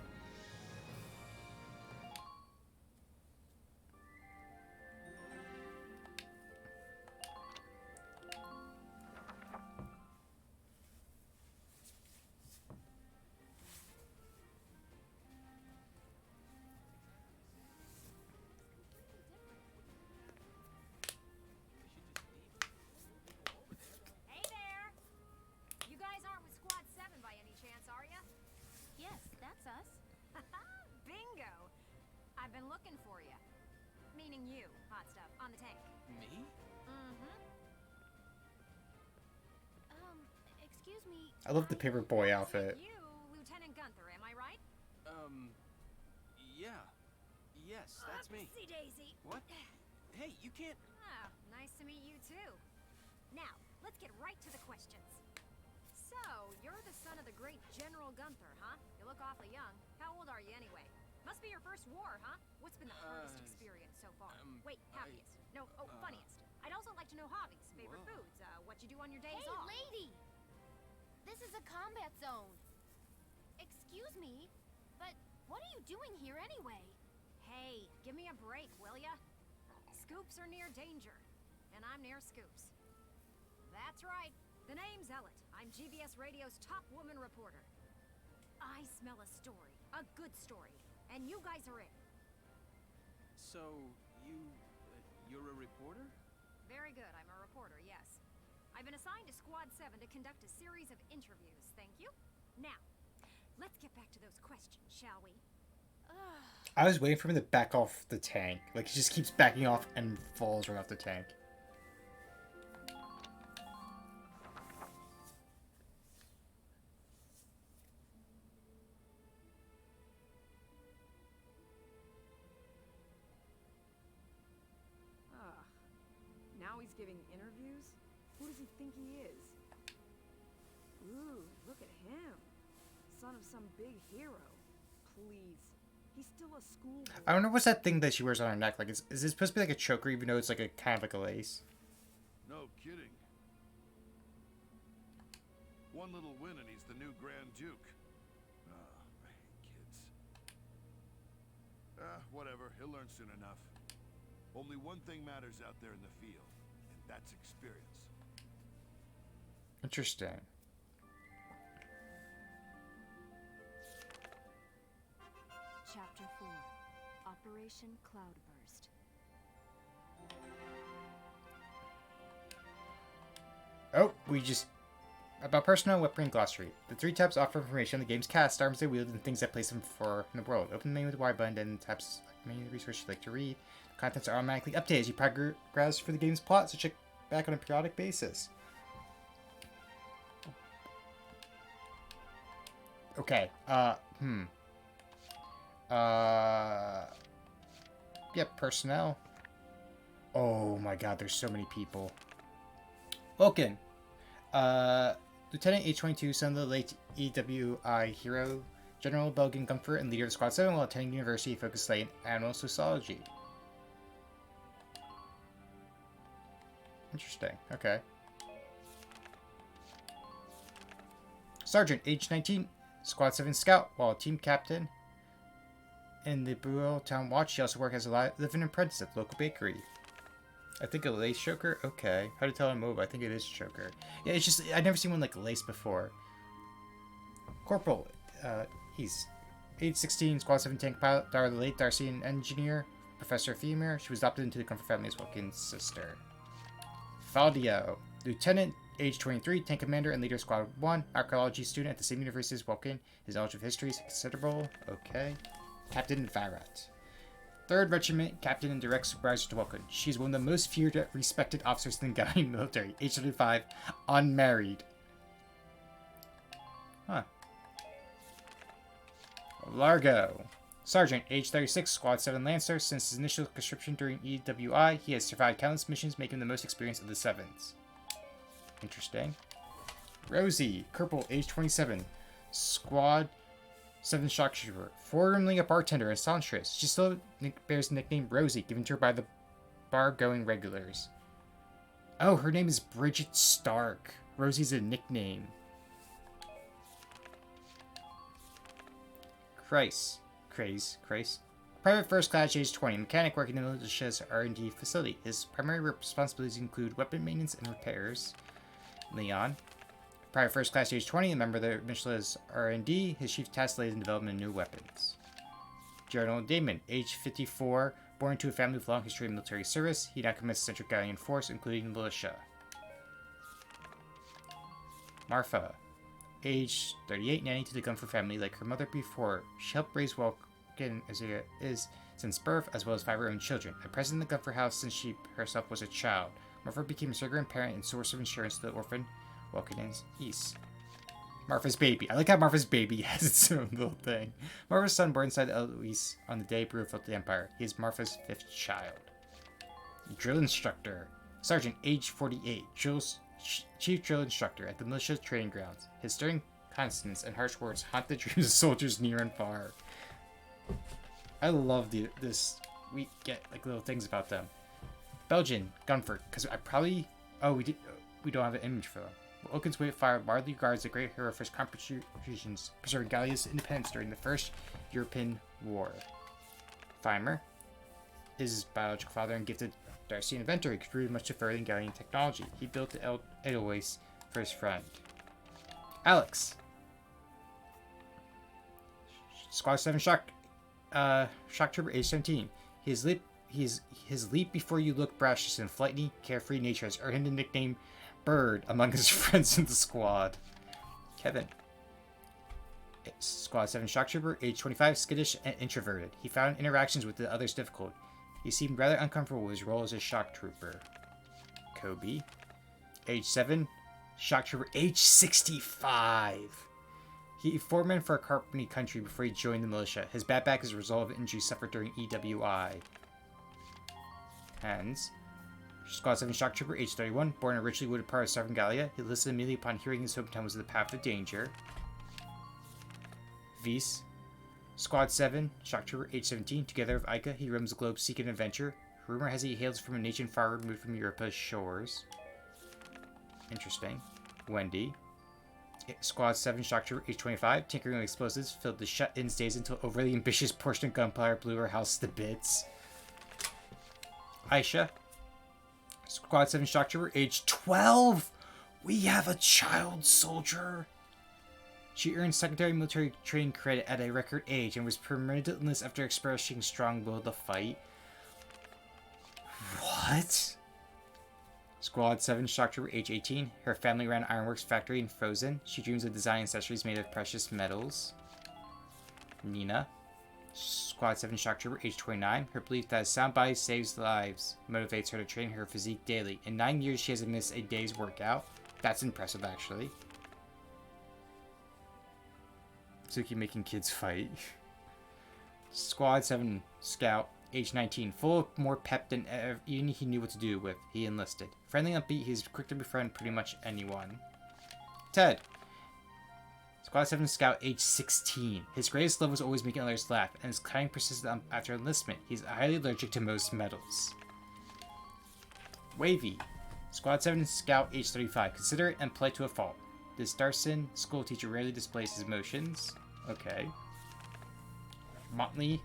Hey there. You guys aren't with Squad 7 by any chance, are you?
Yes, that's us.
Bingo. I've been looking for you. Meaning you, hot stuff, on the tank.
Me?
Mm-hmm.
Excuse me.
I love the paperboy outfit.
You, Lieutenant Gunther, am I right?
Yeah. Yes, that's me.
Oopsie daisy.
What? Hey, you can't...
Ah, nice to meet you too. Now, let's get right to the questions. So, you're the son of the great General Gunther, huh? You look awfully young. How old are you anyway? Must be your first war, huh? What's been the hardest experience so far? Wait, happiest. Funniest. I'd also like to know hobbies, favorite foods, what you do on your days
Hey,
off.
lady! This is a combat zone. Excuse me, but what are you doing here anyway?
Hey, give me a break, will ya? Scoops are near danger, and I'm near scoops. That's right. The name's Ellet. I'm GBS Radio's top woman reporter. I smell a story, a good story, and you guys are it.
So, you're a reporter?
Very good, I'm a reporter, yes. I've been assigned to Squad 7 to conduct a series of interviews, thank you. Now, let's get back to those questions, shall we?
I was waiting for him to back off the tank. Like, he just keeps backing off and falls right off the tank.
Now he's giving interviews? Who does he think he is? Ooh, look at him. Son of some big hero. Please. He's still a schoolboy.
I don't know what's that thing that she wears on her neck. Like, is this supposed to be like a choker, even though it's like a kind of like a lace?
No kidding. One little win and he's the new Grand Duke. Oh, I hate kids. Whatever. He'll learn soon enough. Only one thing matters out there in the field, and that's experience.
Interesting.
Chapter 4. Operation Cloudburst.
Oh, we just... About personnel, weaponry, and glossary. The 3 tabs offer information on the game's cast, arms they wield, and things that place them for in the world. Open the menu with the Y button, and tabs many of the resources you'd like to read. Contents are automatically updated as you progress for the game's plot, so check back on a periodic basis. Okay, Yep, personnel. Oh my god, there's so many people. Vulcan. Lieutenant H-22, son of the late EWI hero, General Belgian Gunther, and leader of Squad 7 while attending university, focused late in animal sociology. Interesting, okay. Sergeant, age 19, Squad 7 scout, while team captain in the Buell Town Watch. He also worked as a living apprentice at the local bakery. I think a lace choker? Okay. How to tell a move? I think it is a choker. Yeah, it's just, I've never seen one like lace before. Corporal, he's age 16, Squad 7 tank pilot, daughter of the late Darcian engineer, Professor Femur. She was adopted into the Comfort family as Wilkins' sister. Faldio, Lieutenant, age 23, tank commander and leader of Squad 1, archaeology student at the same university as Wilkin. His knowledge of history is considerable. Okay. Captain Varat. 3rd Regiment, captain and direct supervisor to Wilkin. She's one of the most feared and respected officers in the Gallian military. Age 35, unmarried. Huh. Largo. Sergeant, age 36, Squad 7 Lancer. Since his initial conscription during EWI, he has survived countless missions, making him the most experienced of the 7s. Interesting. Rosie, Corporal, age 27, Squad 7 shock trooper. Formerly a bartender and songstress, she still bears the nickname Rosie, given to her by the bar-going regulars. Oh, her name is Bridget Stark. Rosie's a nickname. Christ. Private First Class, age 20, mechanic working in the militia's R&D facility. His primary responsibilities include weapon maintenance and repairs. Leon. Private First Class, age 20, a member of the militia's R&D. His chief task lays in development of new weapons. General Damon, age 54, born into a family with long history of military service. He now commands the Central Gallian Force, including the militia. Marfa, age 38, nanny to the Gunther family like her mother before. She helped raise Vulcan as he is since birth, as well as 5 of her own children. A present in the Gunther house since she herself was a child. Marfa became a surrogate parent and source of insurance to the orphan Vulcan and East. Marfa's baby. I like how Marfa's baby has its own little thing. Marfa's son born inside Eloise on the day Brew filled the Empire. He is Marfa's 5th child. Drill instructor. Sergeant, age 48. Chief drill instructor at the militia training grounds. His stern constance and harsh words haunt the dreams of soldiers near and far. I love this. We get like little things about them. Belgian, Gunther, because I probably... Oh, we don't have an image for them. Wilkins' weight fire widely regards the great hero for his contributions, preserving Gallia's independence during the First European War. Feimer is his biological father and gifted Darcian inventor. He contributed much to furthering Gallian technology. He built the Edelweiss for his friend. Alex. Squad 7 shock trooper, age 17. His leap before you look brashness and flighty, carefree nature has earned him the nickname Bird among his friends in the squad. Kevin. Squad 7 shock trooper, age 25, skittish and introverted. He found interactions with the others difficult. He seemed rather uncomfortable with his role as a shock trooper. Kobe. Age 7, shock trooper, age 65. He foreman for a company country before he joined the militia. His bad back is a result of injuries suffered during EWI. Hans. Squad 7 shock trooper, age 31, born in a richly wooded part of southern Gallia. He enlisted immediately upon hearing his hometown was in the path of danger. Vies. Squad 7 shock trooper, age 17, together with Ica, he roams the globe seeking adventure. Rumor has he hails from a nation far removed from Europa's shores. Interesting. Wendy. Squad 7 shock trooper, age 25, tinkering with explosives, filled the shut-ins days until overly ambitious portion of gunpowder blew her house to bits. Aisha. Squad 7 shock trooper, age 12! We have a child soldier! She earned secondary military training credit at a record age and was permitted to enlist after expressing strong will to fight. What? Squad 7, shock trooper, age 18. Her family ran ironworks factory in Frozen. She dreams of designing accessories made of precious metals. Nina. Squad 7, shock trooper, age 29. Her belief that a sound body saves lives motivates her to train her physique daily. In 9 years, she hasn't missed a day's workout. That's impressive, actually. Suki making kids fight. Squad 7, scout, age 19. Full of more pep than ever, even he knew what to do with. He enlisted. Friendly and upbeat, he's quick to befriend pretty much anyone. Ted. Squad 7 scout, age 16. His greatest love was always making others laugh, and his kind persisted after enlistment. He's highly allergic to most metals. Wavy. Squad 7 scout, age 35. Considerate and polite to a fault. This Darson school teacher rarely displays his emotions. Okay. Motley.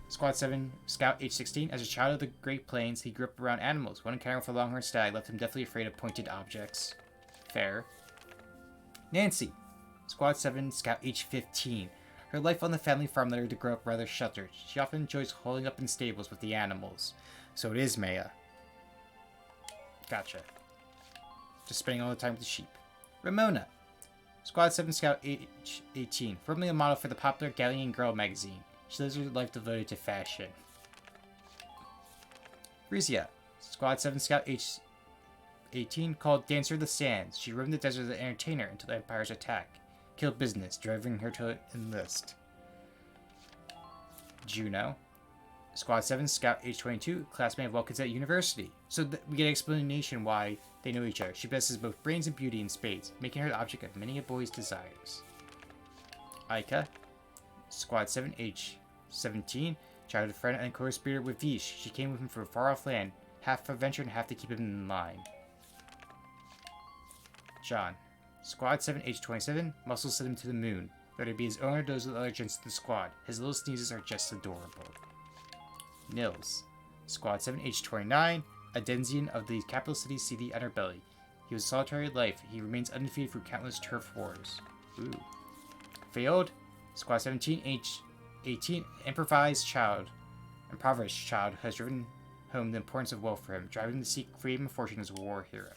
Squad 7 scout, age 16. As a child of the Great Plains, he grew up around animals. One encounter with a longhorn stag left him deathly afraid of pointed objects. Fair. Nancy. Squad 7 scout, age 15. Her life on the family farm led her to grow up rather sheltered. She often enjoys holding up in stables with the animals. So it is Maya. Gotcha. Just spending all the time with the sheep. Ramona. Squad 7 scout, age 18. Formerly a model for the popular Galleon Girl magazine. She lives her life devoted to fashion. Rizia. Squad 7 scout, age 18. Called Dancer of the Sands. She roamed the desert as an entertainer until the Empire's attack. Killed business, driving her to enlist. Juno. Squad 7 scout, age 22. Classmate of Wilkins at university. So we get an explanation why they know each other. She possesses both brains and beauty in spades, making her the object of many a boy's desires. Aika. Squad 7, age 17. Childhood friend and co-conspirator with Vish. She came with him from a far-off land, half for adventure and half to keep him in line. John. Squad 7, age 27. Muscles sent him to the moon. Whether it be his own or those of the other gents of the squad, his little sneezes are just adorable. Nils. Squad 7, age 29. A Denzian of the capital city seedy underbelly. He was a solitary life. He remains undefeated through countless turf wars. Ooh. Failed. Squad 17, age 18. Improvised child. Impoverished child has driven home the importance of wealth for him, driving him to seek freedom and fortune as a war hero.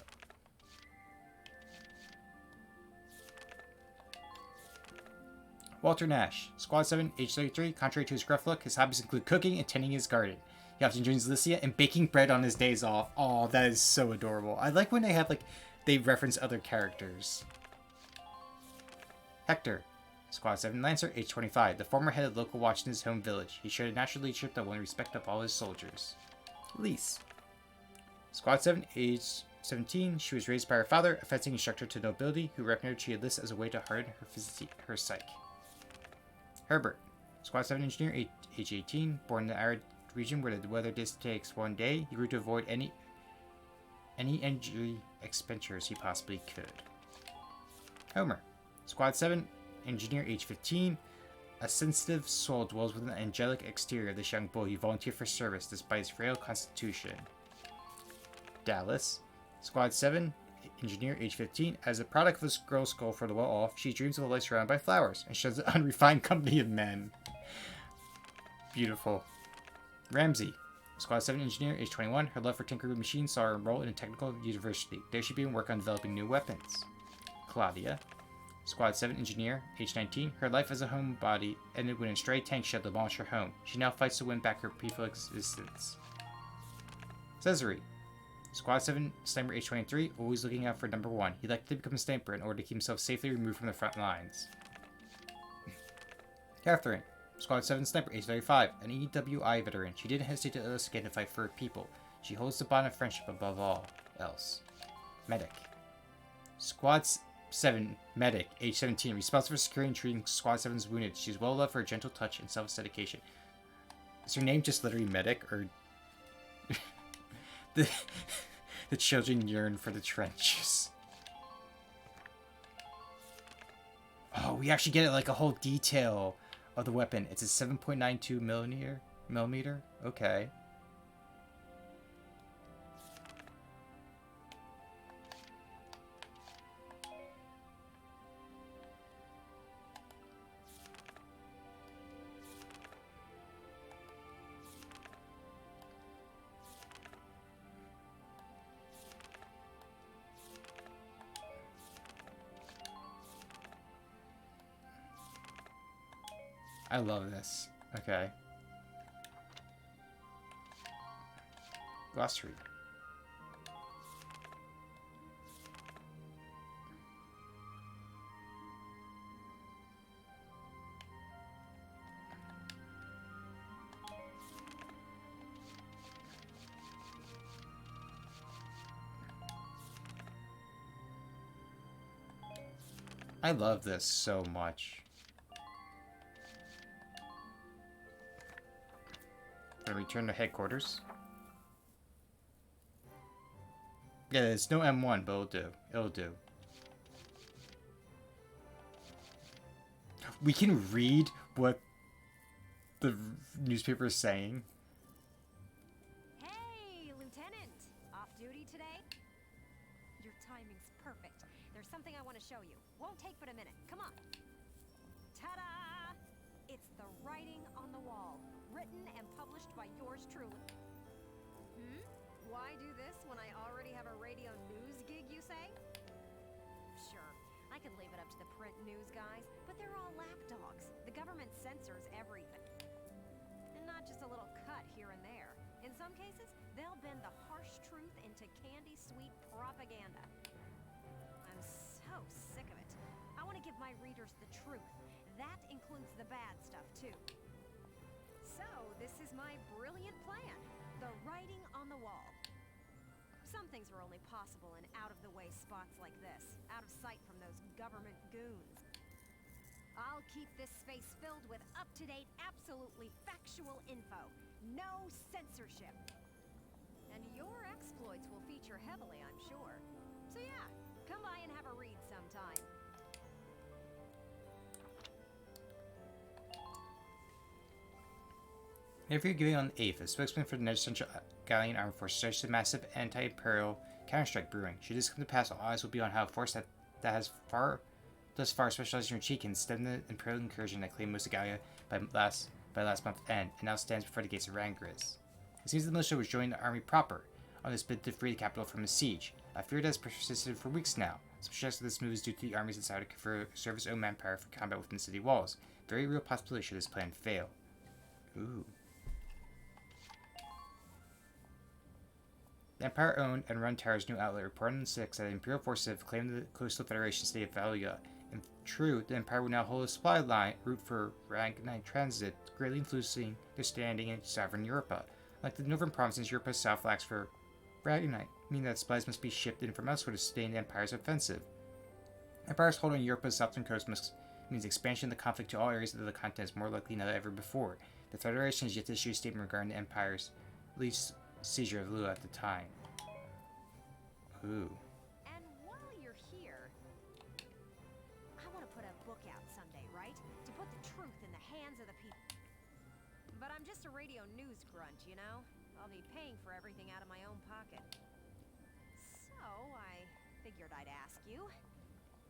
Walter Nash. Squad 7, age 33. Contrary to his gruff look, his hobbies include cooking and tending his garden. He often joins Alicia and baking bread on his days off. Oh, that is so adorable. I like when they have, they reference other characters. Hector. Squad 7 Lancer, age 25. The former head of the local watch in his home village. He showed a natural leadership that won respect of all his soldiers. Elise. Squad 7, age 17. She was raised by her father, a fencing instructor to nobility, who recognized she had this as a way to harden her psyche. Herbert. Squad 7 engineer, age 18. Born in the arid region where the weather dictates one day, he grew to avoid any energy expenditures he possibly could. Homer. Squad 7, engineer, age 15. A sensitive soul dwells within the angelic exterior of this young boy. He volunteered for service despite his frail constitution. Dallas. Squad 7, engineer, age 15. As a product of this girl's goal for the well-off, she dreams of a life surrounded by flowers and shows the unrefined company of men. Beautiful. Ramsey. Squad 7 engineer, age 21. Her love for tinkering with machines saw her enroll in a technical university. There she began work on developing new weapons. Claudia. Squad 7 engineer, age 19. Her life as a homebody ended when a stray tank shell demolished her home. She now fights to win back her peaceful existence. Cesare. Squad 7 sniper, age 23. Always looking out for number 1. He'd like to become a sniper in order to keep himself safely removed from the front lines. Catherine. Squad 7 sniper, age 35, an EWI veteran. She didn't hesitate to enlist again to fight for her people. She holds the bond of friendship above all else. Medic. Squad 7 medic, age 17, responsible for securing and treating Squad 7's wounded. She's well loved for her gentle touch and self-dedication. Is her name just literally medic, or the children yearn for the trenches? Oh, we actually get a whole detail of the weapon. It's a 7.92 millimeter. Okay. I love this. Okay. Glossary. I love this so much. Gonna return to headquarters. Yeah, it's no M1, but it'll do. It'll do. We can read what the newspaper is saying.
Hey, Lieutenant! Off duty today? Your timing's perfect. There's something I want to show you. Won't take but a minute. Come on. Ta-da! It's the writing on the wall. Written and published by yours truly. Why do this when I already have a radio news gig, you say? Sure, I could leave it up to the print news guys, but they're all lapdogs. The government censors everything. And not just a little cut here and there. In some cases, they'll bend the harsh truth into candy-sweet propaganda. I'm so sick of it. I want to give my readers the truth. That includes the bad stuff, too. So, this is my brilliant plan. The writing on the wall. Some things are only possible in out-of-the-way spots like this, out of sight from those government goons. I'll keep this space filled with up-to-date, absolutely factual info. No censorship. And your exploits will feature heavily, I'm sure. So yeah, come by and have a read sometime.
Interview given on the 8th, a spokesman for the United Central Gallian Armed Forces suggested massive anti-imperial counterstrike brewing. Should this come to pass, all eyes will be on how a force that has thus far specialized in retreat can stem the imperial incursion that claimed most of Gallia by last month's end, and now stands before the gates of Rangris. It seems the militia was joining the army proper on this bid to free the capital from a siege, a fear that has persisted for weeks now. Some suggest that this move is due to the army's desire to conserve its own manpower for combat within city walls. Very real possibility should this plan fail. Ooh. The Empire-owned and run Terra's new outlet reported on the 6th that the Imperial forces have claimed the coastal Federation state of Valkyria. In truth, the Empire would now hold a supply route for Ragnite transit, greatly influencing their standing in sovereign Europa. Like the northern provinces, Europa's south lacks for Ragnite, meaning that supplies must be shipped in from elsewhere to sustain the Empire's offensive. Empire's hold on Europa's southern coast means expansion of the conflict to all areas of the continent is more likely than ever before. The Federation has yet to issue a statement regarding the Empire's least seizure of Lua at the time. Ooh.
And while you're here, I want to put a book out someday, right? To put the truth in the hands of the people. But I'm just a radio news grunt, you know? I'll be paying for everything out of my own pocket. So, I figured I'd ask you.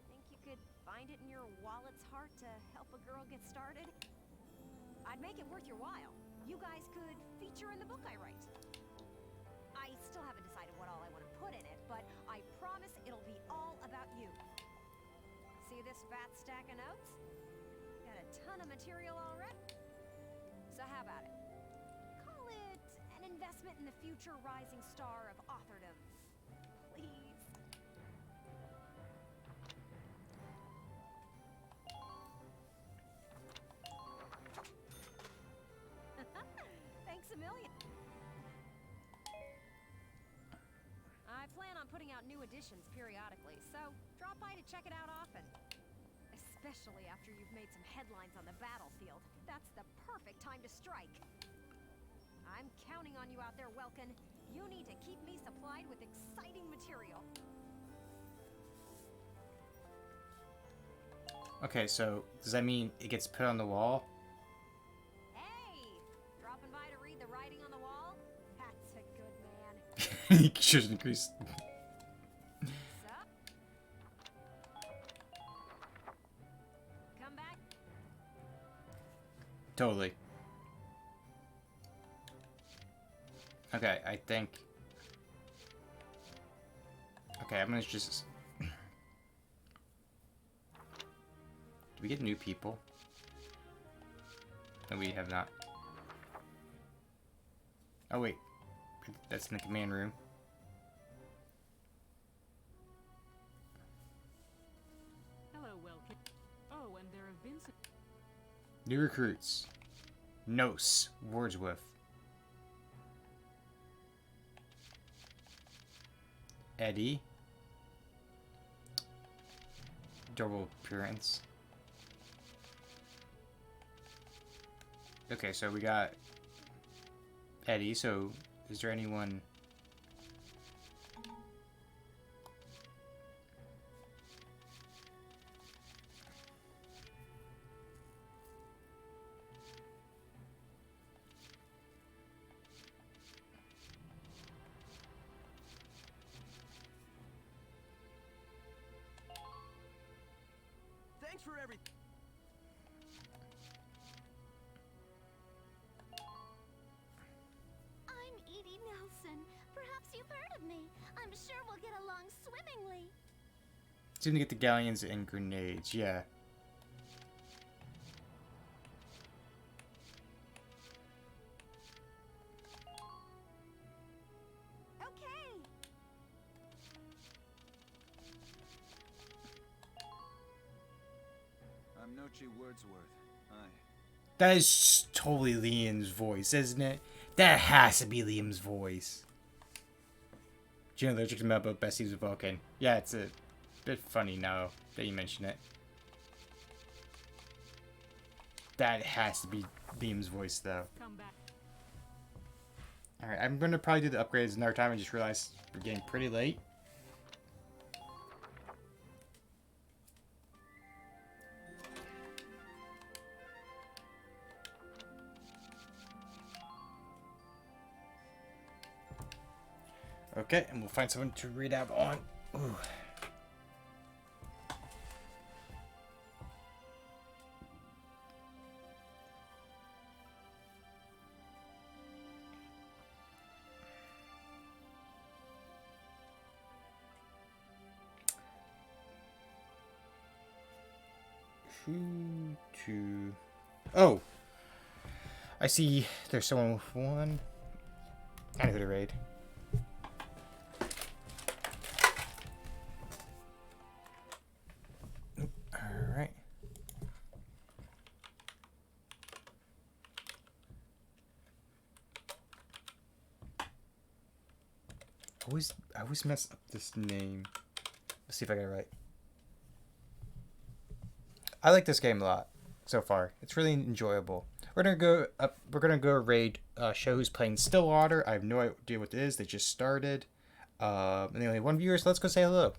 Think you could find it in your wallet's heart to help a girl get started? I'd make it worth your while. You guys could feature in the book I write. I still haven't decided what all I want to put in it, but I promise it'll be all about you. See this fat stack of notes? Got a ton of material already. So how about it? Call it an investment in the future rising star of authordom. Please. Thanks a million. I plan on putting out new editions periodically, so drop by to check it out often. Especially after you've made some headlines on the battlefield. That's the perfect time to strike. I'm counting on you out there, Welkin. You need to keep me supplied with exciting material.
Okay, so does that mean it gets put on the wall?
Hey! Dropping by to read the writing on the wall? That's a good man.
He should increase.
Come back.
Totally. Okay, I think. Okay, I'm gonna just. Do we get new people? No, we have not. Oh, wait. That's in the command room.
Hello, Welky. Oh, and there have been some...
New recruits. Nos. Wordsworth. Eddie. Double appearance. Okay, so we got Eddie, so is there anyone...
Thanks for everything.
I'm Edie Nelson. Perhaps you've heard of me. I'm sure we'll get along swimmingly.
Soon to get the galleons and grenades, yeah.
Okay.
I'm Nochi Wordsworth. Hi.
That is totally Liam's voice, isn't it? That has to be Liam's voice. Do you know allergic to about Bessie's Vulcan? Yeah, it's a bit funny now that you mention it. That has to be Liam's voice, though. Alright, I'm going to probably do the upgrades another time. I just realized we're getting pretty late. Okay, and we'll find someone to read out on. Ooh. Two. Oh! I see there's someone with one. I know who to raid. Alright. I always mess up this name. Let's see if I got it right. I like this game a lot so far. It's really enjoyable. We're gonna go up. We're gonna go raid show who's playing Stillwater. I have no idea what it is. They just started. And they only have one viewer, so let's go say hello.